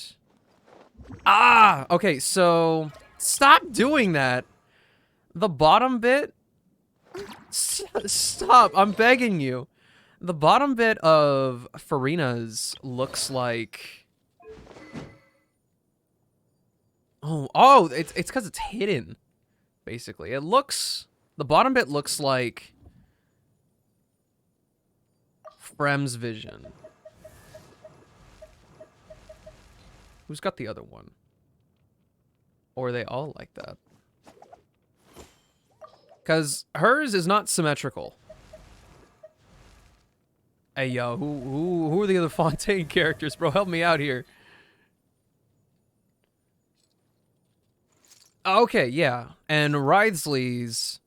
Ah! Okay, so... Stop doing that! The bottom bit... Stop, I'm begging you. The bottom bit of Furina's looks like... Oh, it's because it's hidden, basically. It looks... The bottom bit looks like... Frem's vision. Who's got the other one? Or are they all like that? Because hers is not symmetrical. Hey, yo, who are the other Fontaine characters, bro? Help me out here. Okay, yeah. And Wriothesley's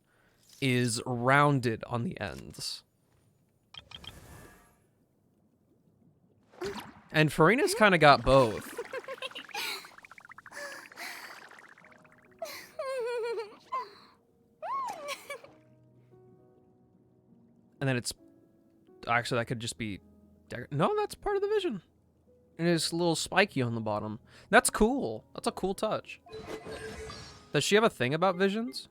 is rounded on the ends. And Furina's kind of got both. And then it's... Actually, that could just be... No, that's part of the vision. And it's a little spiky on the bottom. That's cool. That's a cool touch. Does she have a thing about visions?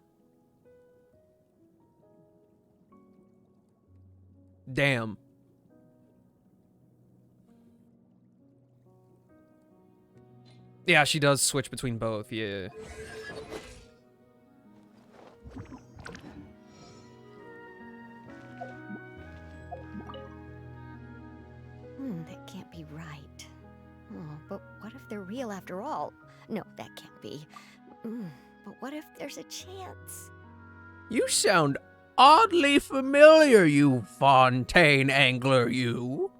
Damn. Yeah, she does switch between both, yeah. That can't be right. Oh, but what if they're real after all? No, that can't be. But what if there's a chance? You sound oddly familiar, you Fontaine angler, you.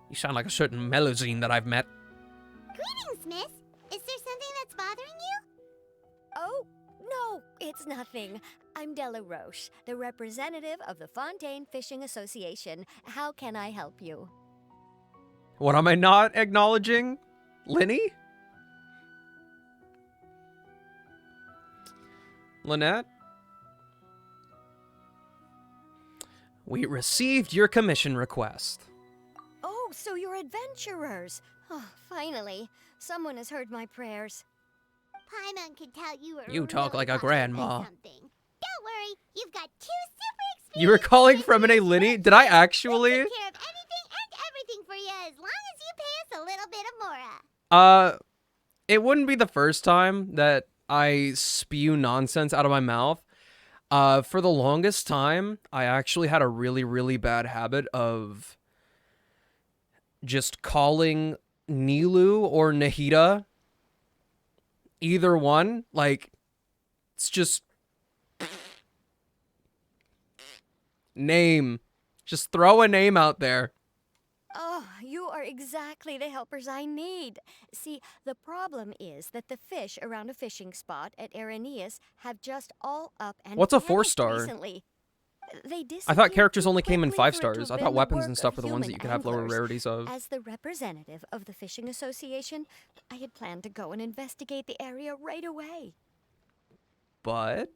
You sound like a certain Melusine that I've met. Greetings, miss. Is there something that's bothering you? Oh, no, it's nothing. I'm Della Roche, the representative of the Fontaine Fishing Association. How can I help you? What am I not acknowledging? Linny? Lynette? We received your commission request. Oh, so you're adventurers. Oh, finally. Someone has heard my prayers. Paimon could tell you were You talk really like a bothered by grandma. something. Don't worry, you've got 2 super You were calling from an Eleni? Did I actually? take care of anything and everything for you as long as you pay us a little bit of Mora. It wouldn't be the first time that I spew nonsense out of my mouth. For the longest time, I actually had a really, really bad habit of just calling Nilu or Nahida, either one, like, it's just name. Just throw a name out there. Oh, you are exactly the helpers I need. See, the problem is that the fish around a fishing spot at Araneus have just all up and What's a panicked 4-star? recently. They I thought disappeared characters too only came in quickly 5 for it to stars. have I been thought the weapons work and stuff of were the ones that human you could have lower anglers. rarities of. As the representative of the Fishing Association, I had planned to go and investigate the area right away. But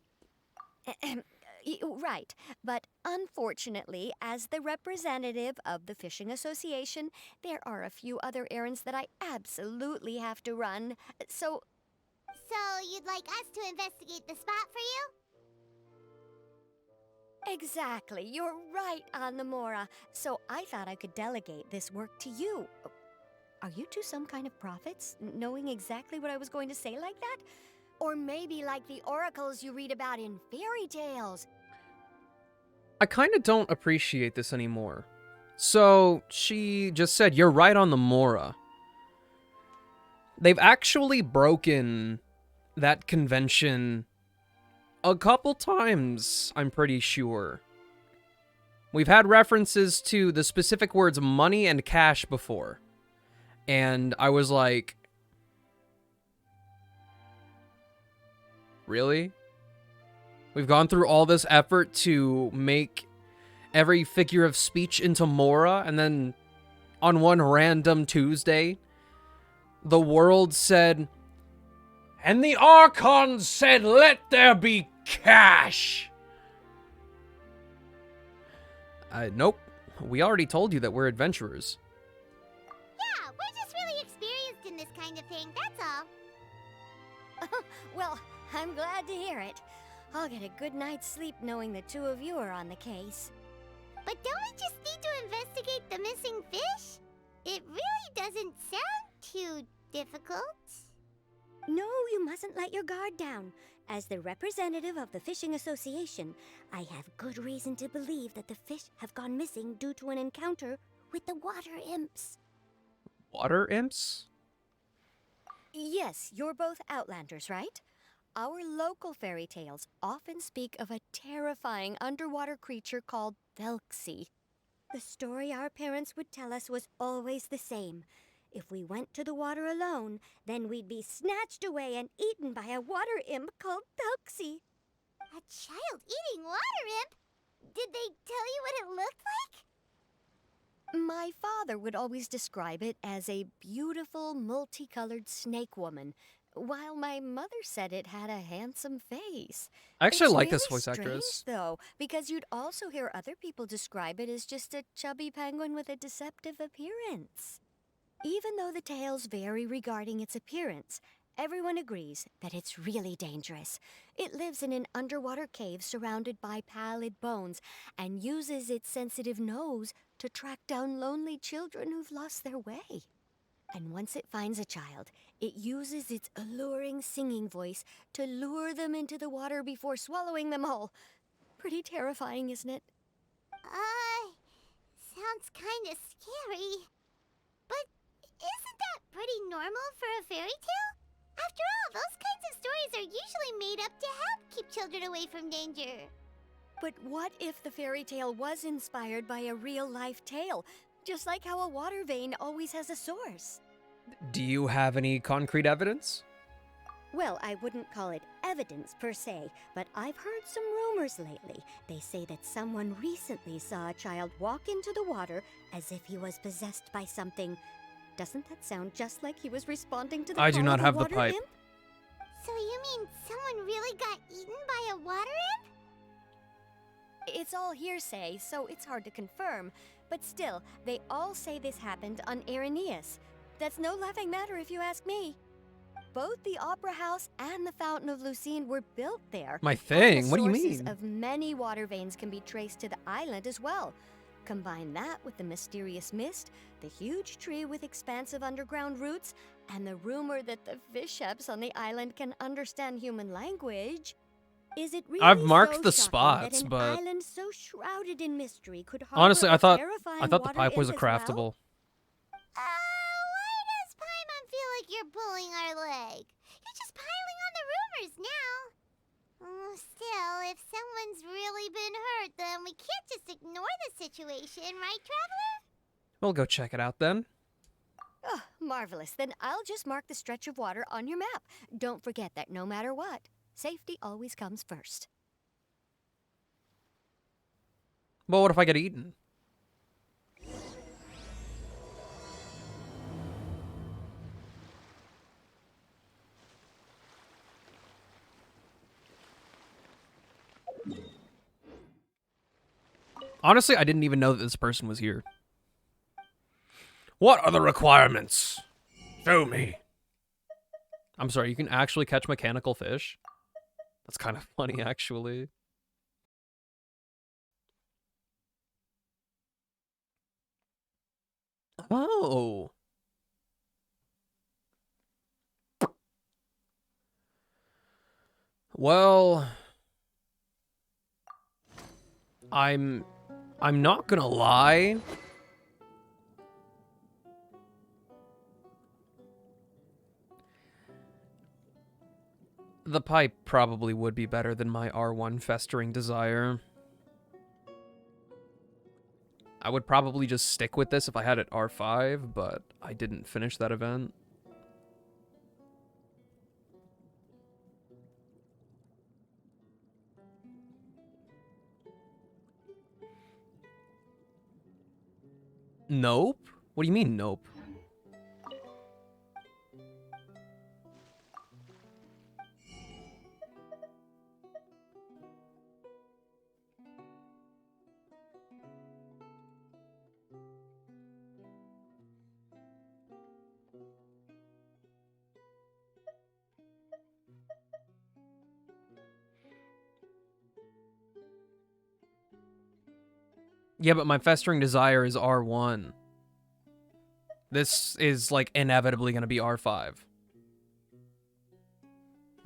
Right, but unfortunately, as the representative of the Fishing Association, there are a few other errands that I absolutely have to run. So you'd like us to investigate the spot for you? exactly, you're right on the Mora. So I thought I could delegate this work to you. Are you two some kind of prophets, knowing exactly what I was going to say like that? Or maybe like the oracles you read about in fairy tales. I kind of don't appreciate this anymore. So, she just said, you're right on the Mora. They've actually broken that convention a couple times, I'm pretty sure. We've had references to the specific words money and cash before. And I was like, really? We've gone through all this effort to make every figure of speech into Mora, and then on one random Tuesday, the world said, and the Archons said, let there be cash! Nope. We already told you that we're adventurers. Yeah, we're just really experienced in this kind of thing, that's all. Well, I'm glad to hear it. I'll get a good night's sleep knowing the two of you are on the case. But don't we just need to investigate the missing fish? It really doesn't sound too difficult. No, you mustn't let your guard down. As the representative of the Fishing Association, I have good reason to believe that the fish have gone missing due to an encounter with the water imps. Water imps? Yes, you're both Outlanders, right? Our local fairy tales often speak of a terrifying underwater creature called Thelxie. The story our parents would tell us was always the same. If we went to the water alone, then we'd be snatched away and eaten by a water imp called Thelxie. A child eating water imp? Did they tell you what it looked like? My father would always describe it as a beautiful, multicolored snake woman, while my mother said it had a handsome face. I actually It's like this really voice actress. strange, though, because you'd also hear other people describe it as just a chubby penguin with a deceptive appearance. Even though the tales vary regarding its appearance, everyone agrees that it's really dangerous. It lives in an underwater cave surrounded by pallid bones and uses its sensitive nose to track down lonely children who've lost their way. And once it finds a child, it uses its alluring singing voice to lure them into the water before swallowing them all. Pretty terrifying, isn't it? Sounds kinda scary. But isn't that pretty normal for a fairy tale? After all, those kinds of stories are usually made up to help keep children away from danger. But what if the fairy tale was inspired by a real-life tale? Just like how a water vein always has a source. Do you have any concrete evidence? Well, I wouldn't call it evidence per se, but I've heard some rumors lately. They say that someone recently saw a child walk into the water as if he was possessed by something. Doesn't that sound just like he was responding to the I call do not of have a the water pipe. imp? So you mean someone really got eaten by a water imp? It's all hearsay, so it's hard to confirm. But still, they all say this happened on Irenaeus. That's no laughing matter if you ask me. Both the Opera House and the Fountain of Lucine were built there. My and thing? the What do you sources mean? of many water veins can be traced to the island as well. Combine that with the mysterious mist, the huge tree with expansive underground roots, and the rumor that the fisheps on the island can understand human language. Is it really I've marked so the shocking spots, that an but island so shrouded in mystery could harbor honestly, a I thought terrifying the water pipe was a imp as well? craftable. Why does Paimon feel like you're pulling our leg? You're just piling on the rumors now. Still, if someone's really been hurt, then we can't just ignore the situation, right, Traveler? We'll go check it out then. Oh, marvelous. Then I'll just mark the stretch of water on your map. Don't forget that no matter what, safety always comes first. But what if I get eaten? Honestly, I didn't even know that this person was here. What are the requirements? Show me. I'm sorry, you can actually catch mechanical fish? That's kind of funny, actually. Oh. Well, I'm not gonna lie. The pipe probably would be better than my R1 Festering Desire. I would probably just stick with this if I had it R5, but I didn't finish that event. Nope? What do you mean, nope? Yeah, but my Festering Desire is R1. This is, like, inevitably going to be R5.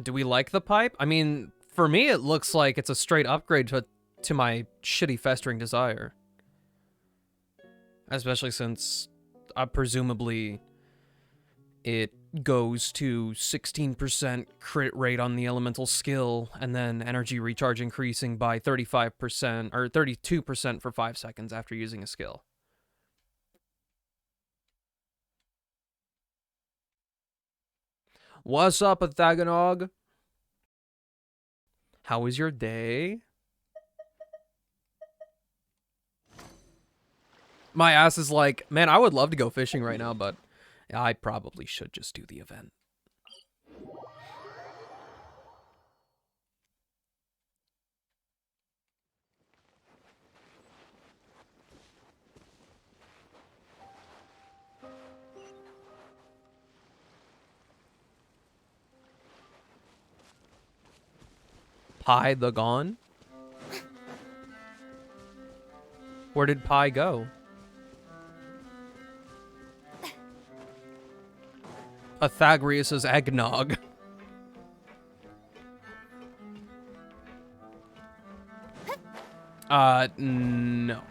Do we like the pipe? I mean, for me, it looks like it's a straight upgrade to my shitty Festering Desire. Especially since, presumably, it goes to 16% crit rate on the elemental skill, and then energy recharge increasing by 35%, or 32% for 5 seconds after using a skill. What's up, Pythagonog? How was your day? My ass is like, man, I would love to go fishing right now, but I probably should just do the event. Pi the Gone? Where did Pi go? Pythagoras' eggnog. No.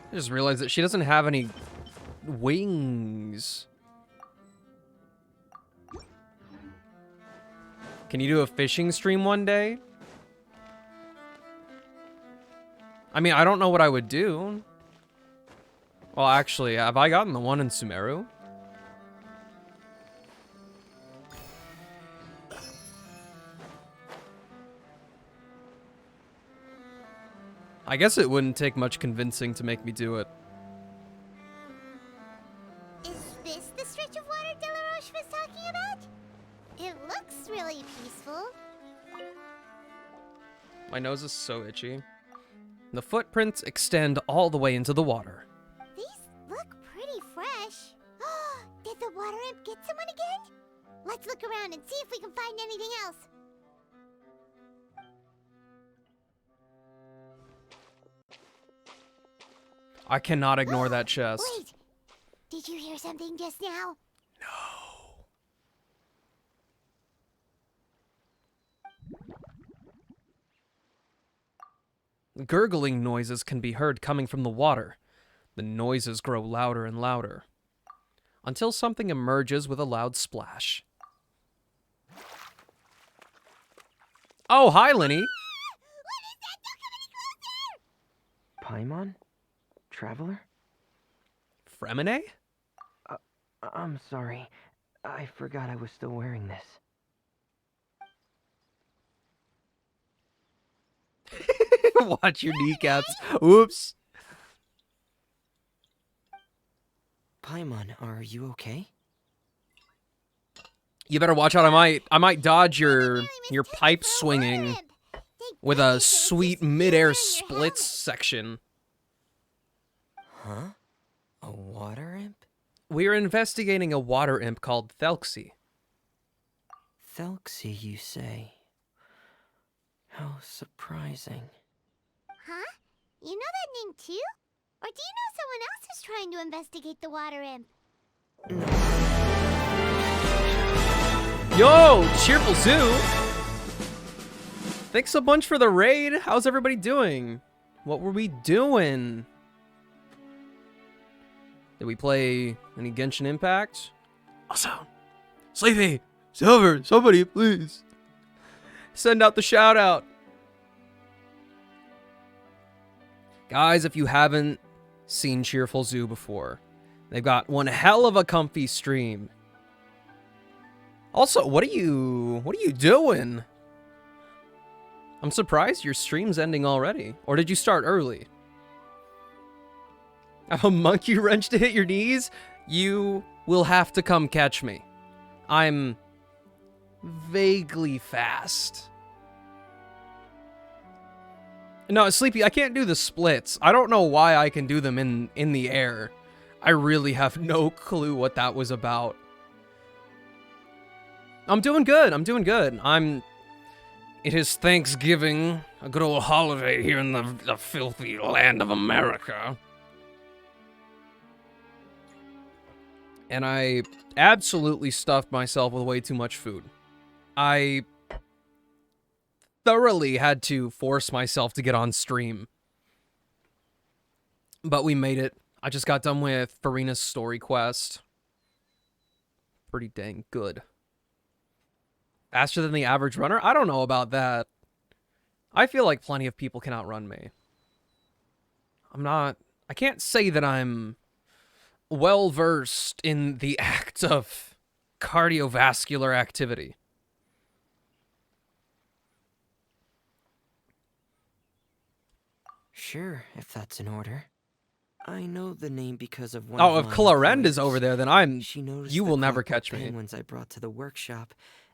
I just realized that she doesn't have any wings. Can you do a fishing stream one day? I mean, I don't know what I would do. Well, actually, have I gotten the one in Sumeru? I guess it wouldn't take much convincing to make me do it. Is this the stretch of water Delaroche was talking about? It looks really peaceful. My nose is so itchy. The footprints extend all the way into the water. These look pretty fresh. Did the water imp get someone again? Let's look around and see if we can find anything else. I cannot ignore that chest. Wait! Did you hear something just now? Gurgling noises can be heard coming from the water. The noises grow louder and louder, until something emerges with a loud splash. Oh, hi, Linny. Paimon? Traveler? Fremine? I'm sorry. I forgot I was still wearing this. Watch your kneecaps. Oops. Paimon, are you okay? You better watch out. I might dodge your pipe swinging with a sweet midair splits section. Huh? A water imp? We are investigating a water imp called Thelxie. Thelxie, you say? How surprising. Huh? You know that name too? Or do you know someone else who's trying to investigate the water imp? Yo, Cheerful Zoo! Thanks a bunch for the raid. How's everybody doing? What were we doing? Did we play any Genshin Impact? Also, Sleepy, Silver, somebody please send out the shout out. Guys, if you haven't seen Cheerful Zoo before, they've got one hell of a comfy stream. Also, what are you doing? I'm surprised your stream's ending already. Or did you start early? A monkey wrench to hit your knees? You will have to come catch me. I'm vaguely fast. No, Sleepy, I can't do the splits. I don't know why I can do them in the air. I really have no clue what that was about. I'm doing good. It is Thanksgiving, a good old holiday here in the filthy land of America. And I absolutely stuffed myself with way too much food. I thoroughly had to force myself to get on stream. But we made it. I just got done with Furina's story quest. Pretty dang good. Faster than the average runner? I don't know about that. I feel like plenty of people can outrun me. I can't say that I'm well versed in the act of cardiovascular activity. Sure, if that's in order. I know the name because of one. Oh, of if my Clarend is employees. over there, then She noticed you the will never clockwork catch me. penguins I brought to the workshop,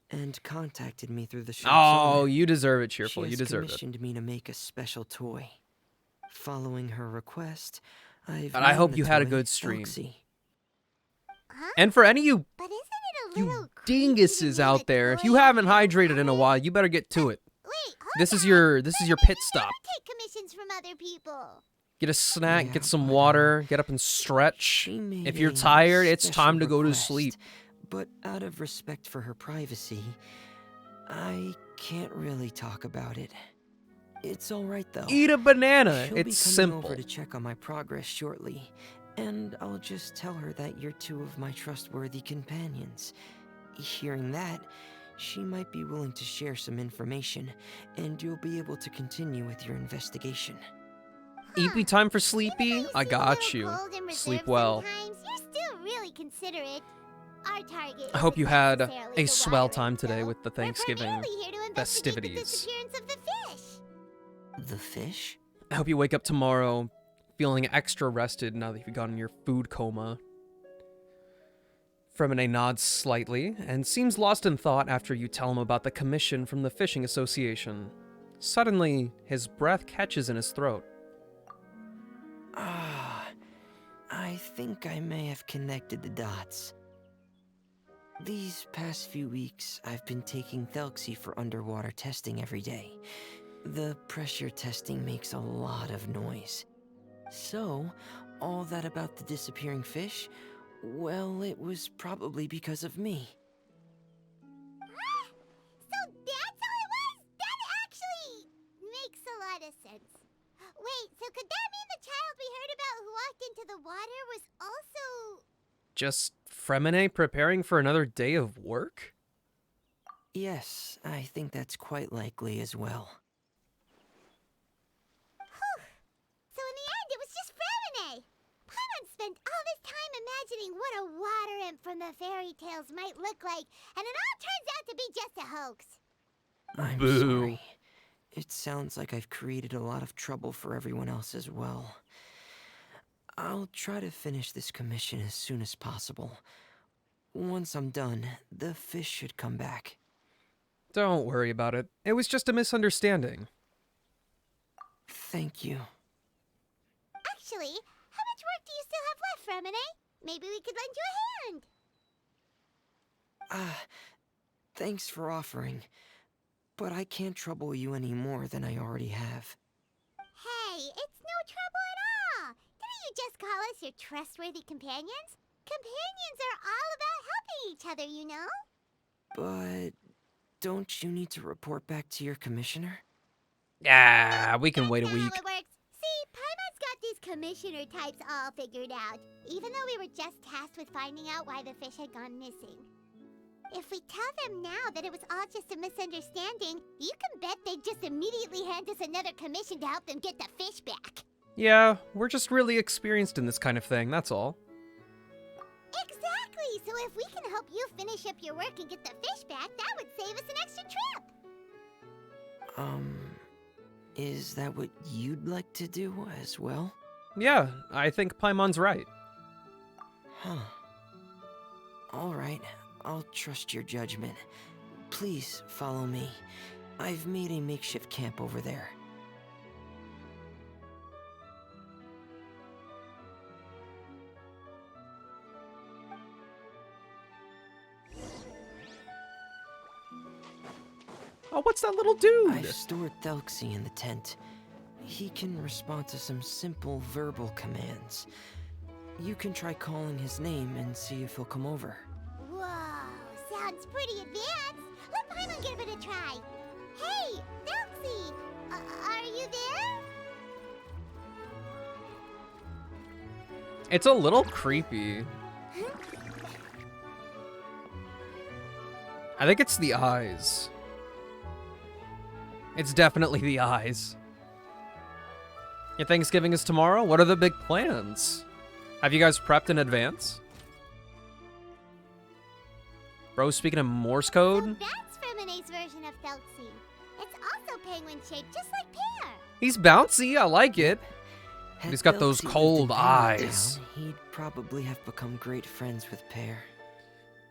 and contacted me through the shop's Oh, owner. you deserve it, Cheerful. She You has deserve it. commissioned me to make a special toy. Following her request, I've And I hope named you the had a toy good stream. Thelxie. And for any of you, But isn't it a little you dinguses out there, if you haven't hydrated in a while, you better get to it. This is your pit stop. Take commissions from other people. Get a snack, Yeah, get some water, get up and stretch. made If you're a tired, it's special time to go to request, sleep. But out of respect for her privacy, I can't really talk about it. It's all right though. Eat a banana. She'll It's be coming simple. over to check on my progress shortly, and I'll just tell her that you're two of my trustworthy companions. Hearing that, she might be willing to share some information, and you'll be able to continue with your investigation. EP time for Sleepy? I got you. Cold and Sleep reserved well. sometimes, you're still really considerate. Our target I hope you had necessarily a the swell water time imp, today though. with the We're Thanksgiving primarily here to investigate the festivities. disappearance of the fish. The fish? I hope you wake up tomorrow feeling extra rested now that you've gotten your food coma. Fremine nods slightly and seems lost in thought after you tell him about the commission from the Fishing Association. Suddenly, his breath catches in his throat. I think I may have connected the dots. These past few weeks, I've been taking Thelxie for underwater testing every day. The pressure testing makes a lot of noise. So, all that about the disappearing fish, well, it was probably because of me. So that's how it was? That actually makes a lot of sense. Wait, so could that mean the child we heard about who walked into the water was also... Just Fremine preparing for another day of work? Yes, I think that's quite likely as well. So in the end, it was just Fremine! Paimon spent all this time imagining what a water imp from the fairy tales might look like, and it all turns out to be just a hoax. I'm sorry. It sounds like I've created a lot of trouble for everyone else as well. I'll try to finish this commission as soon as possible. Once I'm done, the fish should come back. Don't worry about it. It was just a misunderstanding. Thank you. Actually, how much work do you still have left, Fremine? Maybe we could lend you a hand. Thanks for offering. But I can't trouble you any more than I already have. Hey, it's no trouble at all. Didn't you just call us your trustworthy companions? Companions are all about helping each other, you know? But don't you need to report back to your commissioner? Yeah, we can wait a How week. it works. See, Paimon's got these commissioner types all figured out, even though we were just tasked with finding out why the fish had gone missing. If we tell them now that it was all just a misunderstanding, you can bet they'd just immediately hand us another commission to help them get the fish back. Yeah, we're just really experienced in this kind of thing, that's all. Exactly! So if we can help you finish up your work and get the fish back, that would save us an extra trip! Is that what you'd like to do as well? Yeah, I think Paimon's right. Huh. Alright, I'll trust your judgment. Please follow me. I've made a makeshift camp over there. Oh, what's that little dude? I've stored Thelxie in the tent. He can respond to some simple verbal commands. You can try calling his name and see if he'll come over. Whoa, sounds pretty advanced. Let Paimon give it a try. Hey, Thelxie, are you there? It's a little creepy. I think it's the eyes. It's definitely the eyes. Your Thanksgiving is tomorrow? What are the big plans? Have you guys prepped in advance? Bro, speaking of Morse code? So that's Fremine's version of Thelxie. It's also penguin-shaped, just like Pear. He's bouncy, I like it. Had He's got those Thelxie lived cold in Penguin eyes. Town, he'd probably have become great friends with Pear.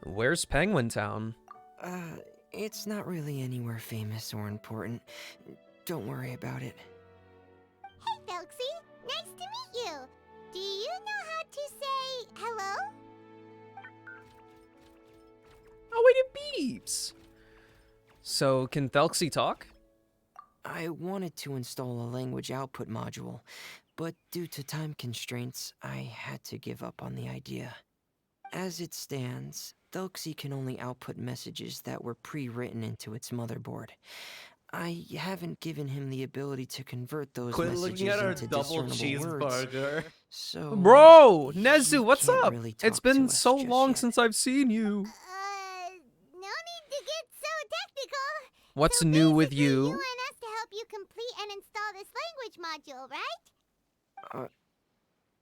Where's Penguin Town? It's not really anywhere famous or important. Don't worry about it. Hey, Thelxie, nice to meet you. Do you know how to say hello? Oh, wait, it beeps. So, can Thelxie talk? I wanted to install a language output module, but due to time constraints, I had to give up on the idea. As it stands, Thelxie can only output messages that were pre-written into its motherboard. I haven't given him the ability to convert those Quit messages looking at our into double discernible cheeseburger. words. So, Bro, he Nezu, what's can't up? really It's talk to been us so just long yet. since I've seen you. No need to get so technical. What's So new with basically, you? You want us to help you complete and install this language module, right?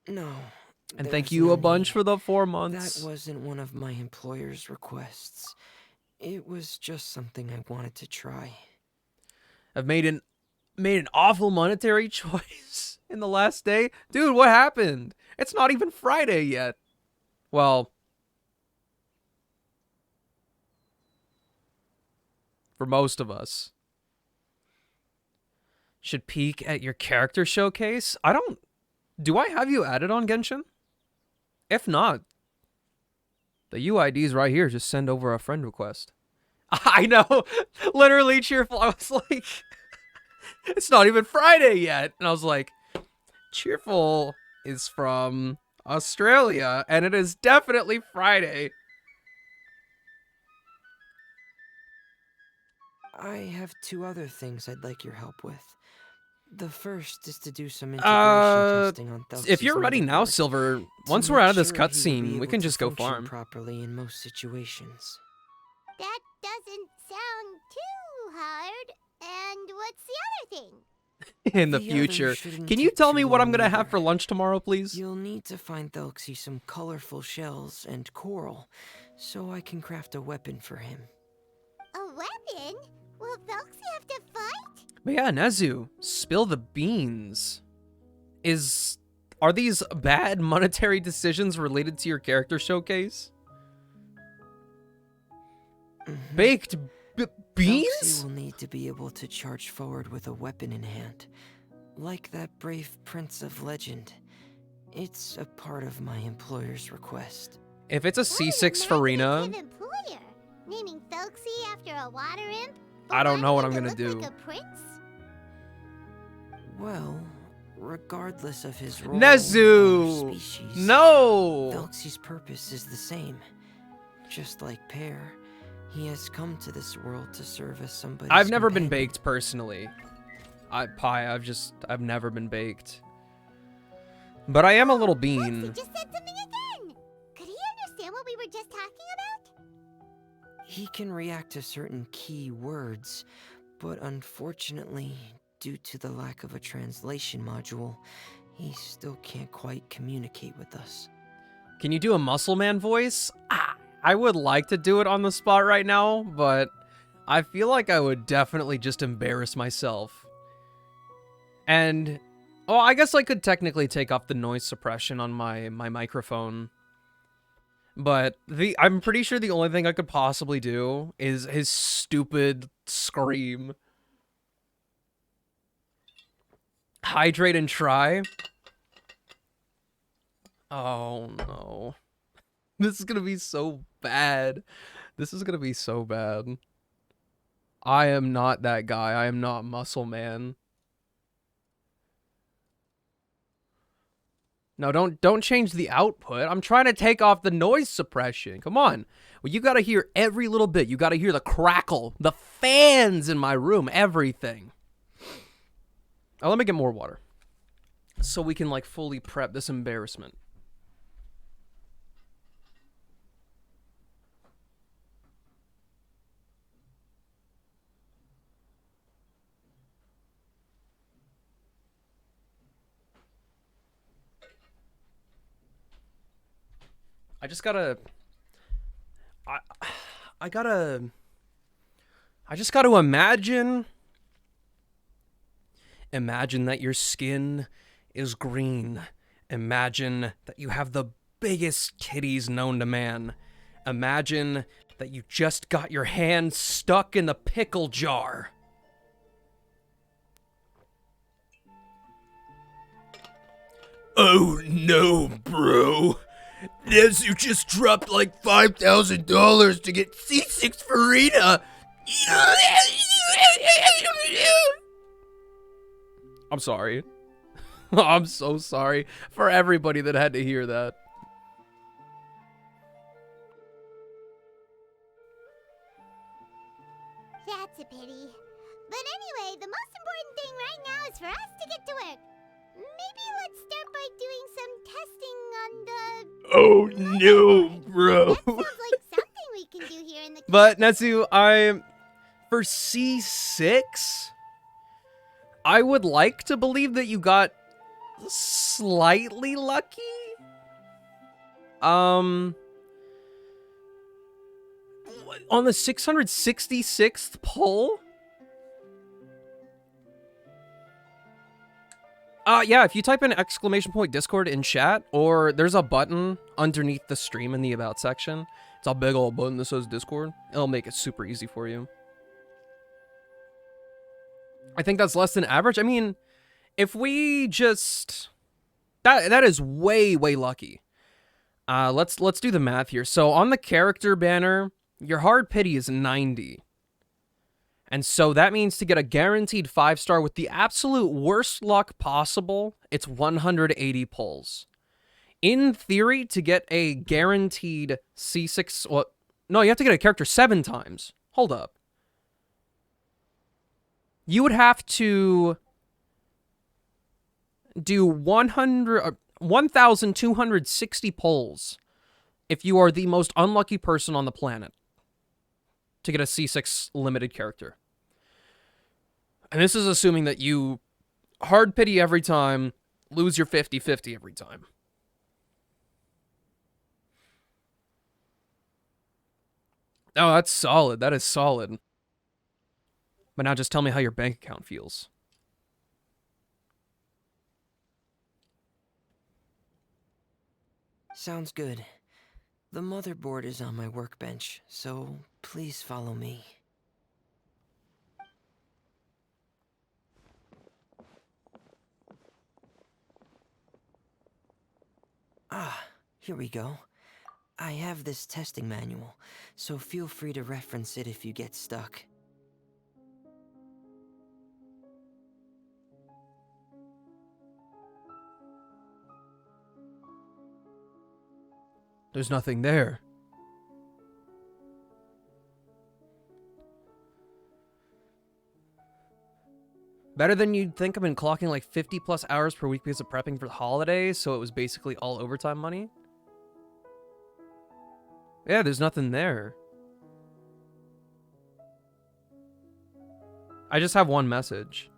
No. And there's thank you no a bunch need. for the 4 months. That wasn't one of my employer's requests. It was just something I wanted to try. I've made an made an awful monetary choice in the last day. Dude, what happened? It's not even Friday yet. Well, for most of us. Should peek at your character showcase? Do I have you added on Genshin? If not, the UID's right here. Just send over a friend request. I know. Literally Cheerful. I was like, it's not even Friday yet. And I was like, Cheerful is from Australia, and it is definitely Friday. I have 2 other things I'd like your help with. The first is to do some integration testing on Thelxie's If you're ready now, motherboard Silver, to once we're make out of this sure he will be cutscene, we able can to just go function farm. properly in most situations. That doesn't sound too hard. And what's the other thing? In the The future. other shouldn't Can you take tell too me what I'm long gonna have either. for lunch tomorrow, please? You'll need to find Thelxie some colorful shells and coral, so I can craft a weapon for him. A weapon? Will Thelxie have to fight? But yeah, Nezu, spill the beans. Are these bad monetary decisions related to your character showcase? Baked beans? Thelxie will need to be able to charge forward with a weapon in hand, like that brave prince of legend. It's a part of my employer's request. If it's a C6 Furina, Employer, naming Thelxie after a water imp? I don't know what I'm To gonna look do. like a prince? Well, regardless of his role or Nezu! species, No! Thelxie's purpose is the same. Just like Pear, he has come to this world to serve as somebody's I've never been companion. baked personally. I've never been baked. But I am a little bean. He just said something again! Could he understand what we were just talking about? He can react to certain key words, but unfortunately, due to the lack of a translation module, he still can't quite communicate with us. Can you do a muscle man voice? I would like to do it on the spot right now, but I feel like I would definitely just embarrass myself. And, oh, I guess I could technically take off the noise suppression on my microphone. But I'm pretty sure the only thing I could possibly do is his stupid scream. Hydrate and try. Oh no. This is gonna be so bad. This is gonna be so bad. I am not that guy. I am not Muscle Man. No, don't change the output. I'm trying to take off the noise suppression. Come on. Well, you gotta hear every little bit. You gotta hear the crackle, the fans in my room, everything. Oh, let me get more water. So we can, like, fully prep this embarrassment. I just gotta imagine that your skin is green. Imagine that you have the biggest titties known to man. Imagine that you just got your hand stuck in the pickle jar. Oh no, bro. Nezu just dropped like $5,000 to get C6 Furina. I'm sorry. I'm so sorry for everybody that had to hear that. That's a pity. But anyway, the most important thing right now is for us to get to work. Maybe let's start by doing some testing on the... Oh no, bro. That sounds like something we can do here in the... But Netsu, for C6, I would like to believe that you got slightly lucky. On the 666th pull, Yeah, if you type in !Discord in chat, or there's a button underneath the stream in the About section. It's a big old button that says Discord. It'll make it super easy for you. I think that's less than average. I mean, if we just... That is way, way lucky. Let's do the math here. So on the character banner, your hard pity is 90. And so that means to get a guaranteed 5-star with the absolute worst luck possible, it's 180 pulls. In theory, to get a guaranteed C6... Well, no, you have to get a character 7 times. Hold up. You would have to do 1,260 pulls if you are the most unlucky person on the planet to get a C6 limited character. And this is assuming that you hard pity every time, lose your 50-50 every time. Oh, that's solid. That is solid. But now just tell me how your bank account feels. Sounds good. The motherboard is on my workbench, so please follow me. Ah, here we go. I have this testing manual, so feel free to reference it if you get stuck. There's nothing there. Better than you'd think. I've been clocking like 50 plus hours per week because of prepping for the holidays, so it was basically all overtime money. Yeah, there's nothing there. I just have one message.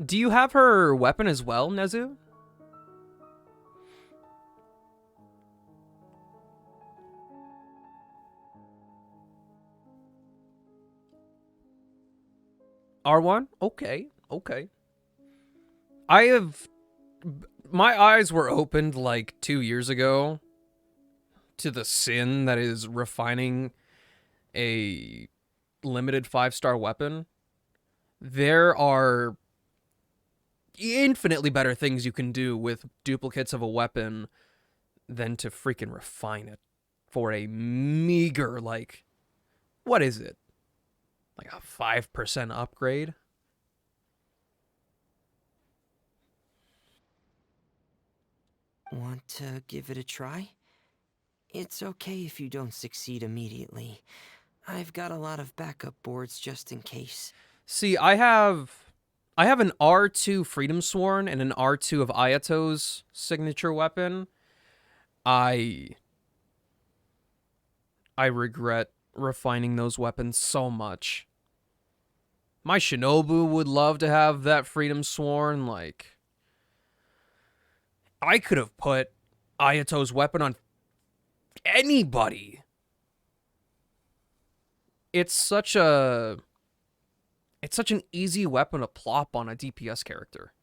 Do you have her weapon as well, Nezu? R1? Okay, okay. My eyes were opened like 2 years ago to the sin that is refining a limited 5-star weapon. There are infinitely better things you can do with duplicates of a weapon than to freaking refine it for a meager, like, what is it? Like a 5% upgrade? Want to give it a try? It's okay if you don't succeed immediately. I've got a lot of backup boards just in case. See, I have an R2 Freedom Sworn and an R2 of Ayato's signature weapon. I regret refining those weapons so much. My Shinobu would love to have that Freedom Sworn. Like, I could have put Ayato's weapon on anybody. It's such an easy weapon to plop on a DPS character.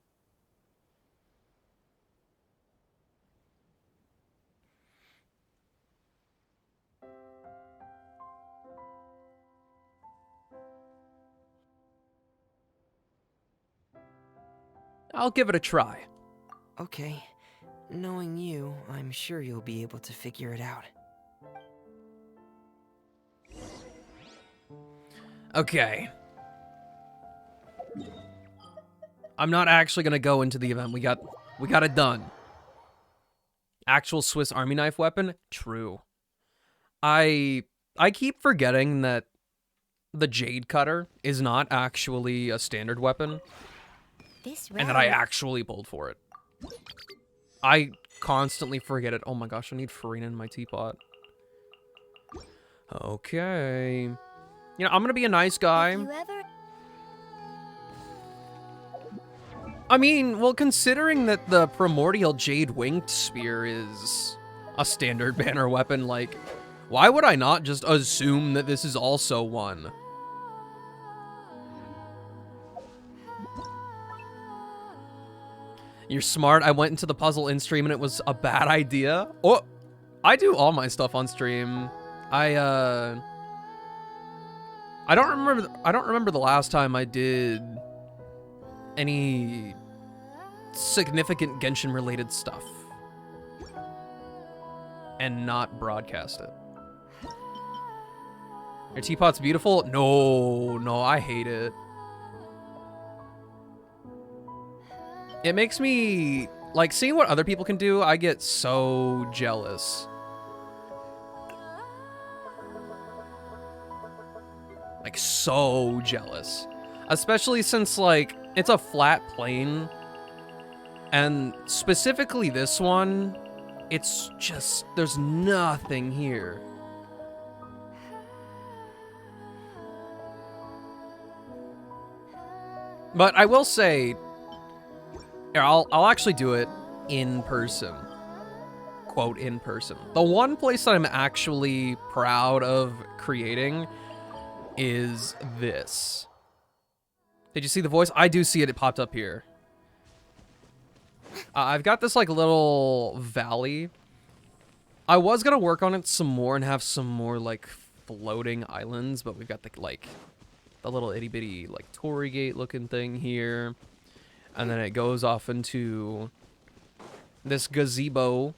I'll give it a try. Okay. Knowing you, I'm sure you'll be able to figure it out. Okay. I'm not actually gonna go into the event. We got it done. Actual Swiss Army knife weapon? True. I keep forgetting that the Jade Cutter is not actually a standard weapon. And that I actually pulled for it. I constantly forget it. Oh my gosh, I need Furina in my teapot. Okay. You know, I'm gonna be a nice guy. I mean, well, considering that the Primordial Jade Winged Spear is a standard banner weapon. Like, why would I not just assume that this is also one? You're smart. I went into the puzzle in stream and it was a bad idea. Oh, I do all my stuff on stream. I don't remember the last time I did any significant Genshin related stuff and not broadcast it. Your teapot's beautiful? No, I hate it. It makes me, like, seeing what other people can do, I get so jealous. Like, so jealous. Especially since, like, it's a flat plane. And specifically this one, it's just, there's nothing here. But I will say, here, I'll actually do it in person. Quote, in person. The one place that I'm actually proud of creating is this. Did you see the voice? I do see it. It popped up here. I've got this, like, little valley. I was gonna work on it some more and have some more, like, floating islands, but we've got the, like, the little itty-bitty, like, Torii Gate looking thing here. And then it goes off into this gazebo.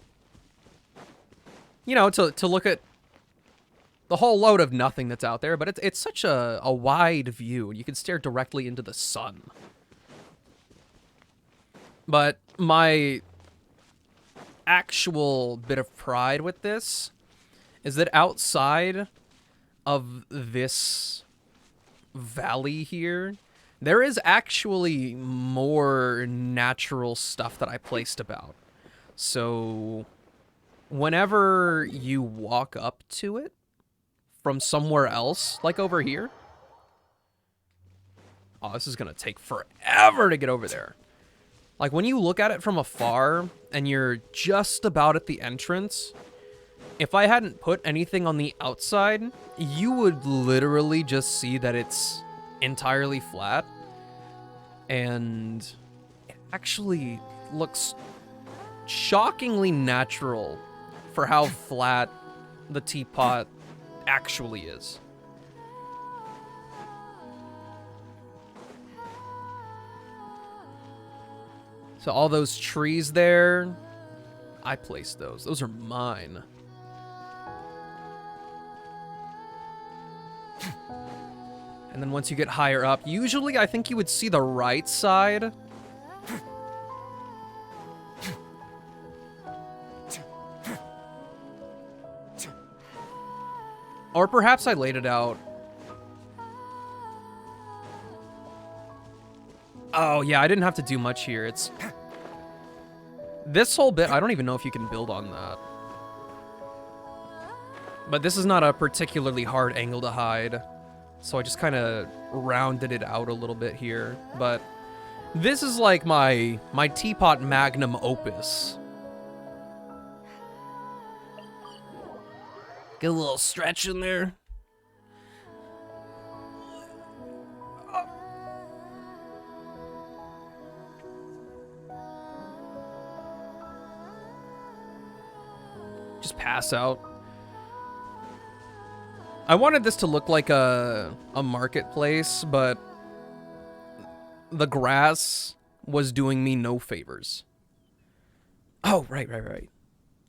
You know, to look at the whole load of nothing that's out there, but it's such a wide view, and you can stare directly into the sun. But my actual bit of pride with this is that outside of this valley here, there is actually more natural stuff that I placed about. So whenever you walk up to it from somewhere else, like over here. Oh, this is gonna take forever to get over there. Like, when you look at it from afar and you're just about at the entrance, if I hadn't put anything on the outside, you would literally just see that it's entirely flat. And it actually looks shockingly natural for how flat the teapot actually is. So all those trees there, I placed those. Those are mine. And then once you get higher up, usually I think you would see the right side. Or perhaps I laid it out. Oh, yeah, I didn't have to do much here. It's this whole bit, I don't even know if you can build on that. But this is not a particularly hard angle to hide. So I just kind of rounded it out a little bit here. But this is like my teapot magnum opus. Get a little stretch in there. Just pass out. I wanted this to look like a marketplace, but the grass was doing me no favors. Oh, right.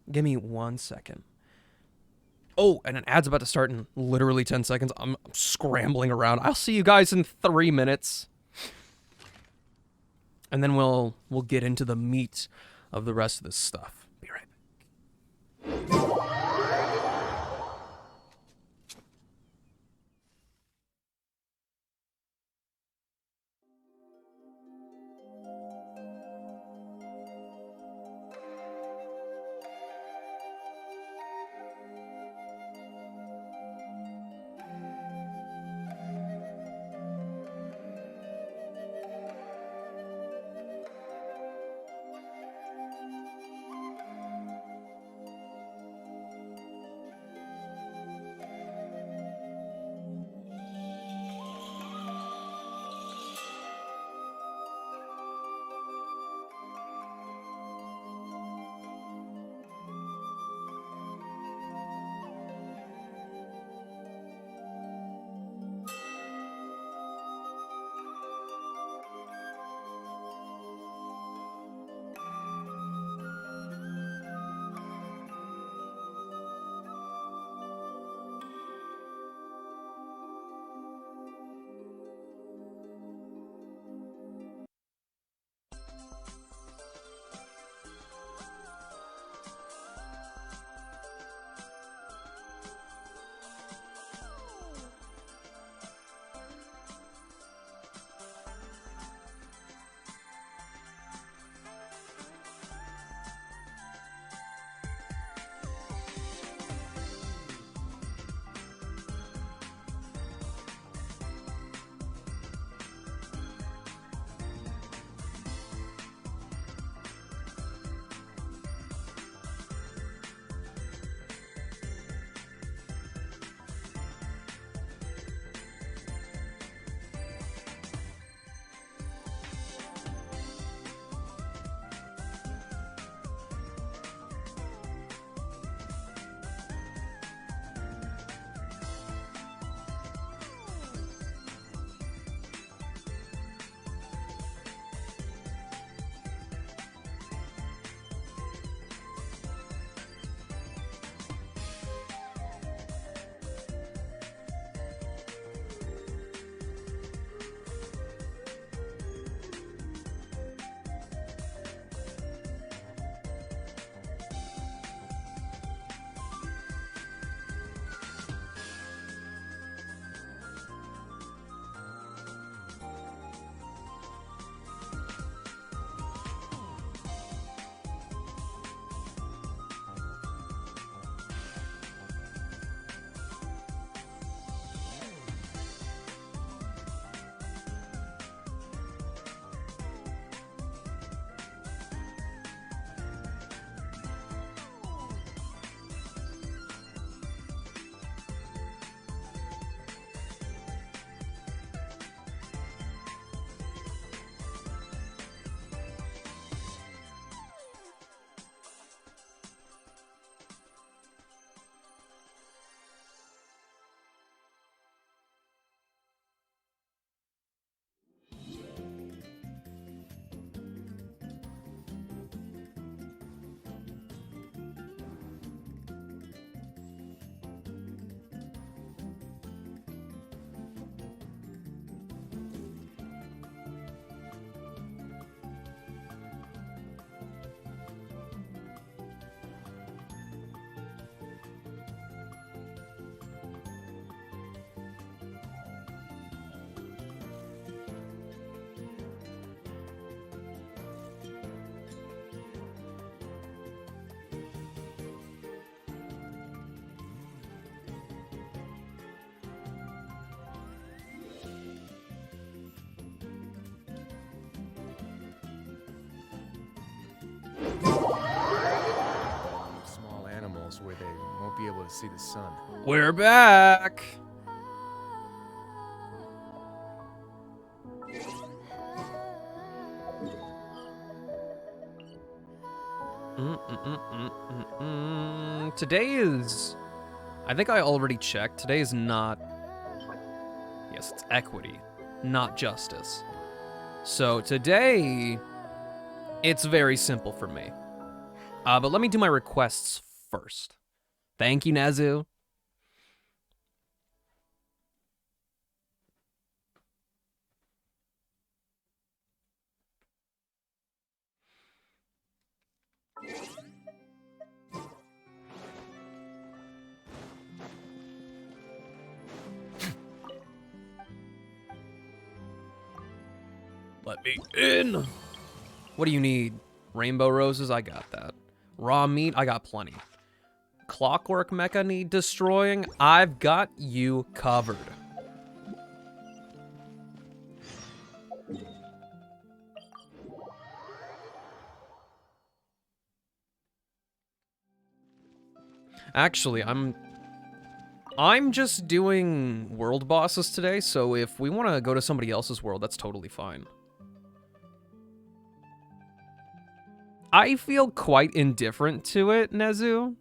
Give me 1 second. Oh, and an ad's about to start in literally 10 seconds. I'm scrambling around. I'll see you guys in 3 minutes. And then we'll get into the meat of the rest of this stuff. Be right back. be able to see the sun. We're back. Today is... I think I already checked. Today is not... Yes, it's equity, not justice. So today, it's very simple for me. But let me do my requests first. Thank you, Nezu. Let me in. What do you need? Rainbow roses? I got that. Raw meat? I got plenty. Clockwork mecha need destroying? I've got you covered. Actually, I'm just doing world bosses today, so if we want to go to somebody else's world, that's totally fine. I feel quite indifferent to it, Nezu.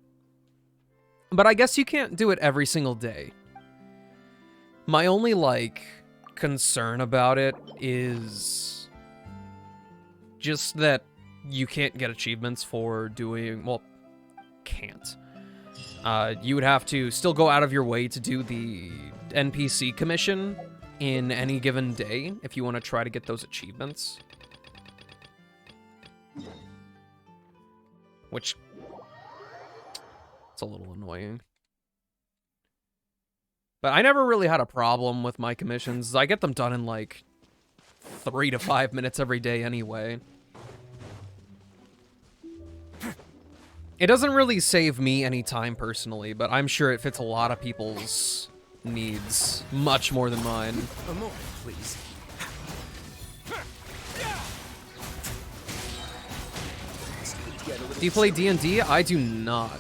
But I guess you can't do it every single day. My only, like, concern about it is just that you can't get achievements for doing, well, can't. You would have to still go out of your way to do the NPC commission in any given day if you want to try to get those achievements. Which, it's a little annoying. But I never really had a problem with my commissions. I get them done in like 3 to 5 minutes every day anyway. It doesn't really save me any time personally, but I'm sure it fits a lot of people's needs much more than mine. A moment, please. Do you play D&D? I do not.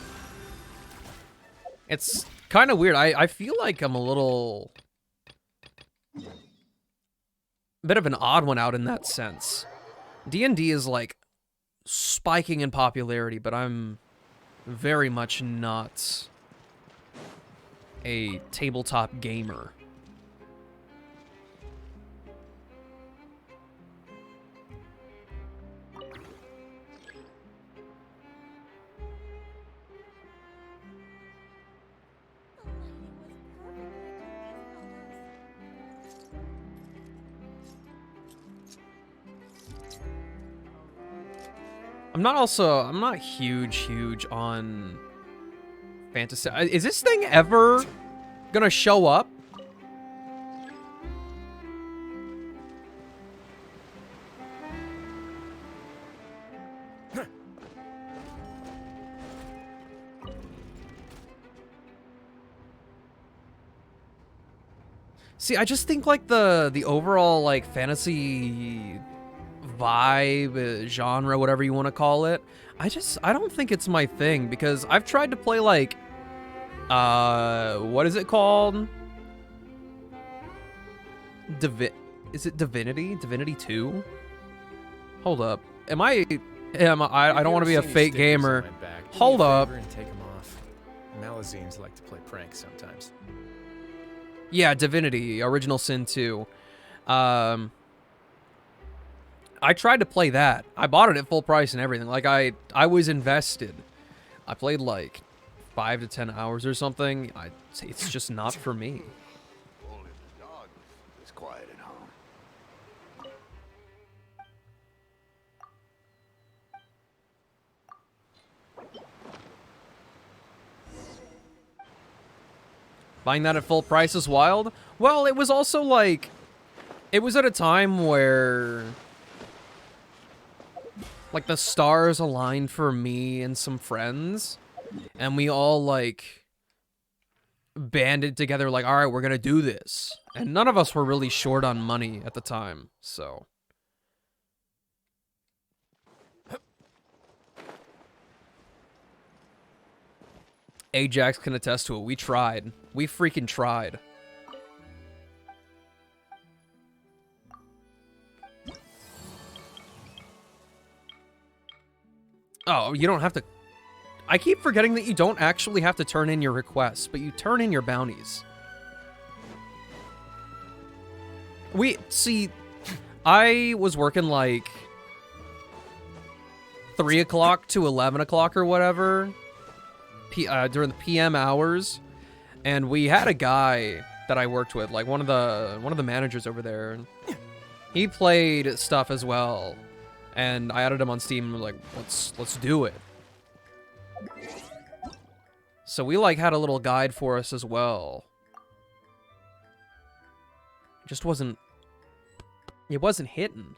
It's kind of weird. I feel like I'm a little... bit of an odd one out in that sense. D&D is like spiking in popularity, but I'm very much not a tabletop gamer. I'm not huge on fantasy. Is this thing ever gonna show up? See, I just think like the overall like fantasy vibe, genre, whatever you want to call it, I don't think it's my thing, because I've tried to play like what is it called? Is it Divinity? Divinity 2? Hold up. I don't want to be a fake gamer. Hold up. And take them off. Malazines like to play pranks sometimes. Yeah, Divinity, Original Sin 2. I tried to play that. I bought it at full price and everything. Like, I was invested. I played, like, 5 to 10 hours or something. It's just not for me. Only the dog is quiet at home. Buying that at full price is wild. Well, it was also, like... It was at a time where... like, the stars aligned for me and some friends, and we all, like, banded together, like, all right, we're gonna do this. And none of us were really short on money at the time, so... Ajax can attest to it. We tried. We freaking tried. Oh, you don't have to... I keep forgetting that you don't actually have to turn in your requests, but you turn in your bounties. See, I was working like 3 o'clock to 11 o'clock or whatever during the PM hours, and we had a guy that I worked with, like one of the managers over there. He played stuff as well, and I added him on Steam and was like, let's do it. So we like had a little guide for us as well. It wasn't hitting.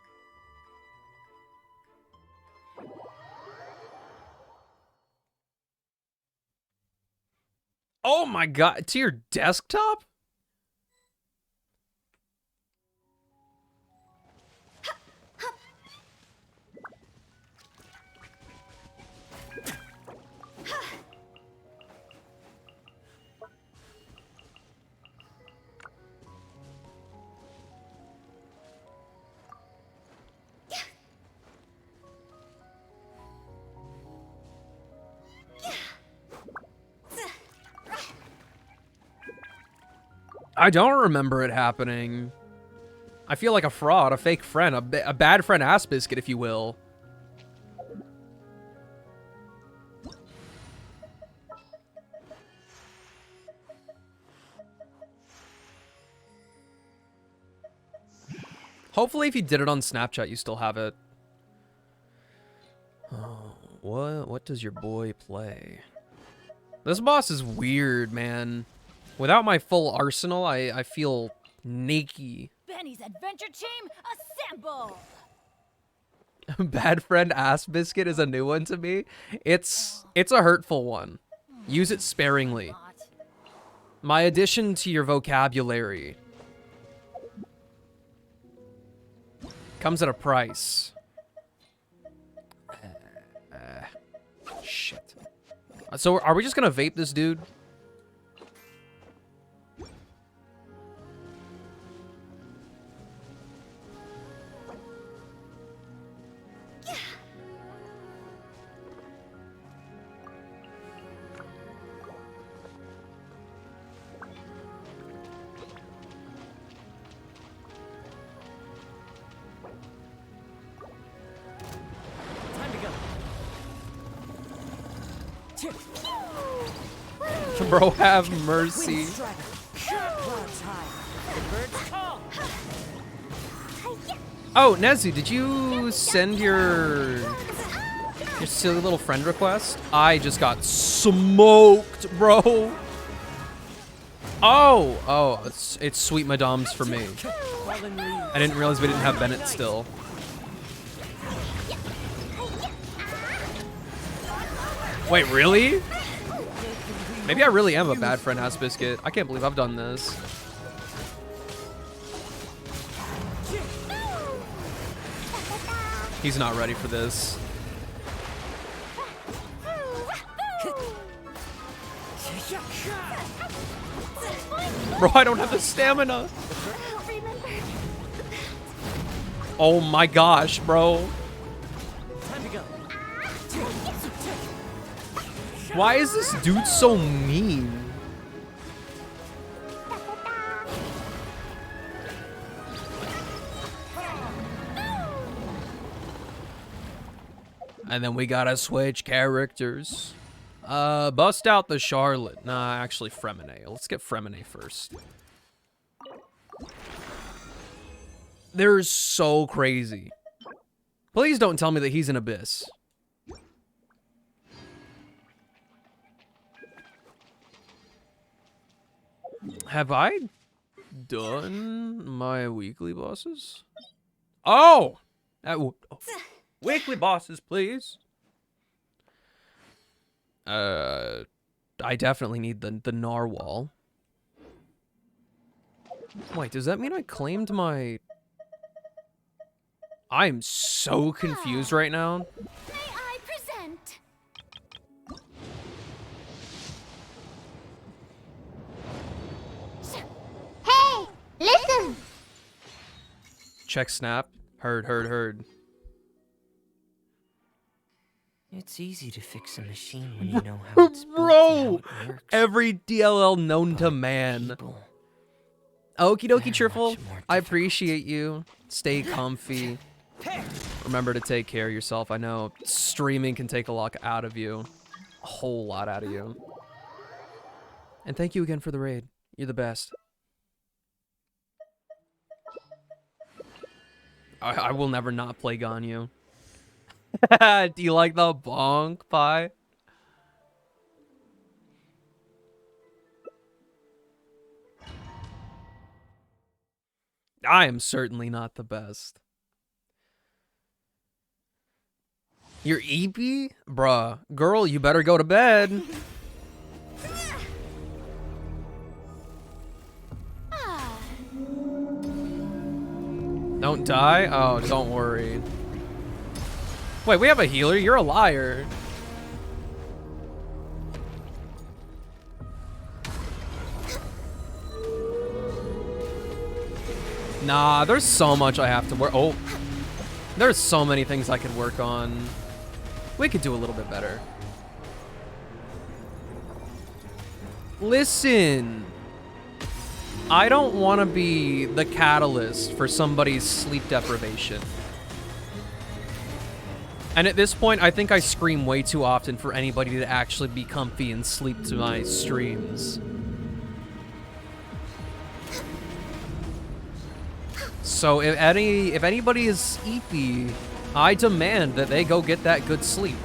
Oh my god, to your desktop? I don't remember it happening. I feel like a fraud, a fake friend, a bad friend ass biscuit, if you will. Hopefully if you did it on Snapchat, you still have it. Oh, what does your boy play? This boss is weird, man. Without my full arsenal, I feel naked. Benny's Adventure Team, assemble! Bad friend ass biscuit is a new one to me. It's a hurtful one. Use it sparingly. My addition to your vocabulary comes at a price. Shit. So are we just gonna vape this dude? Bro, have mercy. Oh, Nezu, did you send your silly little friend request? I just got smoked, bro. Oh, it's Sweet Madame's for me. I didn't realize we didn't have Bennett still. Wait, really? Maybe I really am a bad friend ass biscuit. I can't believe I've done this. He's not ready for this. Bro, I don't have the stamina. Oh my gosh, bro. Why is this dude so mean? And then we gotta switch characters. Bust out the Charlotte. Nah, actually Fremine. Let's get Fremine first. They're so crazy. Please don't tell me that he's an Abyss. Have I done my weekly bosses? Oh! Weekly bosses, please. I definitely need the narwhal. Wait, does that mean I claimed my... I'm so confused right now. May I present? check Snap. Heard. It's easy to fix a machine when you know how it's built and how it works. Every DLL known to man. Okie dokie, Cheerful. I appreciate you. Stay comfy. Remember to take care of yourself. I know streaming can take a lot out of you. A whole lot out of you. And thank you again for the raid. You're the best. I will never not play Ganyu. Do you like the bonk pie? I am certainly not the best. You're EP? Bruh. Girl, you better go to bed. Don't die? Oh, don't worry. Wait, we have a healer? You're a liar. Nah, there's so much I have to work. Oh, there's so many things I could work on. We could do a little bit better. Listen, I don't want to be the catalyst for somebody's sleep deprivation. And at this point, I think I scream way too often for anybody to actually be comfy and sleep to my streams. So if anybody is EP, I demand that they go get that good sleep.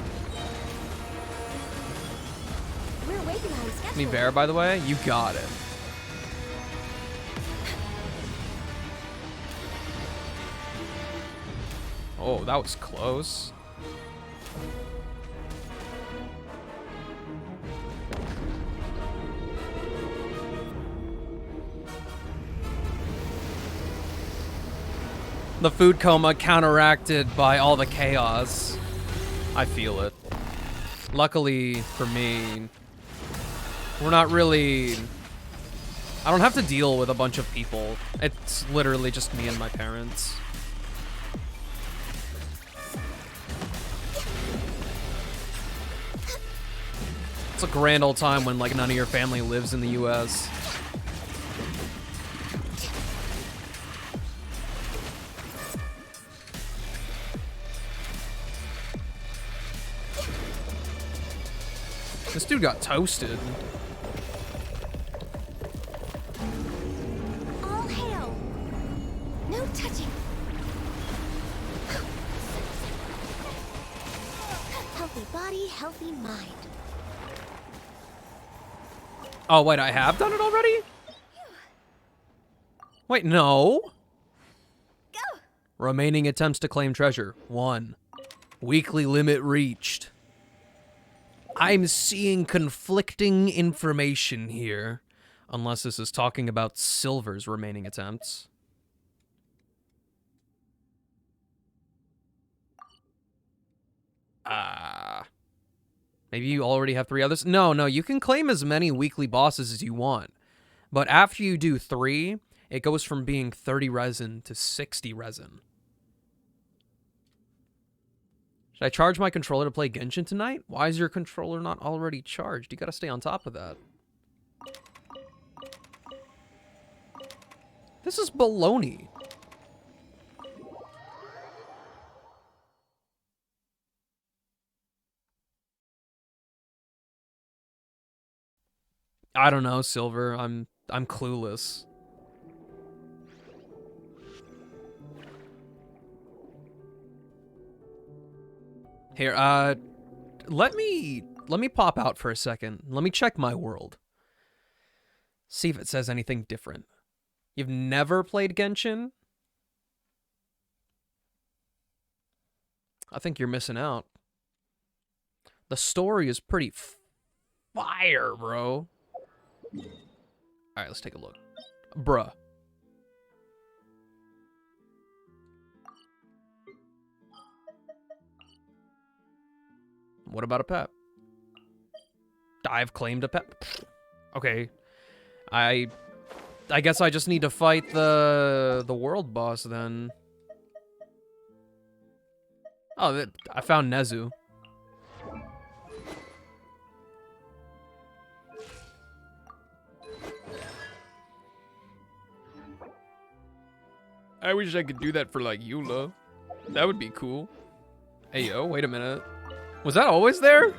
We're way behind schedule. Me bear, by the way, you got it. Oh, that was close. The food coma counteracted by all the chaos. I feel it. Luckily for me, we're not really... I don't have to deal with a bunch of people. It's literally just me and my parents. It's a grand old time when like none of your family lives in the US. This dude got toasted. All hail. No touching. Healthy body, healthy mind. Oh, wait, I have done it already? Wait, no. Go. Remaining attempts to claim treasure. 1. Weekly limit reached. I'm seeing conflicting information here. Unless this is talking about Silver's remaining attempts. Maybe you already have 3 others? No, you can claim as many weekly bosses as you want. But after you do 3, it goes from being 30 resin to 60 resin. Should I charge my controller to play Genshin tonight? Why is your controller not already charged? You gotta stay on top of that. This is baloney. I don't know, Silver. I'm clueless. Here, let me pop out for a second. Let me check my world. See if it says anything different. You've never played Genshin? I think you're missing out. The story is pretty fire, bro. Alright, let's take a look. Bruh. What about a pet? I've claimed a pet. Okay. I guess I just need to fight the world boss then. Oh, I found Nezu. I wish I could do that for, like, Eula. That would be cool. Hey, yo, wait a minute. Was that always there?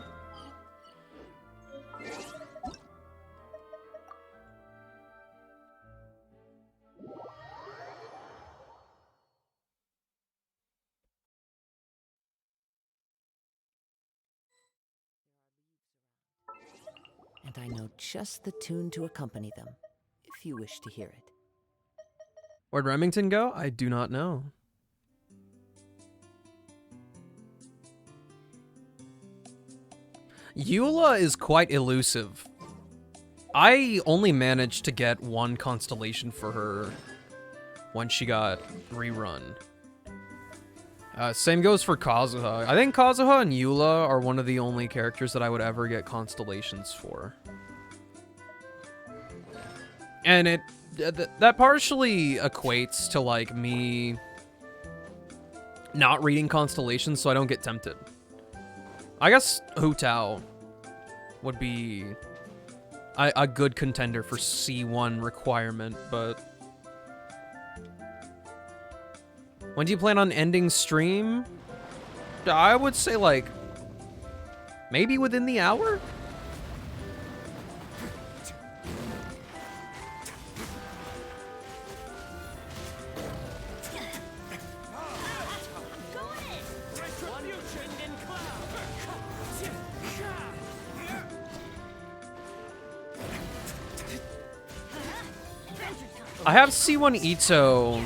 And I know just the tune to accompany them, if you wish to hear it. Where'd Remington go? I do not know. Eula is quite elusive. I only managed to get one constellation for her when she got rerun. Same goes for Kazuha. I think Kazuha and Eula are one of the only characters that I would ever get constellations for. And that partially equates to, like, me not reading constellations so I don't get tempted. I guess Hu Tao would be a good contender for C1 requirement, but... When do you plan on ending stream? I would say, like, maybe within the hour? I have C1 Ito.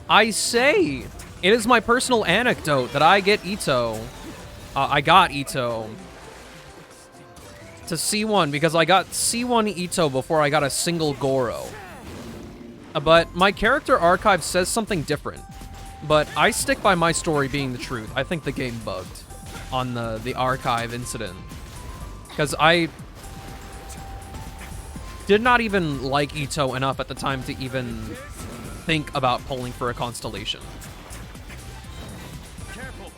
I say, it is my personal anecdote that I get Ito. I got Ito to C1 because I got C1 Ito before I got a single Goro. But my character archive says something different. But I stick by my story being the truth. I think the game bugged on the archive incident. Because I did not even like Ito enough at the time to even think about pulling for a constellation. Careful.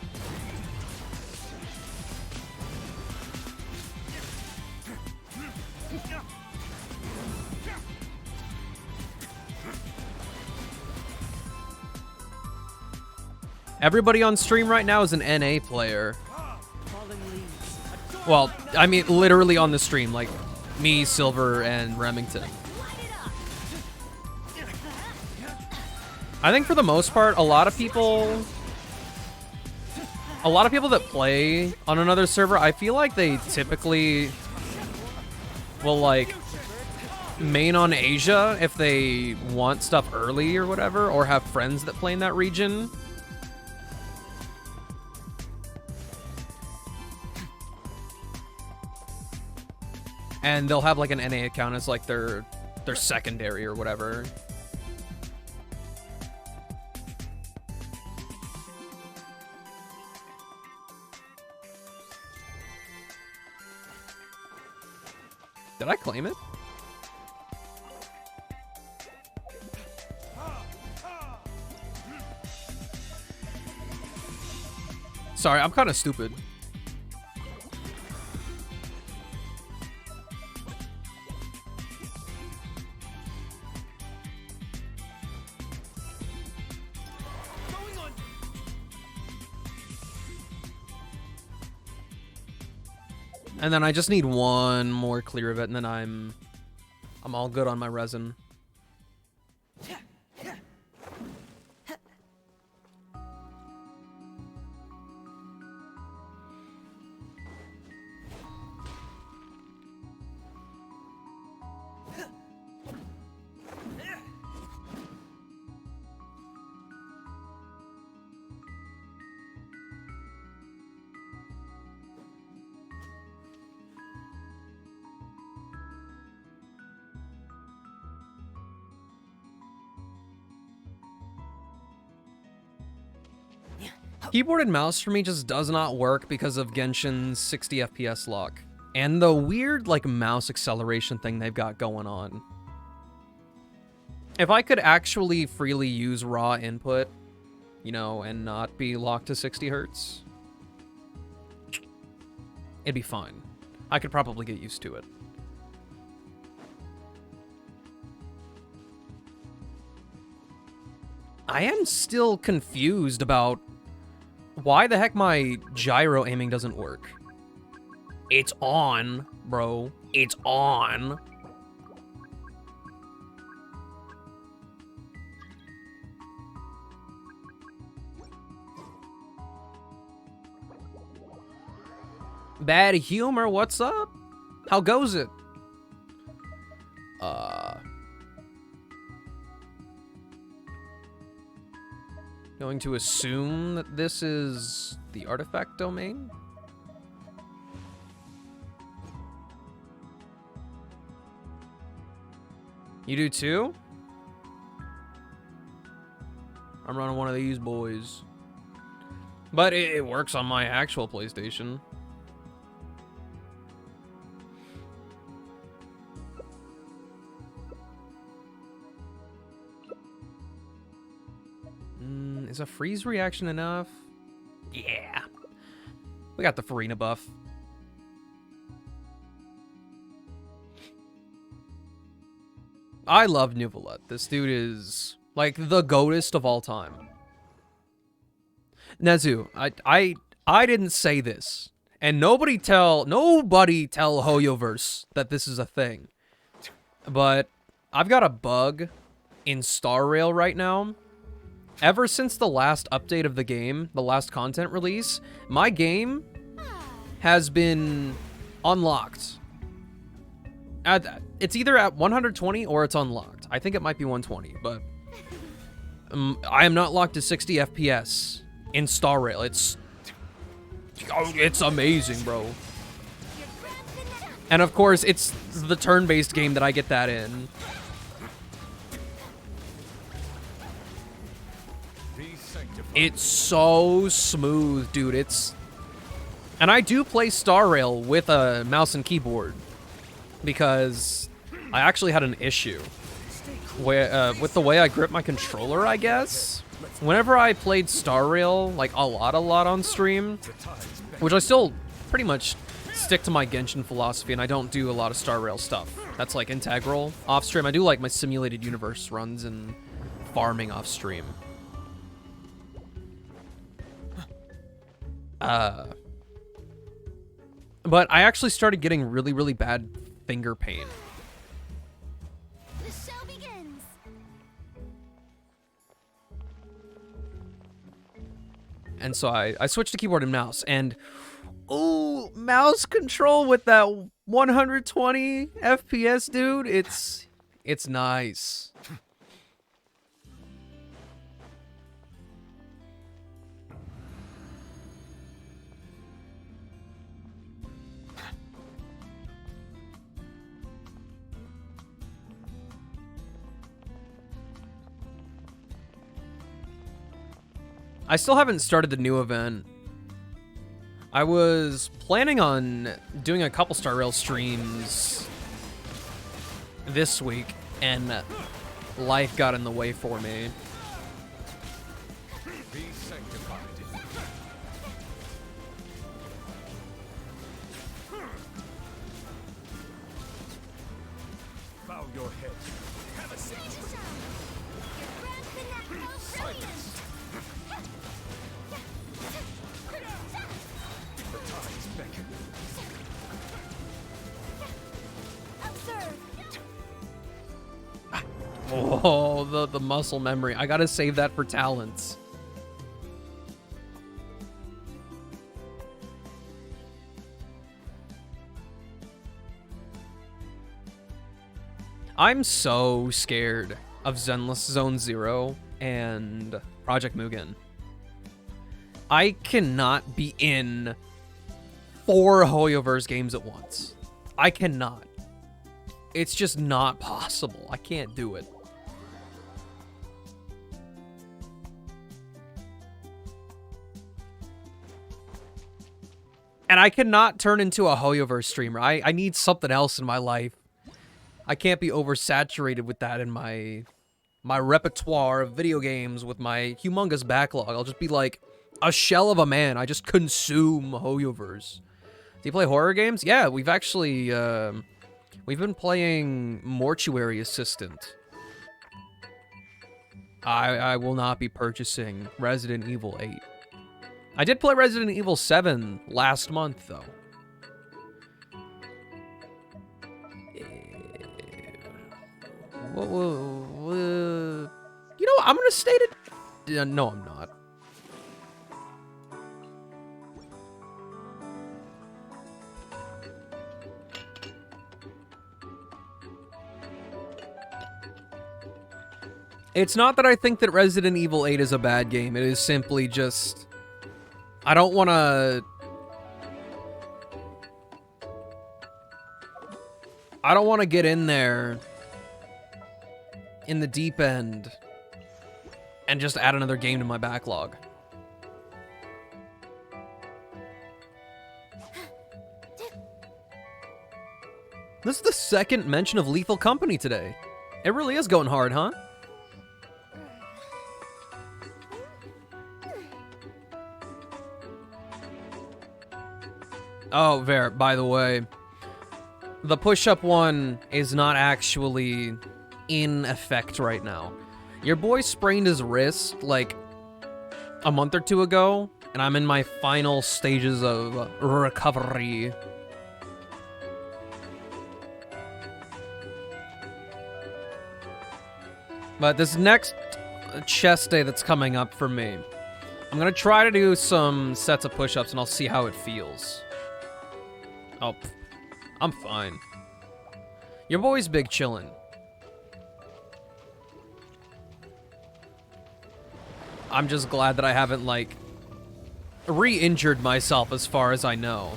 Everybody on stream right now is an NA player. Well, I mean, literally on the stream, like me, Silver, and Remington. I think for the most part, a lot of people that play on another server, I feel like they typically will, like, main on Asia if they want stuff early or whatever, or have friends that play in that region. And they'll have, like, an NA account as, like, their secondary or whatever. Did I claim it? Sorry, I'm kind of stupid. And then I just need one more clear of it, and then I'm all good on my resin. Keyboard and mouse for me just does not work because of Genshin's 60 FPS lock. And the weird, like, mouse acceleration thing they've got going on. If I could actually freely use raw input, you know, and not be locked to 60 hertz, it'd be fine. I could probably get used to it. I am still confused about why the heck my gyro aiming doesn't work. It's on, bro. It's on. Bad humor, what's up? How goes it? Going to assume that this is the artifact domain? You do too? I'm running one of these boys. But it works on my actual PlayStation. Is a freeze reaction enough? Yeah. We got the Furina buff. I love Nuvolet. This dude is like the goatest of all time. Nezu, I didn't say this. And nobody tell Hoyoverse that this is a thing. But I've got a bug in Star Rail right now. Ever since the last update of the game, the last content release, my game has been unlocked. It's either at 120 or it's unlocked. I think it might be 120, but I am not locked to 60 FPS in Star Rail. It's amazing, bro. And of course, it's the turn-based game that I get that in. It's so smooth, dude. And I do play Star Rail with a mouse and keyboard because I actually had an issue with the way I grip my controller, I guess. Whenever I played Star Rail, like a lot on stream, which I still pretty much stick to my Genshin philosophy, and I don't do a lot of Star Rail stuff. That's like integral off stream. I do like my simulated universe runs and farming off stream. But I actually started getting really bad finger pain. The show begins. And so I switched to keyboard and mouse, and ooh, mouse control with that 120 FPS, dude. It's nice. I still haven't started the new event. I was planning on doing a couple Star Rail streams this week, and life got in the way for me. Bow your head. Have a seat. Silence. The tides beckon. Oh, the muscle memory. I gotta save that for talents. I'm so scared of Zenless Zone Zero and Project Mugen. I cannot be in 4 Hoyoverse games at once. I cannot. It's just not possible. I can't do it. And I cannot turn into a Hoyoverse streamer. I need something else in my life. I can't be oversaturated with that in my my repertoire of video games with my humongous backlog. I'll just be like a shell of a man. I just consume Hoyoverse. Do you play horror games? Yeah, we've actually, we've been playing Mortuary Assistant. I will not be purchasing Resident Evil 8. I did play Resident Evil 7 last month, though. You know what? I'm gonna state it. No, I'm not. It's not that I think that Resident Evil 8 is a bad game. It is simply just... I don't want to... I don't want to get in there in the deep end and just add another game to my backlog. This is the second mention of Lethal Company today. It really is going hard, huh? Oh, Ver, by the way, the push-up one is not actually in effect right now. Your boy sprained his wrist, like, a month or two ago, and I'm in my final stages of recovery. But this next chest day that's coming up for me, I'm gonna try to do some sets of push-ups, and I'll see how it feels. Oh, I'm fine. Your boy's big chillin'. I'm just glad that I haven't, like, re-injured myself as far as I know.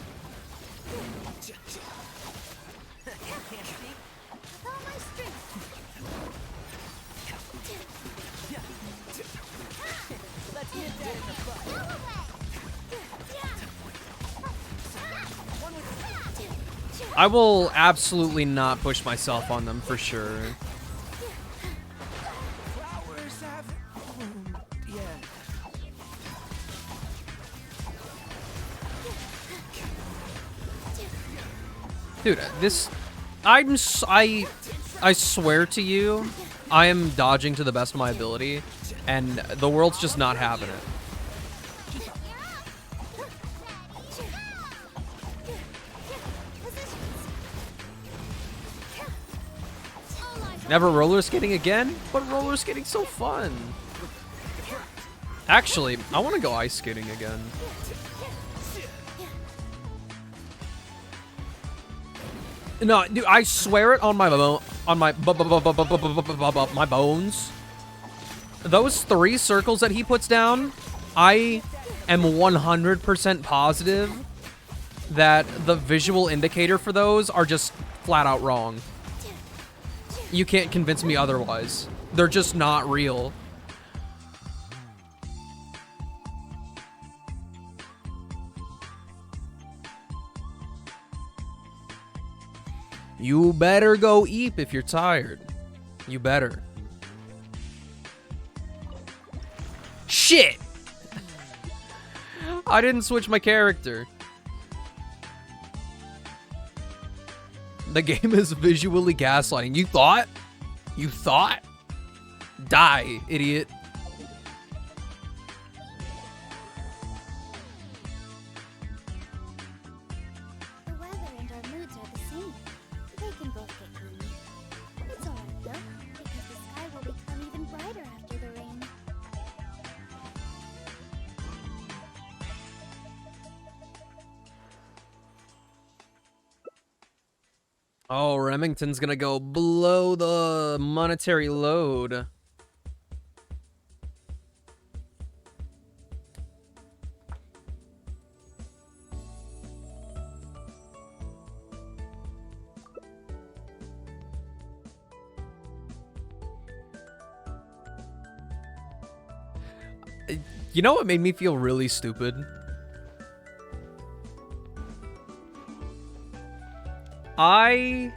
I will absolutely not push myself on them for sure. Dude, this... I swear to you, I am dodging to the best of my ability, and the world's just not having it. Never roller skating again? But roller skating's so fun. Actually, I want to go ice skating again. No, dude, I swear it on my my bones. Those 3 circles that he puts down, I am 100% positive that the visual indicator for those are just flat out wrong. You can't convince me otherwise. They're just not real. You better go eep if you're tired. You better. Shit! I didn't switch my character. The game is visually gaslighting. You thought? You thought? Die, idiot. The weather and our moods are the same. They can both get gloomy. It's alright though, because the sky will become even brighter after the rain. Oh, Remington's gonna go below the monetary load. You know what made me feel really stupid? I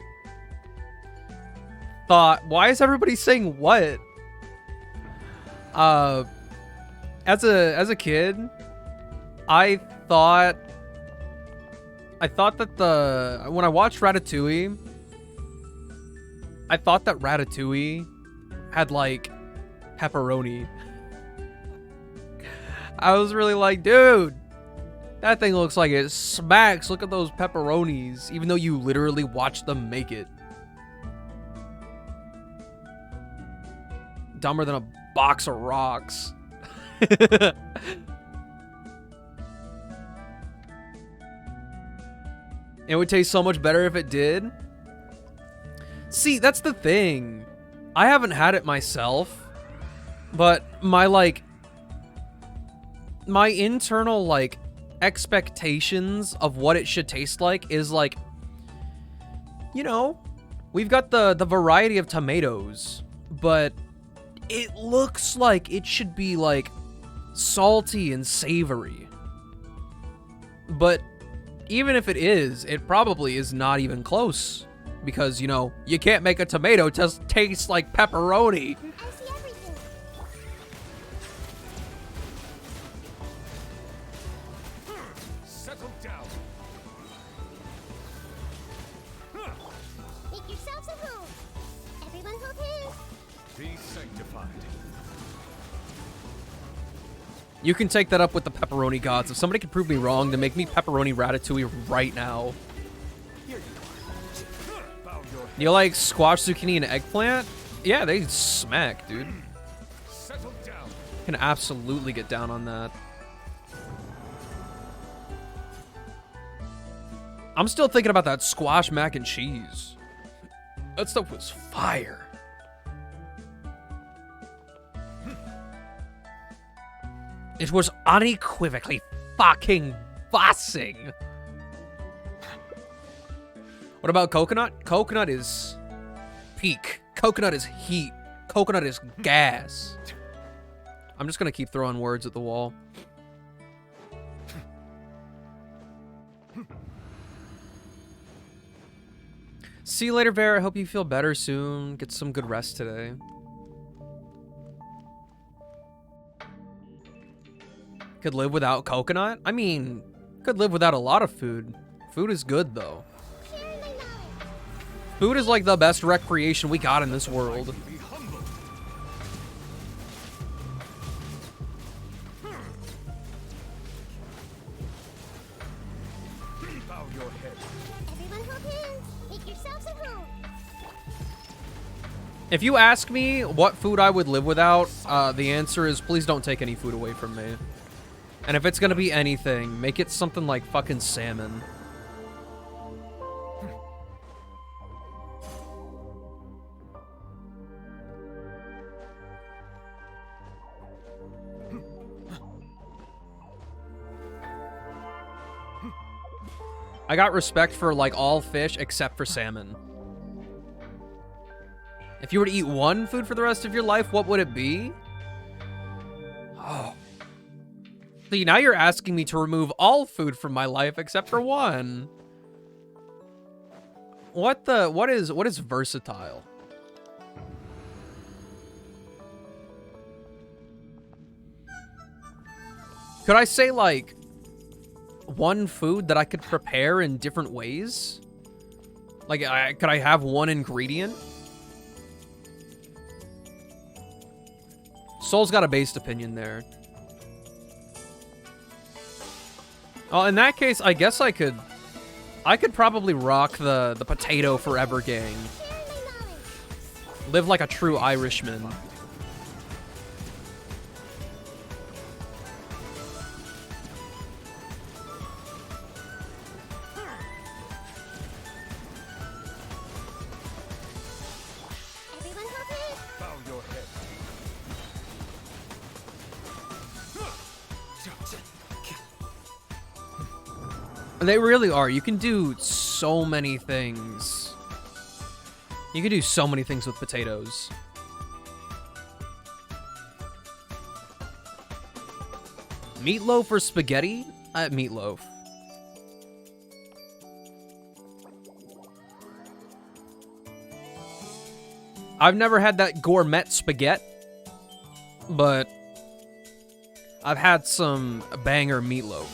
thought, why is everybody saying what? As a kid, I thought that when I watched Ratatouille, I thought that Ratatouille had like pepperoni. I was really like, dude, that thing looks like it smacks. Look at those pepperonis, even though you literally watched them make it. Dumber than a box of rocks. It would taste so much better if it did. See, that's the thing. I haven't had it myself, but my internal like expectations of what it should taste like is like, you know, we've got the variety of tomatoes, but it looks like it should be like salty and savory. But even if it is, it probably is not even close. Because, you know, you can't make a tomato just taste like pepperoni. Settle down. Make yourselves at home. Everyone hold hands. Be sanctified. You can take that up with the pepperoni gods. If somebody can prove me wrong, then make me pepperoni ratatouille right now. You like squash, zucchini, and eggplant? Yeah, they smack, dude. Settle down. Can absolutely get down on that. I'm still thinking about that squash mac and cheese. That stuff was fire. It was unequivocally fucking bossing. What about coconut? Coconut is peak. Coconut is heat. Coconut is gas. I'm just gonna keep throwing words at the wall. See you later, Vera. I hope you feel better soon. Get some good rest today. Could live without coconut? I mean, could live without a lot of food. Food is good, though. Food is like the best recreation we got in this world. Bow your head. Everyone hold hands. Make yourselves at home. If you ask me what food I would live without, the answer is please don't take any food away from me. And if it's gonna be anything, make it something like fucking salmon. I got respect for like all fish except for salmon. If you were to eat one food for the rest of your life, what would it be? Oh. See, now you're asking me to remove all food from my life except for one. What is versatile? Could I say like one food that I could prepare in different ways? Like, could I have one ingredient? Soul's got a based opinion there. Oh, in that case, I guess I could probably rock the potato forever gang. Live like a true Irishman. Bow your head. They really are. You can do so many things. You can do so many things with potatoes. Meatloaf or spaghetti? Meatloaf. I've never had that gourmet spaghetti. but I've had some banger meatloaf.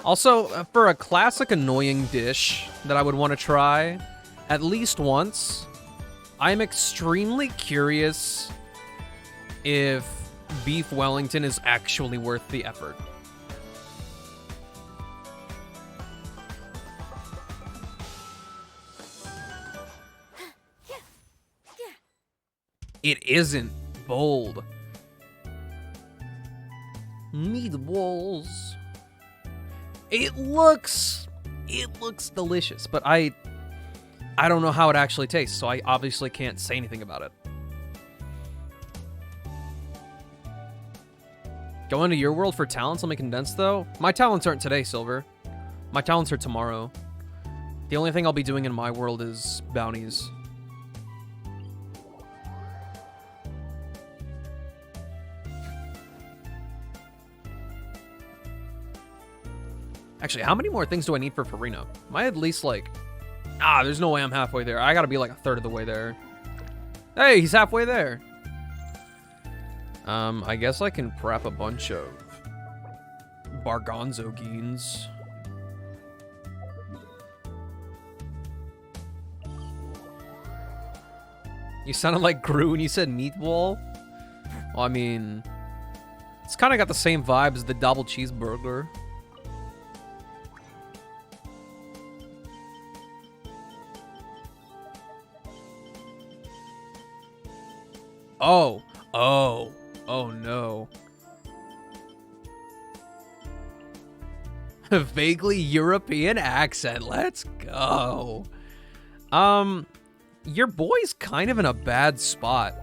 Also, for a classic annoying dish that I would want to try at least once, I'm extremely curious if beef Wellington is actually worth the effort. It isn't bold. Meatballs. It looks delicious, but I don't know how it actually tastes, so I obviously can't say anything about it. Going to your world for talents, let me condense though. My talents aren't today, Silver. My talents are tomorrow. The only thing I'll be doing in my world is bounties. Actually, how many more things do I need for Furina? Am I at least like... there's no way I'm halfway there. I gotta be like a third of the way there. Hey, he's halfway there. I guess I can prep a bunch of Bargonzo Geens. You sounded like Gru when you said meatball. Well, I mean, it's kind of got the same vibe as the double cheeseburger. Oh no. A vaguely European accent. Let's go. Your boy's kind of in a bad spot.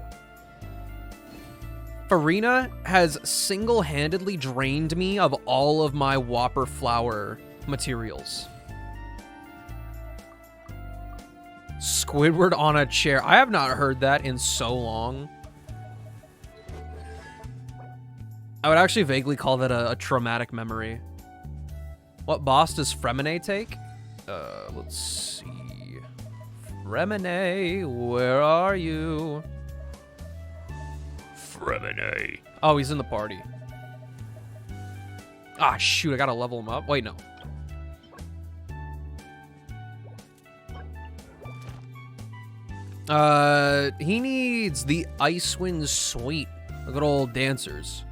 Furina has single-handedly drained me of all of my Whopper flour materials. Squidward on a chair. I have not heard that in so long. I would actually vaguely call that a traumatic memory. What boss does Fremine take? Let's see. Fremine, where are you? Fremine. Oh, he's in the party. Ah, shoot, I gotta level him up. Wait, no. He needs the Icewind Suite. The good old dancers.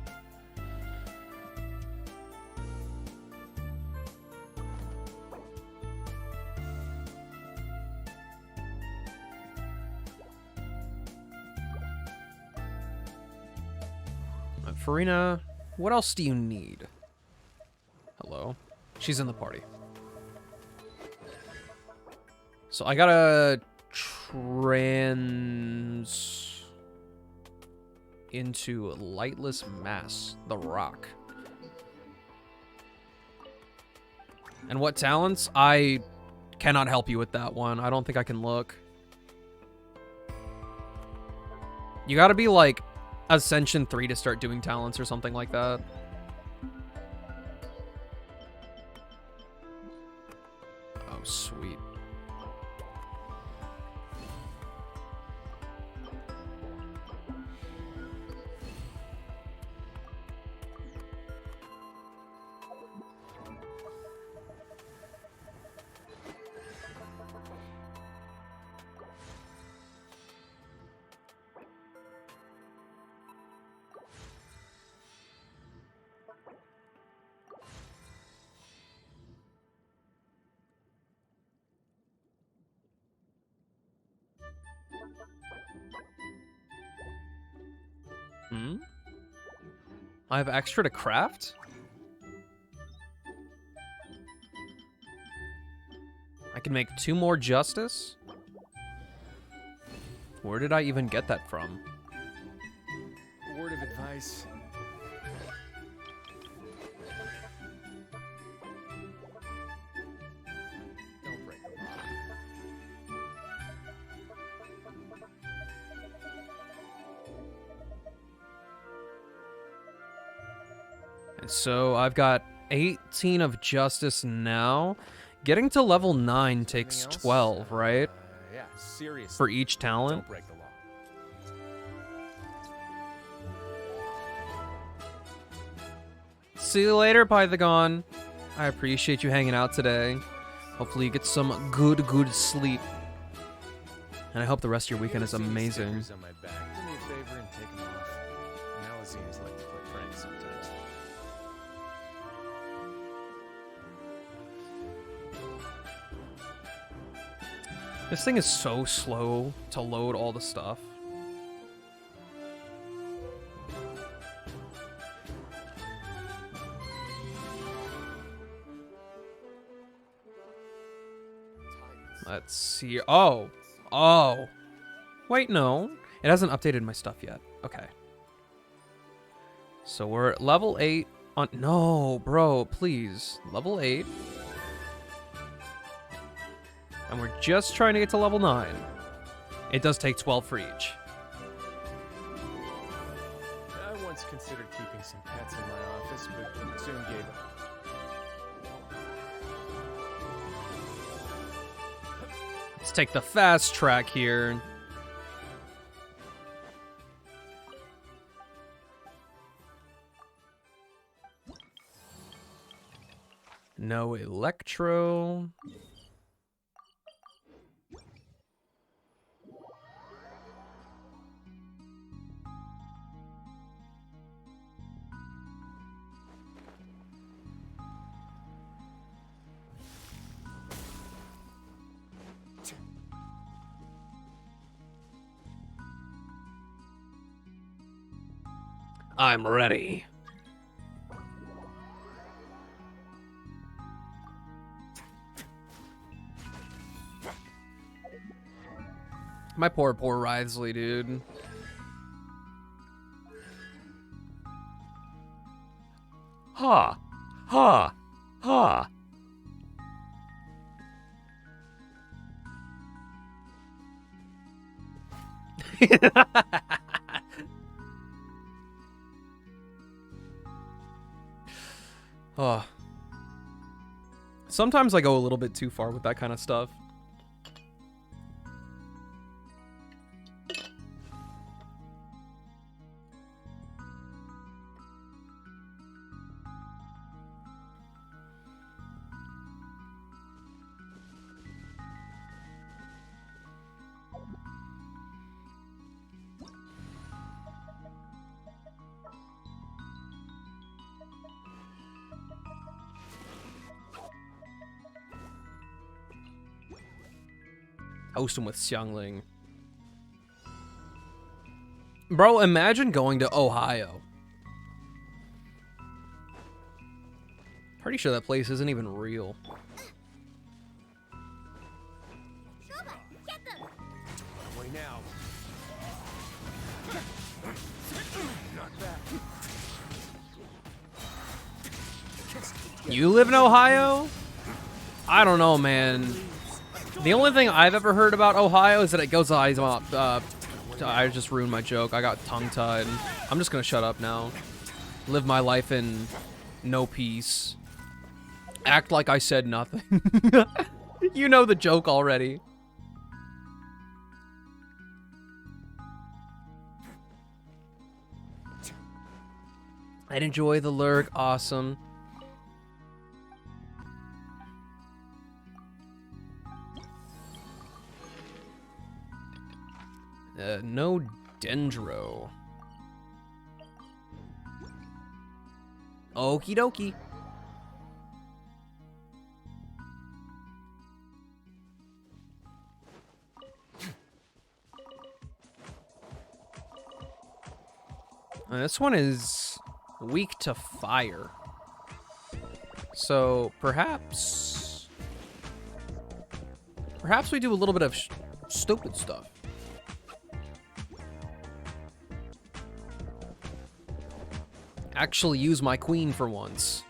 Furina, what else do you need? Hello? She's in the party. So I gotta trans into lightless mass, the rock. And what talents? I cannot help you with that one. I don't think I can look. You gotta be like Ascension 3 to start doing talents or something like that. Oh, sweet. I have extra to craft? I can make 2 more justice? Where did I even get that from? Word of advice. Don't break the law. And so I've got 18 of Justice now. Getting to level 9 takes 12, right? Yeah, seriously. For each talent. Don't break the law. See you later, Pythagon. I appreciate you hanging out today. Hopefully you get some good sleep. And I hope the rest of your weekend is amazing. On my back. Do me a favor and take them off. Malazines like to play pranks sometimes. This thing is so slow to load all the stuff. Let's see. Oh. Wait, no. It hasn't updated my stuff yet. Okay. So we're at level 8 on... No, bro, please. Level 8. And we're just trying to get to level 9. It does take 12 for each. I once considered keeping some pets in my office, but soon gave up. Let's take the fast track here. No Electro. I'm ready. My poor Wriothesley, dude. Ha! Ha! Ha! Oh. Sometimes I go a little bit too far with that kind of stuff. Host him with Xiangling. Bro, imagine going to Ohio. Pretty sure that place isn't even real. Way now. Not bad. You live in Ohio? I don't know, man. The only thing I've ever heard about Ohio is that it goes I just ruined my joke. I got tongue-tied. I'm just gonna shut up now. Live my life in no peace. Act like I said nothing. You know the joke already. I'd enjoy the lurk. Awesome. No Dendro. Okie dokie. This one is weak to fire. So perhaps we do a little bit of stupid stuff. Actually use my queen for once.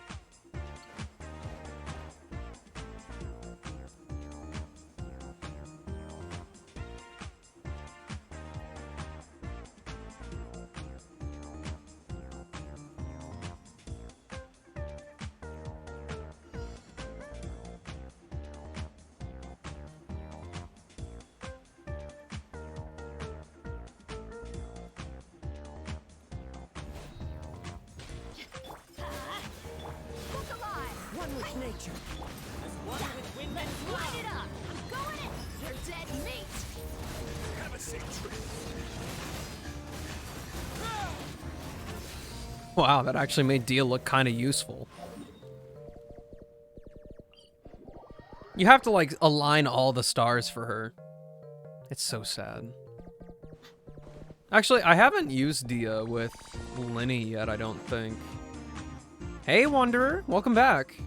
with nature. As one with wind and light it up. I'm going in. You're dead meat. Have a safe trip. Wow, that actually made Dia look kind of useful. You have to, like, align all the stars for her. It's so sad. Actually, I haven't used Dia with Linny yet, I don't think. Hey, Wanderer. Welcome back.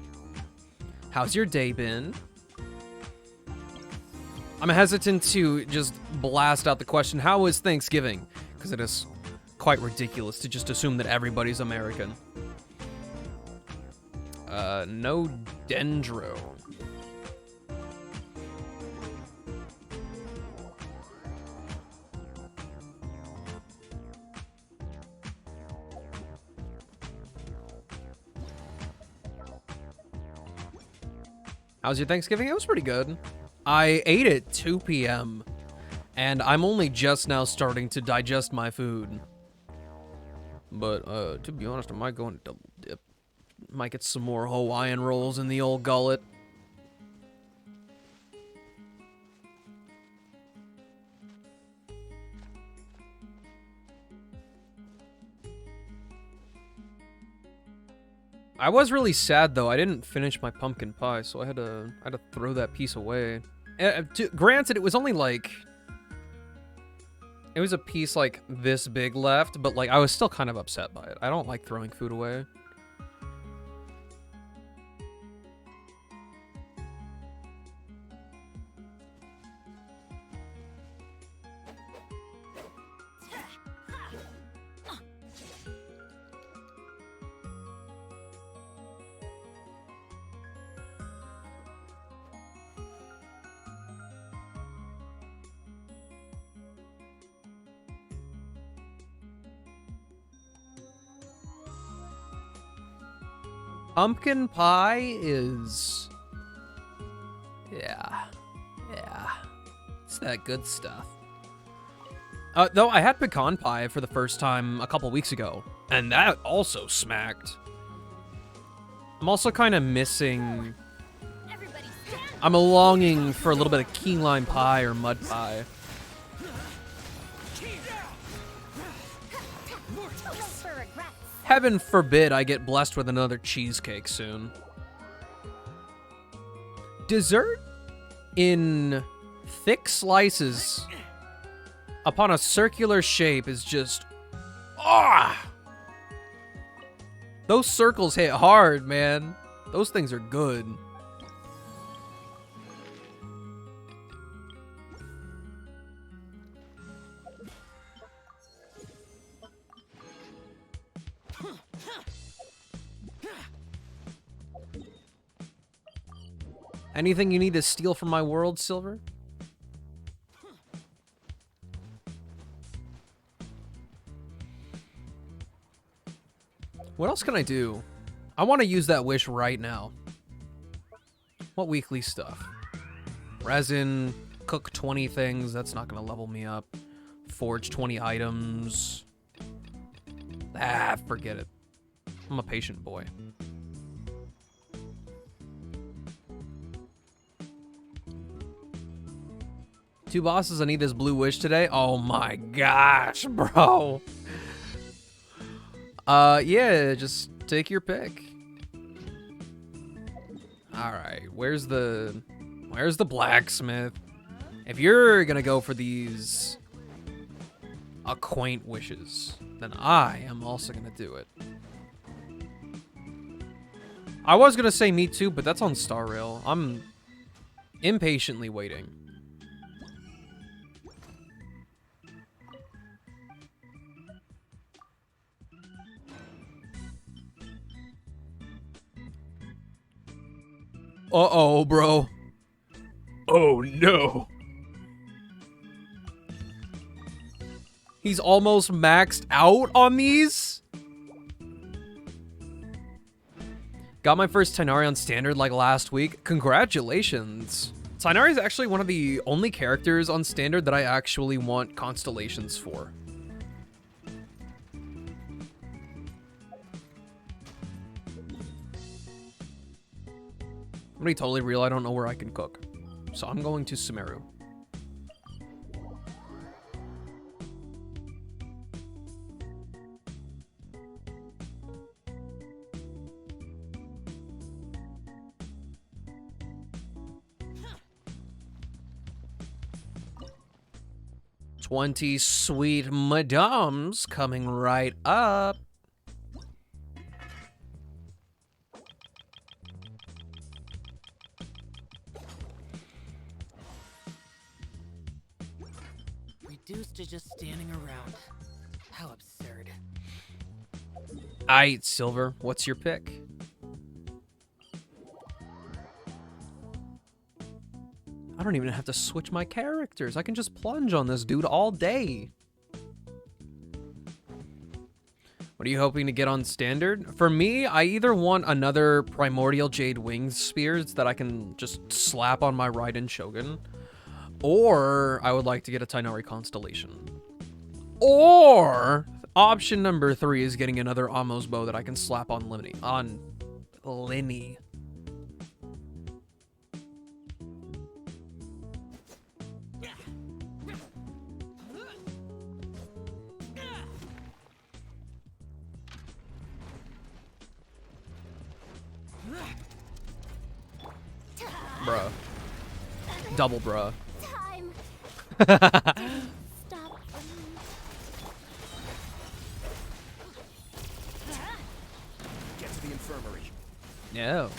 How's your day been? I'm hesitant to just blast out the question, how was Thanksgiving? Because it is quite ridiculous to just assume that everybody's American. No Dendro. How's your Thanksgiving? It was pretty good. I ate at 2 p.m. and I'm only just now starting to digest my food. But, to be honest, I might go and double dip. Might get some more Hawaiian rolls in the old gullet. I was really sad though. I didn't finish my pumpkin pie, so I had to throw that piece away. Granted, it was only like, it was a piece like this big left, but like I was still kind of upset by it. I don't like throwing food away. Pumpkin pie is... Yeah. It's that good stuff. Though I had pecan pie for the first time a couple weeks ago, and that also smacked. I'm also kind of missing... I'm longing for a little bit of key lime pie or mud pie. Heaven forbid I get blessed with another cheesecake soon. Dessert in thick slices upon a circular shape is just... Ah! Those circles hit hard, man. Those things are good. Anything you need to steal from my world, Silver? What else can I do? I want to use that wish right now. What weekly stuff? Resin, cook 20 things, that's not going to level me up. Forge 20 items. Ah, forget it. I'm a patient boy. Two bosses, I need this blue wish today. Oh my gosh, bro. Yeah, just take your pick. All right, where's the blacksmith? If you're gonna go for these acquaint wishes, then I am also gonna do it. I was gonna say me too, but that's on Star Rail. I'm impatiently waiting. Uh-oh, bro. Oh, no. He's almost maxed out on these? Got my first Tighnari on standard like last week. Congratulations. Tighnari is actually one of the only characters on standard that I actually want constellations for. I'm gonna be totally real, I don't know where I can cook. So I'm going to Sumeru. "20 sweet madams coming right up." Reduced to just standing around. How absurd. Aight, Silver, what's your pick? I don't even have to switch my characters. I can just plunge on this dude all day. What are you hoping to get on standard? For me, I either want another Primordial Jade Wings Spears that I can just slap on my Raiden Shogun, or I would like to get a Tainari Constellation. Or option number 3 is getting another Amos bow that I can slap on Linny. Bruh. Double bruh. Time. Stop. Get to the infirmary. No.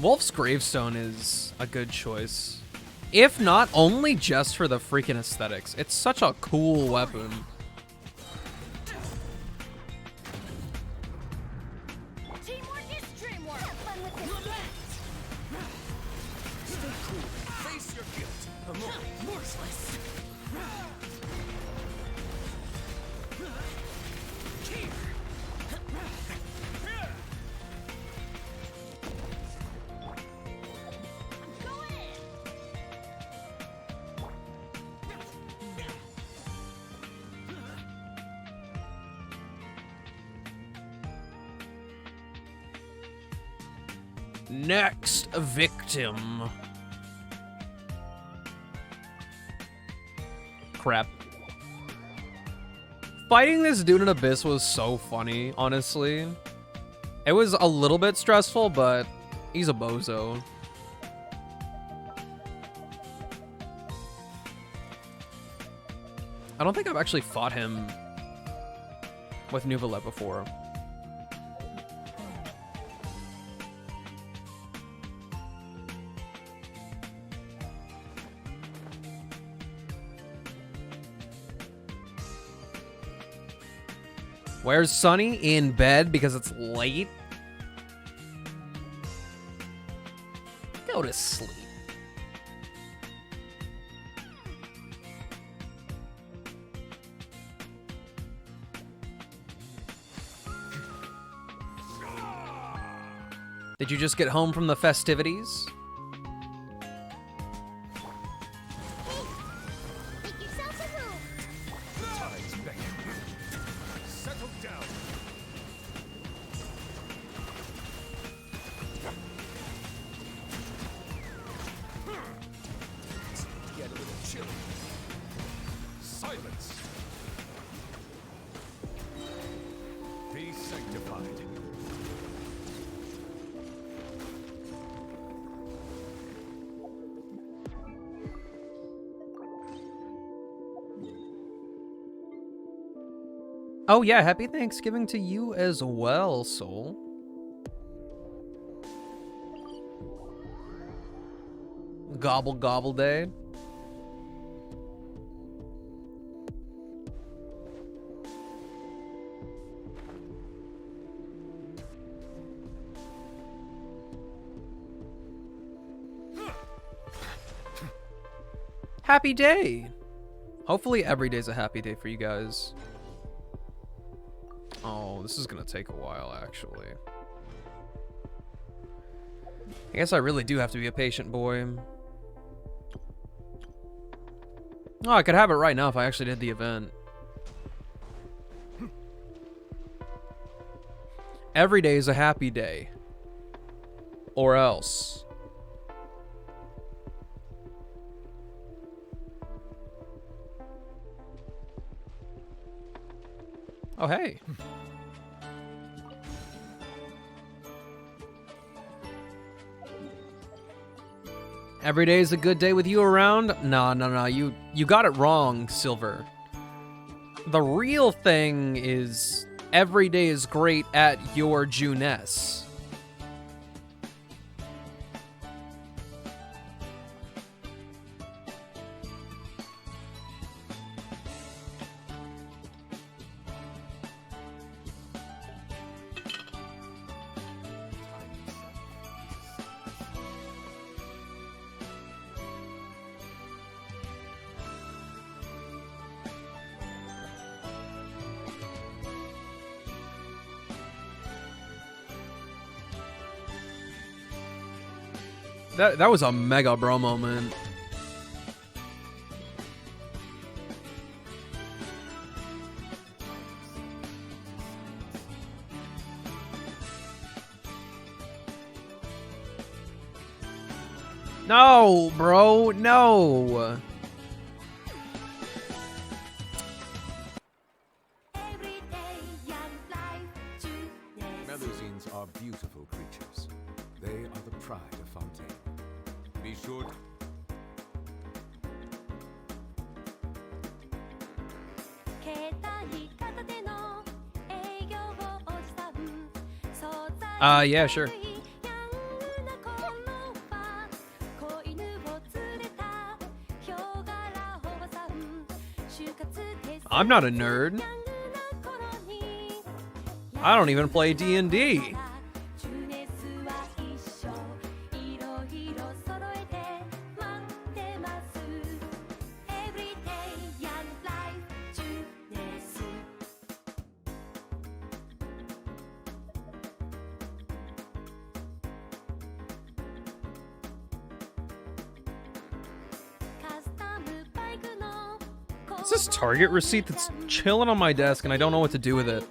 Wolf's Gravestone is a good choice. If not, only just for the freaking aesthetics. It's such a cool weapon. Teamwork is dreamwork. Have fun with this. Stay cool. Face your guilt. Remorseless. Next victim. Crap. Fighting this dude in Abyss was so funny, honestly. It was a little bit stressful, but he's a bozo. I don't think I've actually fought him with Nuvalet before. Where's Sunny? In bed because it's late? Go to sleep. Did you just get home from the festivities? Make yourselves a room. Time's beckoning. Settle down. Get a little chilly. Silence. Be sanctified. Oh yeah, happy Thanksgiving to you as well, Soul. Gobble gobble day. Happy day. Hopefully every day's a happy day for you guys. Oh, this is gonna take a while, actually. I guess I really do have to be a patient boy. Oh, I could have it right now if I actually did the event. Every day is a happy day. Or else. Oh, hey. Every day is a good day with you around? No. You got it wrong, Silver. The real thing is every day is great at your Juness. That was a mega bro moment. No, bro, no. Melusines are beautiful creatures. They are the pride of Fontaine. Be sure to... Yeah, sure. I'm not a nerd. I don't even play D&D. It's this Target receipt that's chilling on my desk and I don't know what to do with it.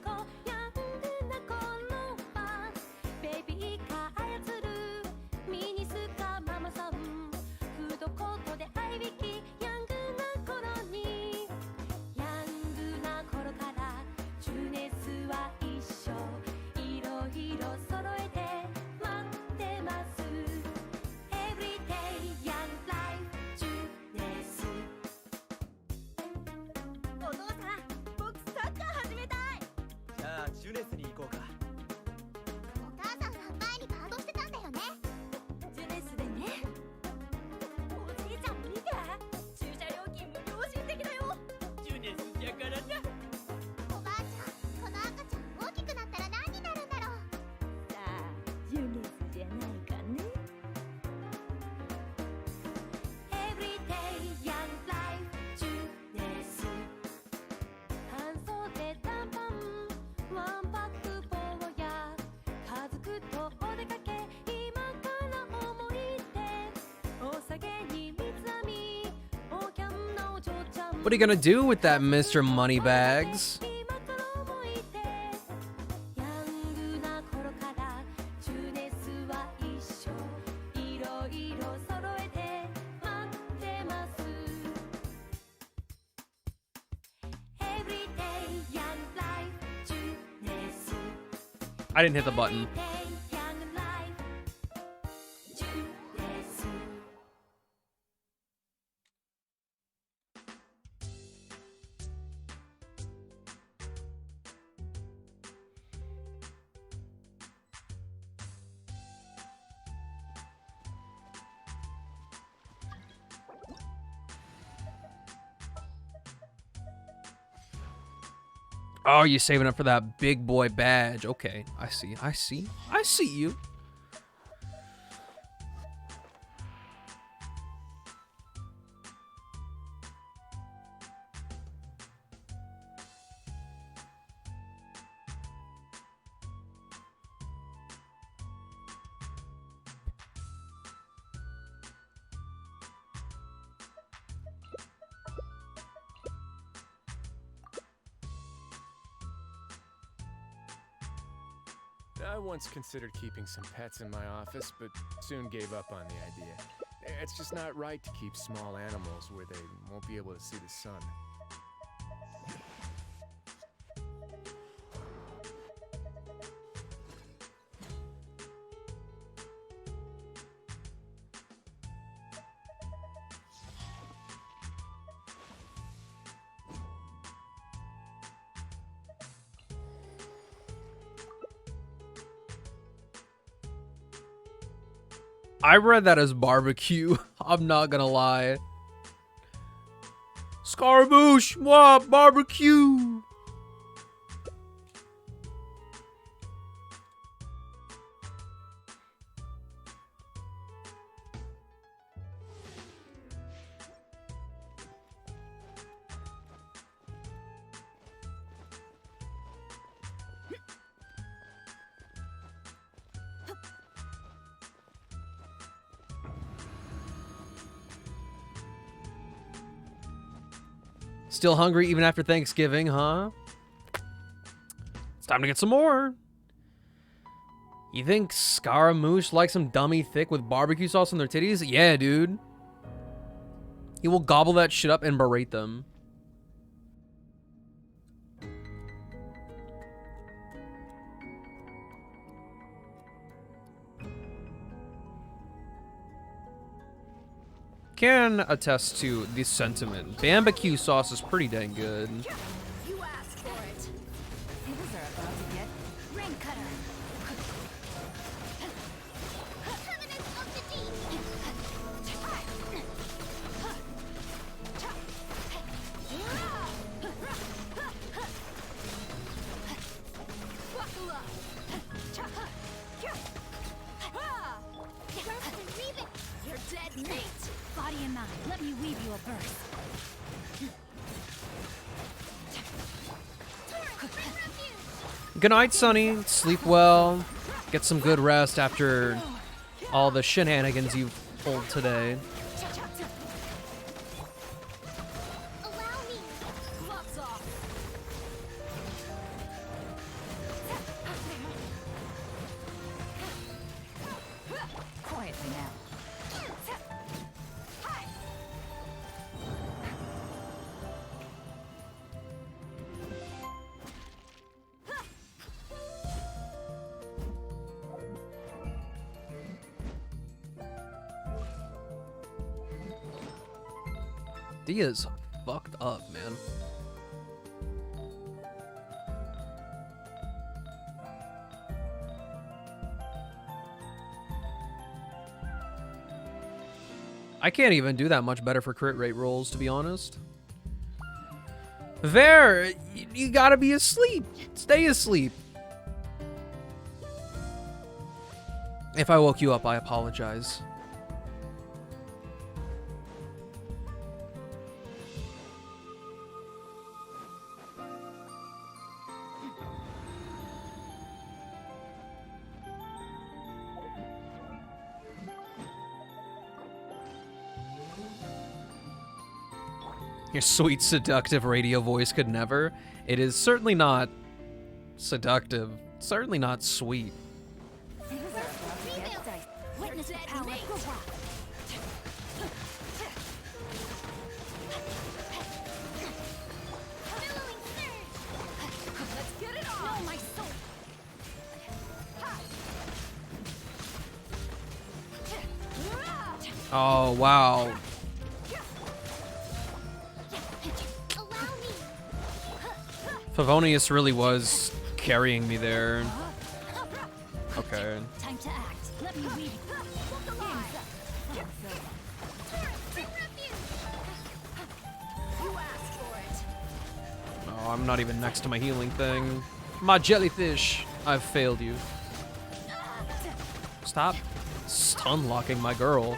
What are you gonna do with that, Mr. Moneybags? I didn't hit the button. Oh, you're saving up for that big boy badge. Okay, I see you. I once considered keeping some pets in my office, but soon gave up on the idea. It's just not right to keep small animals where they won't be able to see the sun. I read that as barbecue. I'm not gonna lie. Scaramouche, what? Barbecue. Still hungry even after Thanksgiving, huh? It's time to get some more. You think Scaramouche likes some dummy thick with barbecue sauce on their titties? Yeah, dude. He will gobble that shit up and berate them. Can attest to the sentiment. Barbecue sauce is pretty dang good. You asked for it. Things are about to get rain cutter. Covenant of the deep. Buckle up. You're dead meat. Body and mind, let me weave you a verse. Good night, Sonny. Sleep well. Get some good rest after all the shenanigans you've pulled today. Gloves off. Quietly now. Dia's fucked up, man. I can't even do that much better for crit rate rolls, to be honest. There, you gotta be asleep. Stay asleep. If I woke you up, I apologize. Your sweet, seductive radio voice could never. It is certainly not seductive. Certainly not sweet. Witness the power. Let's get it on. No, my soul. Oh, wow. Favonius really was carrying me there. Okay. Time to act. Let me weave. You asked for it. Oh, I'm not even next to my healing thing. My jellyfish, I've failed you. Stop stun locking my girl.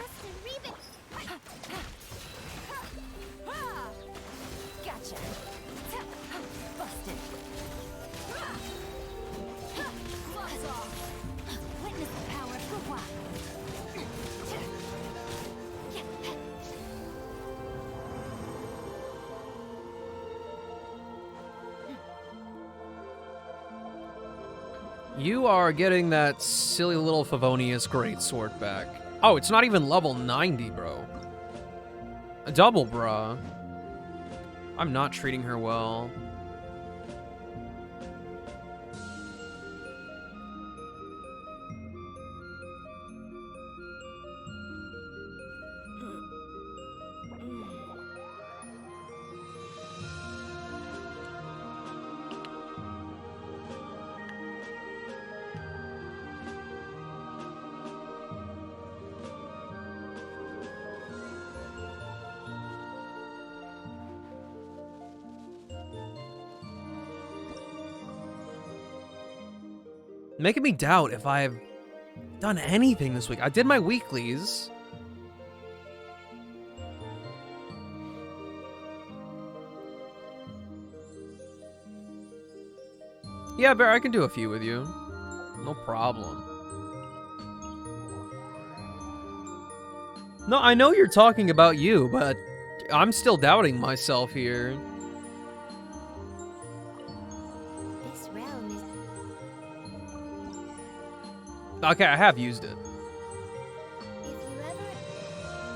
Gotcha. Busted. Gloves off. Witness the power of Gua. You are getting that silly little Favonius greatsword back. Oh, it's not even level 90, bro. A double, bruh. I'm not treating her well. Making me doubt if I've done anything this week. I did my weeklies. Yeah, Bear, I can do a few with you. No problem. No, I know you're talking about you, but I'm still doubting myself here. This realm is... Okay, I have used it.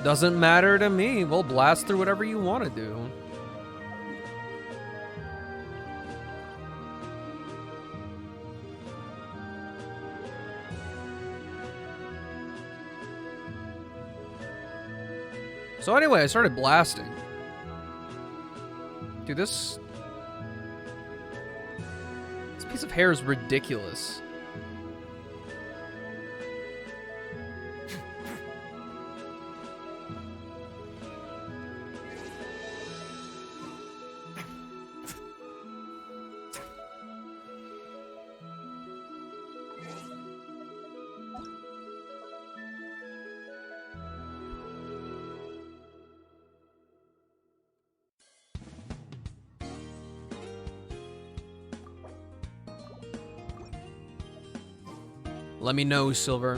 Doesn't matter to me. We'll blast through whatever you want to do. So anyway, I started blasting. Dude, this piece of hair is ridiculous. Let me know, Silver.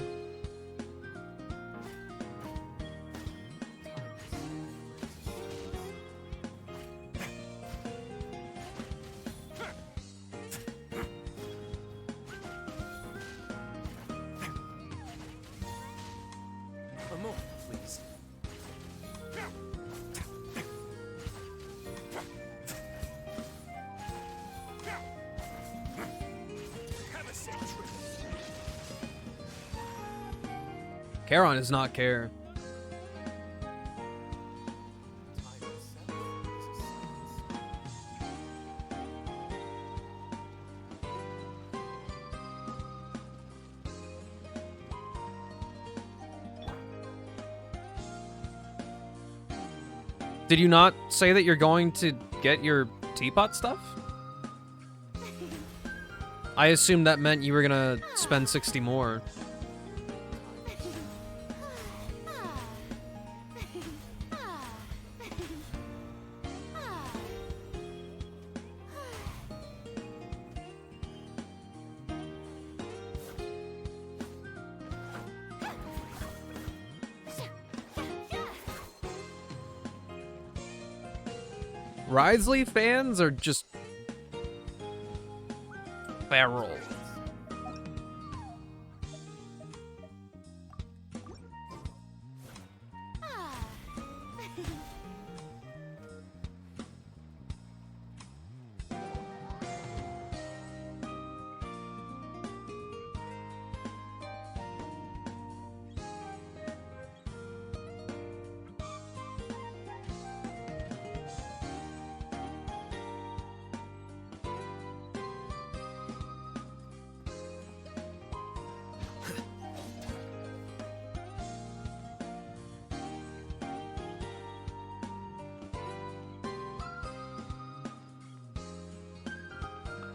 A moment, please. Have a safe trip. Charon does not care. Did you not say that you're going to get your teapot stuff? I assumed that meant you were gonna spend 60 more. Risley fans are just feral.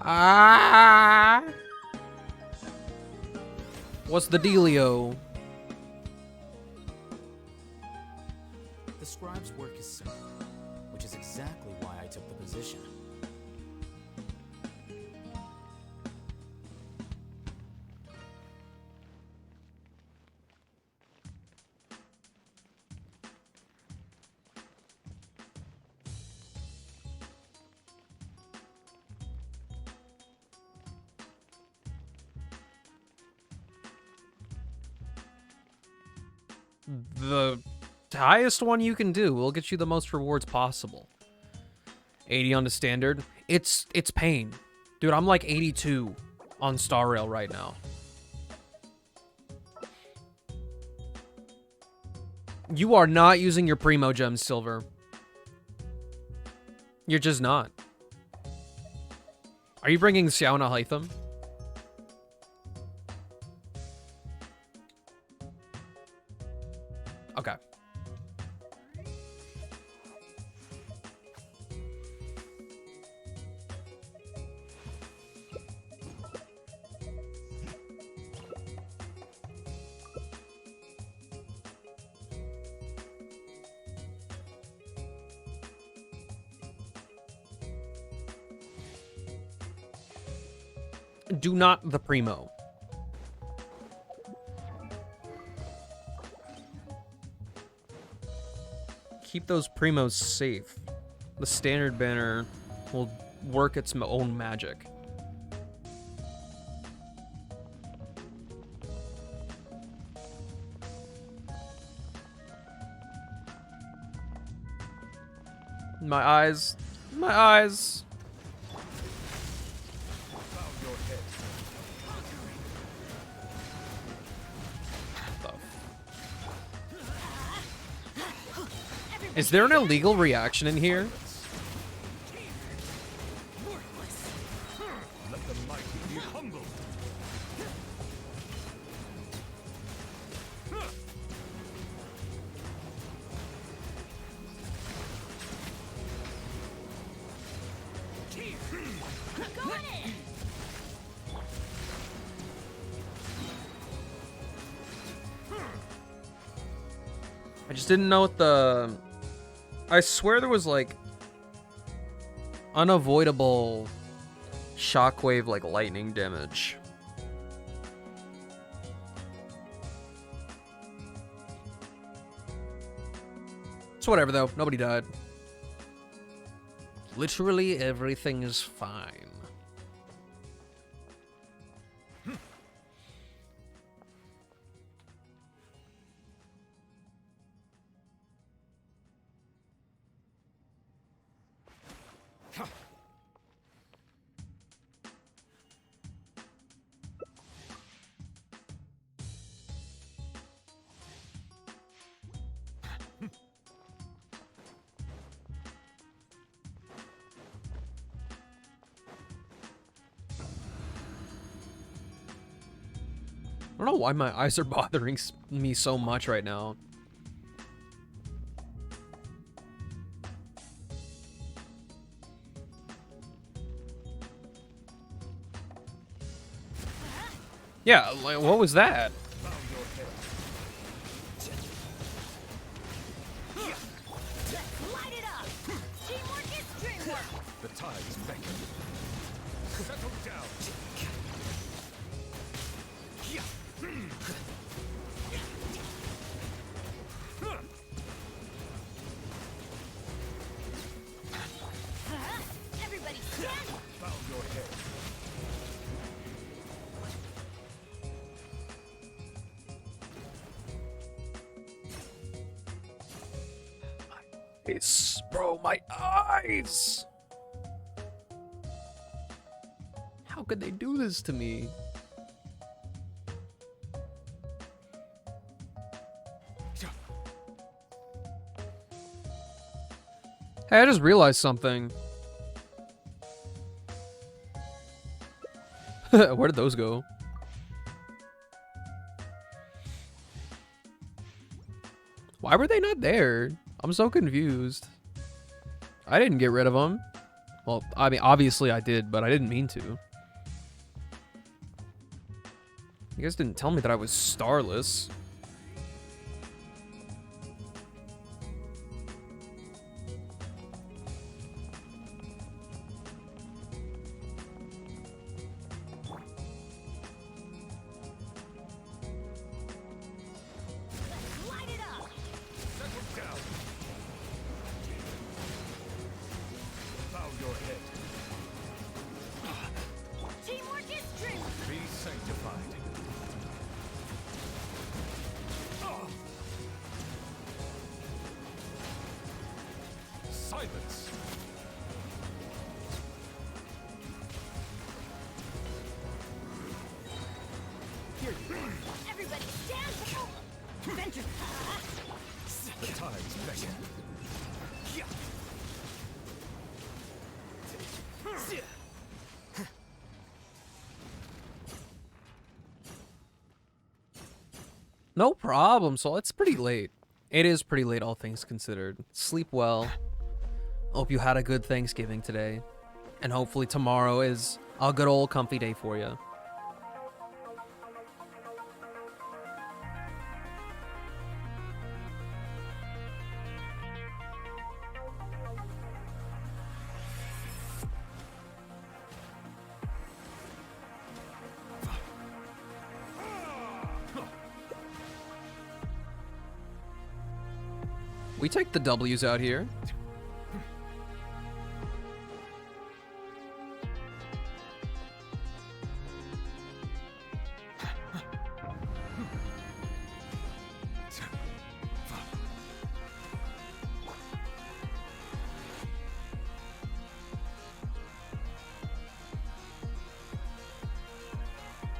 Ah! What's the dealio? The scribe's work is simple, which is exactly why I took the position. the highest one you can do. We'll get you the most rewards possible. 80 on the standard. It's pain. Dude, I'm like 82 on Star Rail right now. You are not using your Primo Gems, Silver. You're just not. Are you bringing Xiaona Hytham? Okay. Do not the Primo. Keep those Primos safe. The standard banner will work its own magic. My eyes. My eyes. Is there an illegal reaction in here? Let the mighty be humbled. I just didn't know what the... I swear there was like unavoidable shockwave like lightning damage. It's whatever though, nobody died. Literally everything is fine. I don't know why my eyes are bothering me so much right now. Yeah, like, what was that? The tides beckon. Settle down. Everybody stand! Bow your head. It's, bro, my eyes! How could they do this to me? Hey, I just realized something. Where did those go? Why were they not there? I'm so confused. I didn't get rid of them. Well, I mean, obviously I did, but I didn't mean to. You guys didn't tell me that I was starless. Light it up! Settle down. Bow your head. Teamwork is strength! Be sanctified. Silence. Everybody stand back! Venture! The tides beckon. No problem. So it's pretty late. It is pretty late, all things considered. Sleep well. Hope you had a good Thanksgiving today. And hopefully tomorrow is a good old comfy day for you. We take the W's out here.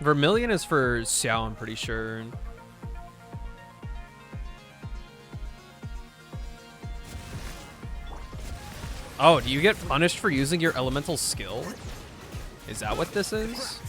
Vermilion is for Xiao, I'm pretty sure. Oh, do you get punished for using your elemental skill? Is that what this is?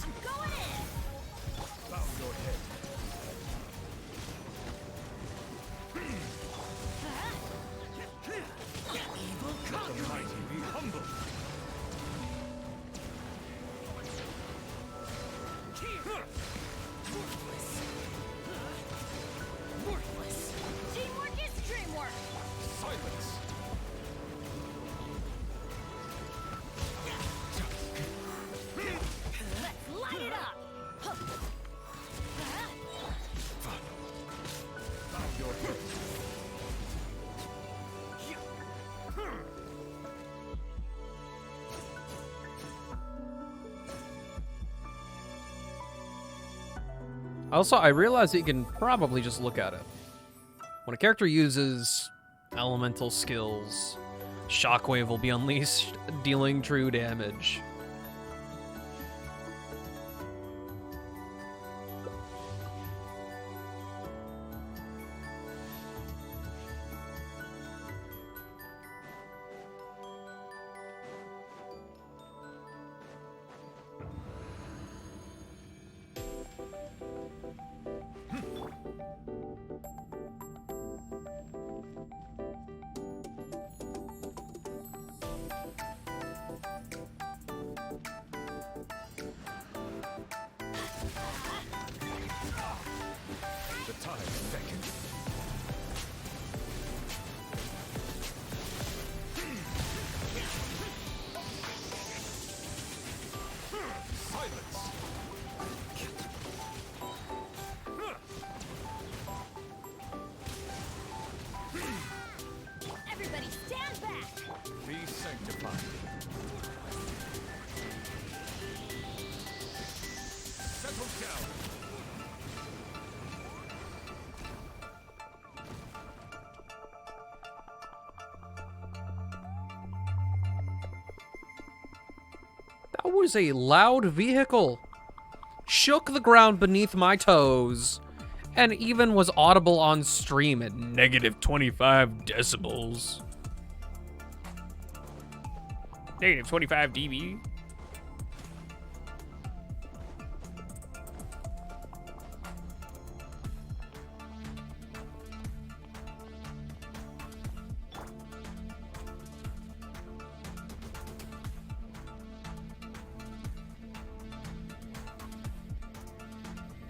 Teamwork is dreamwork! Silence. Let's light it up! Bow your head. Also, I realize that you can probably just look at it. When a character uses elemental skills, Shockwave will be unleashed, dealing true damage. The tides beckon. Silence. Everybody stand back! Be sanctified. Settle down. That was a loud vehicle. Shook the ground beneath my toes. And even was audible on stream at negative 25 decibels. Negative 25 dB.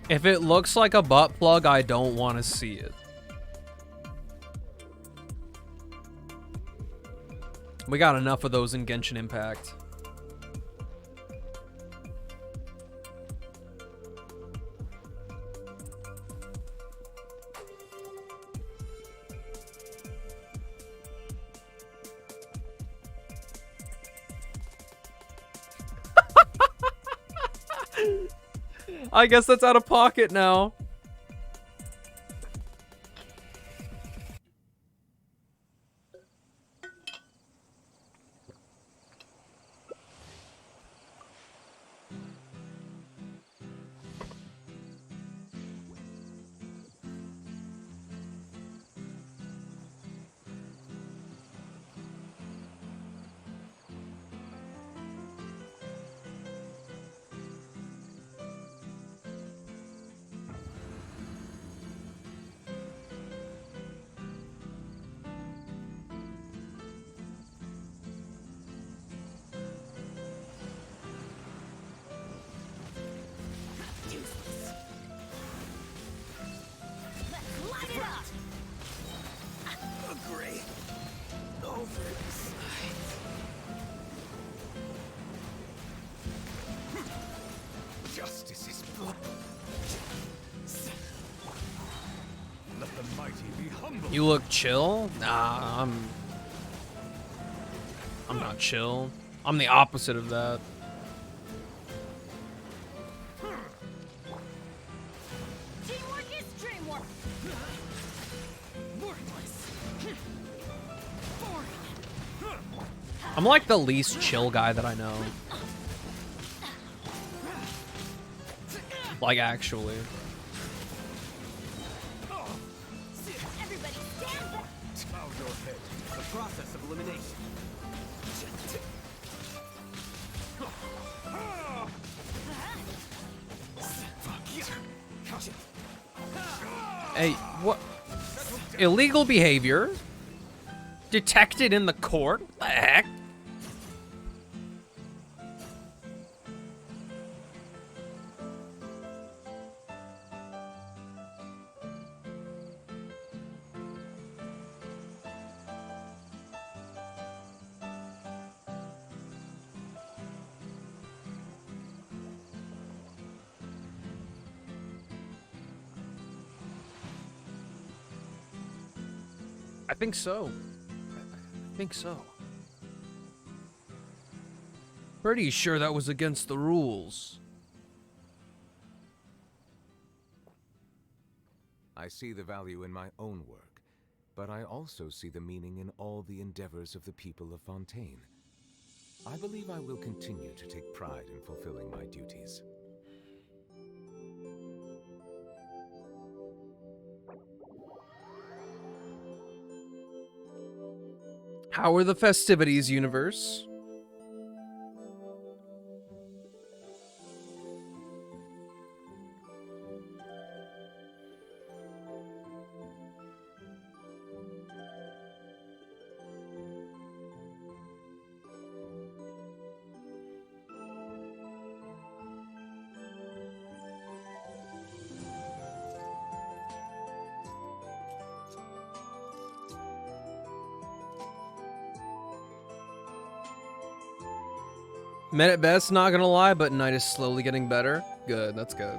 If it looks like a butt plug, I don't want to see it. We got enough of those in Genshin Impact. I guess that's out of pocket now. You look chill? Nah, I'm not chill. I'm the opposite of that. Teamwork is dreamwork. Worthless. Boring. I'm like the least chill guy that I know. Like, actually. Everybody stand back. Bow your head. The process of elimination. Hey, what? Illegal behavior? Detected in the court? What the heck? I think so. I think so. Pretty sure that was against the rules. I see the value in my own work, but I also see the meaning in all the endeavors of the people of Fontaine. I believe I will continue to take pride in fulfilling my duties. How are the festivities, universe? Met at best, not gonna lie, but night is slowly getting better. Good, that's good.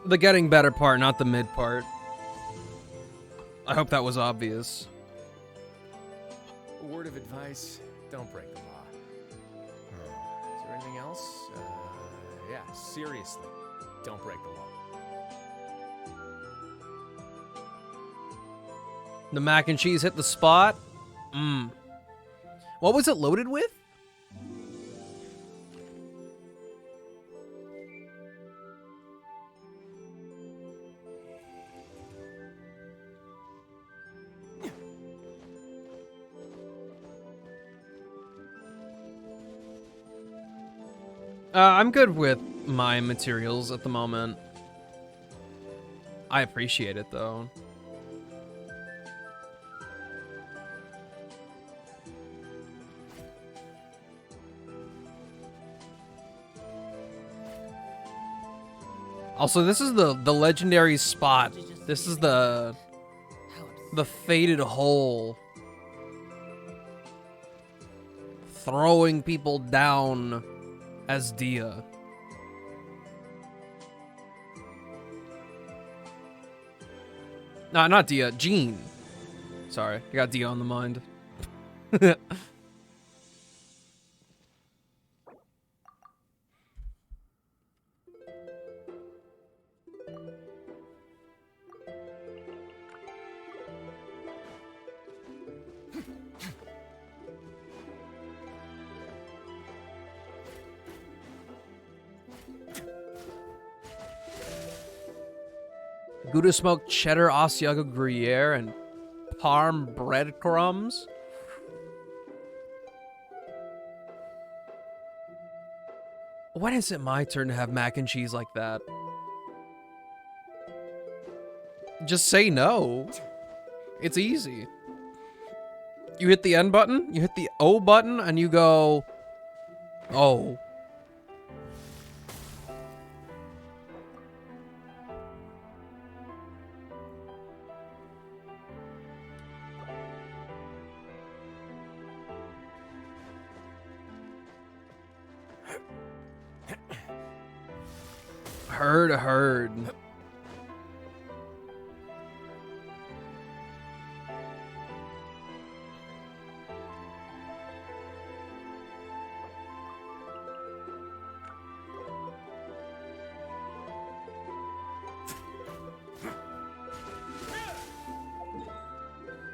The getting better part, not the mid part. I hope that was obvious. A word of advice, don't break the law. Is there anything else? Yeah, seriously, don't break the law. The mac and cheese hit the spot. What was it loaded with? I'm good with my materials at the moment. I appreciate it, though. Also, this is the legendary spot. This is the fated hole. Throwing people down as Dia. No, not Dia, Jean. Sorry, I got Dia on the mind. Gouda smoked cheddar, Asiago Gruyere, and parm breadcrumbs. When is it my turn to have mac and cheese like that? Just say no. It's easy. You hit the N button, you hit the O button, and you go, oh. Heard.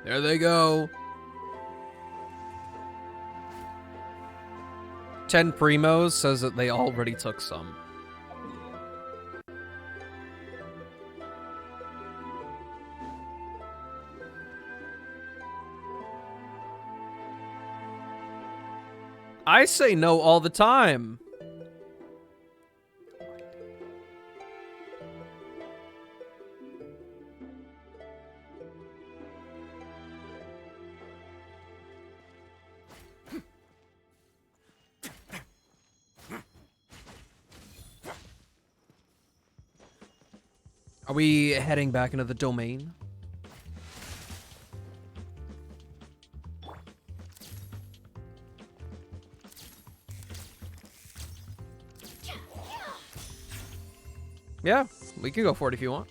There they go. 10 Primos says that they already took some. I say no all the time. Are we heading back into the domain? Yeah, we can go for it if you want.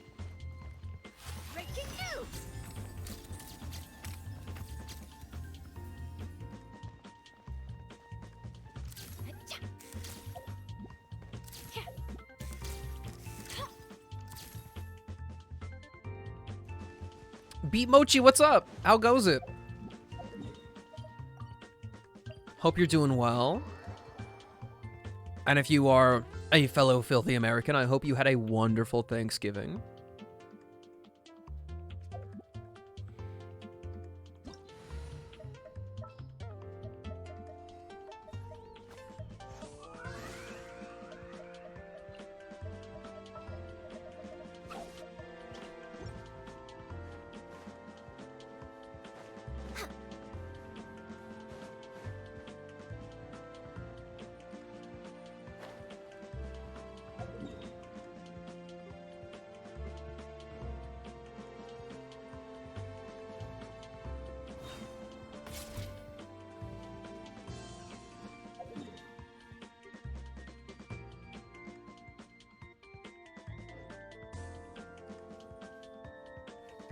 Beat Mochi, what's up? How goes it? Hope you're doing well. And if you are a fellow filthy American, I hope you had a wonderful Thanksgiving.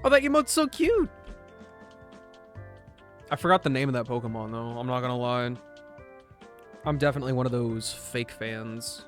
Oh, that emote's so cute! I forgot the name of that Pokemon, though. I'm not gonna lie. I'm definitely one of those fake fans.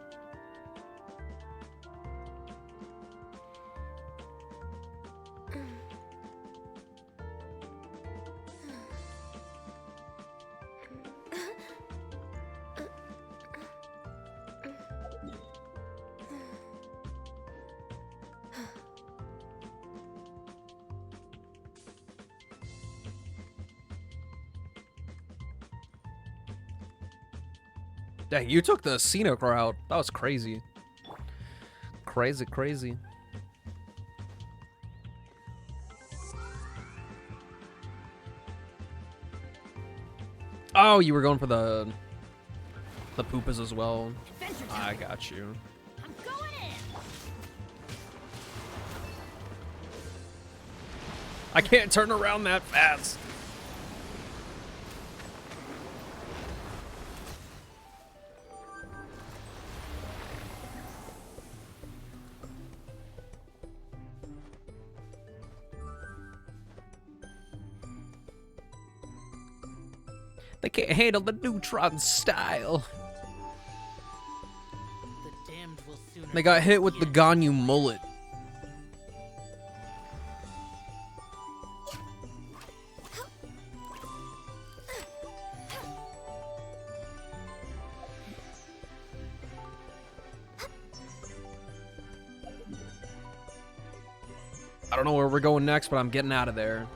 Dang, you took the scenic route. That was crazy. Crazy, crazy. Oh, you were going for the poopas as well. I got you. I'm going in. I can't turn around that fast. They can't handle the neutron style. The damned will soon They got hit with the Ganyu mullet. I don't know where we're going next, but I'm getting out of there.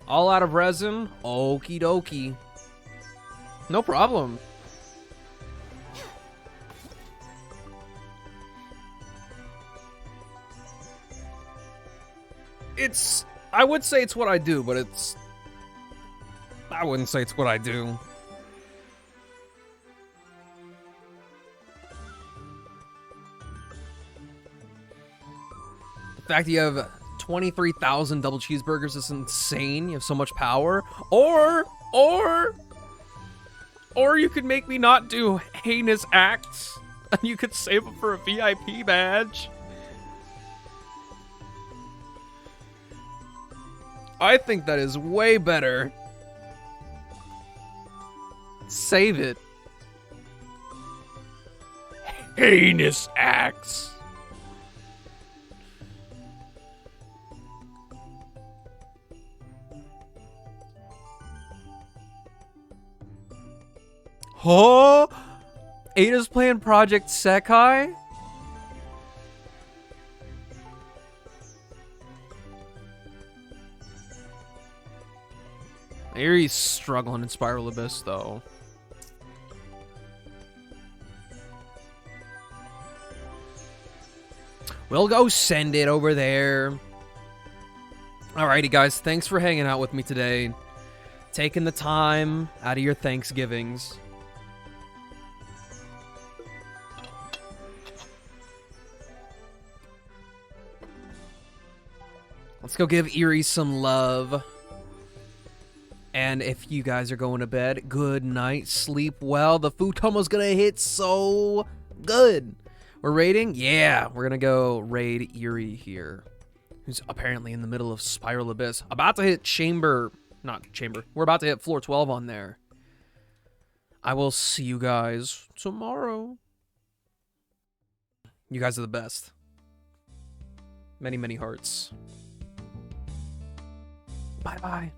All out of resin? Okie dokie. No problem. I would say it's what I do, but I wouldn't say it's what I do. The fact that you have 23,000 double cheeseburgers is insane. You have so much power. Or you could make me not do heinous acts, and you could save them for a VIP badge. I think that is way better. Save it. Heinous acts. Oh, Ada's playing Project Sekai? Erie's struggling in Spiral Abyss, though. We'll go send it over there. Alrighty, guys. Thanks for hanging out with me today. Taking the time out of your Thanksgivings. Let's go give Erie some love. And if you guys are going to bed, good night. Sleep well. The food como's gonna hit so good. We're raiding? Yeah, we're gonna go raid Erie here, who's apparently in the middle of Spiral Abyss. About to hit we're about to hit floor 12 on there. I will see you guys tomorrow. You guys are the best. Many, many hearts. Bye-bye.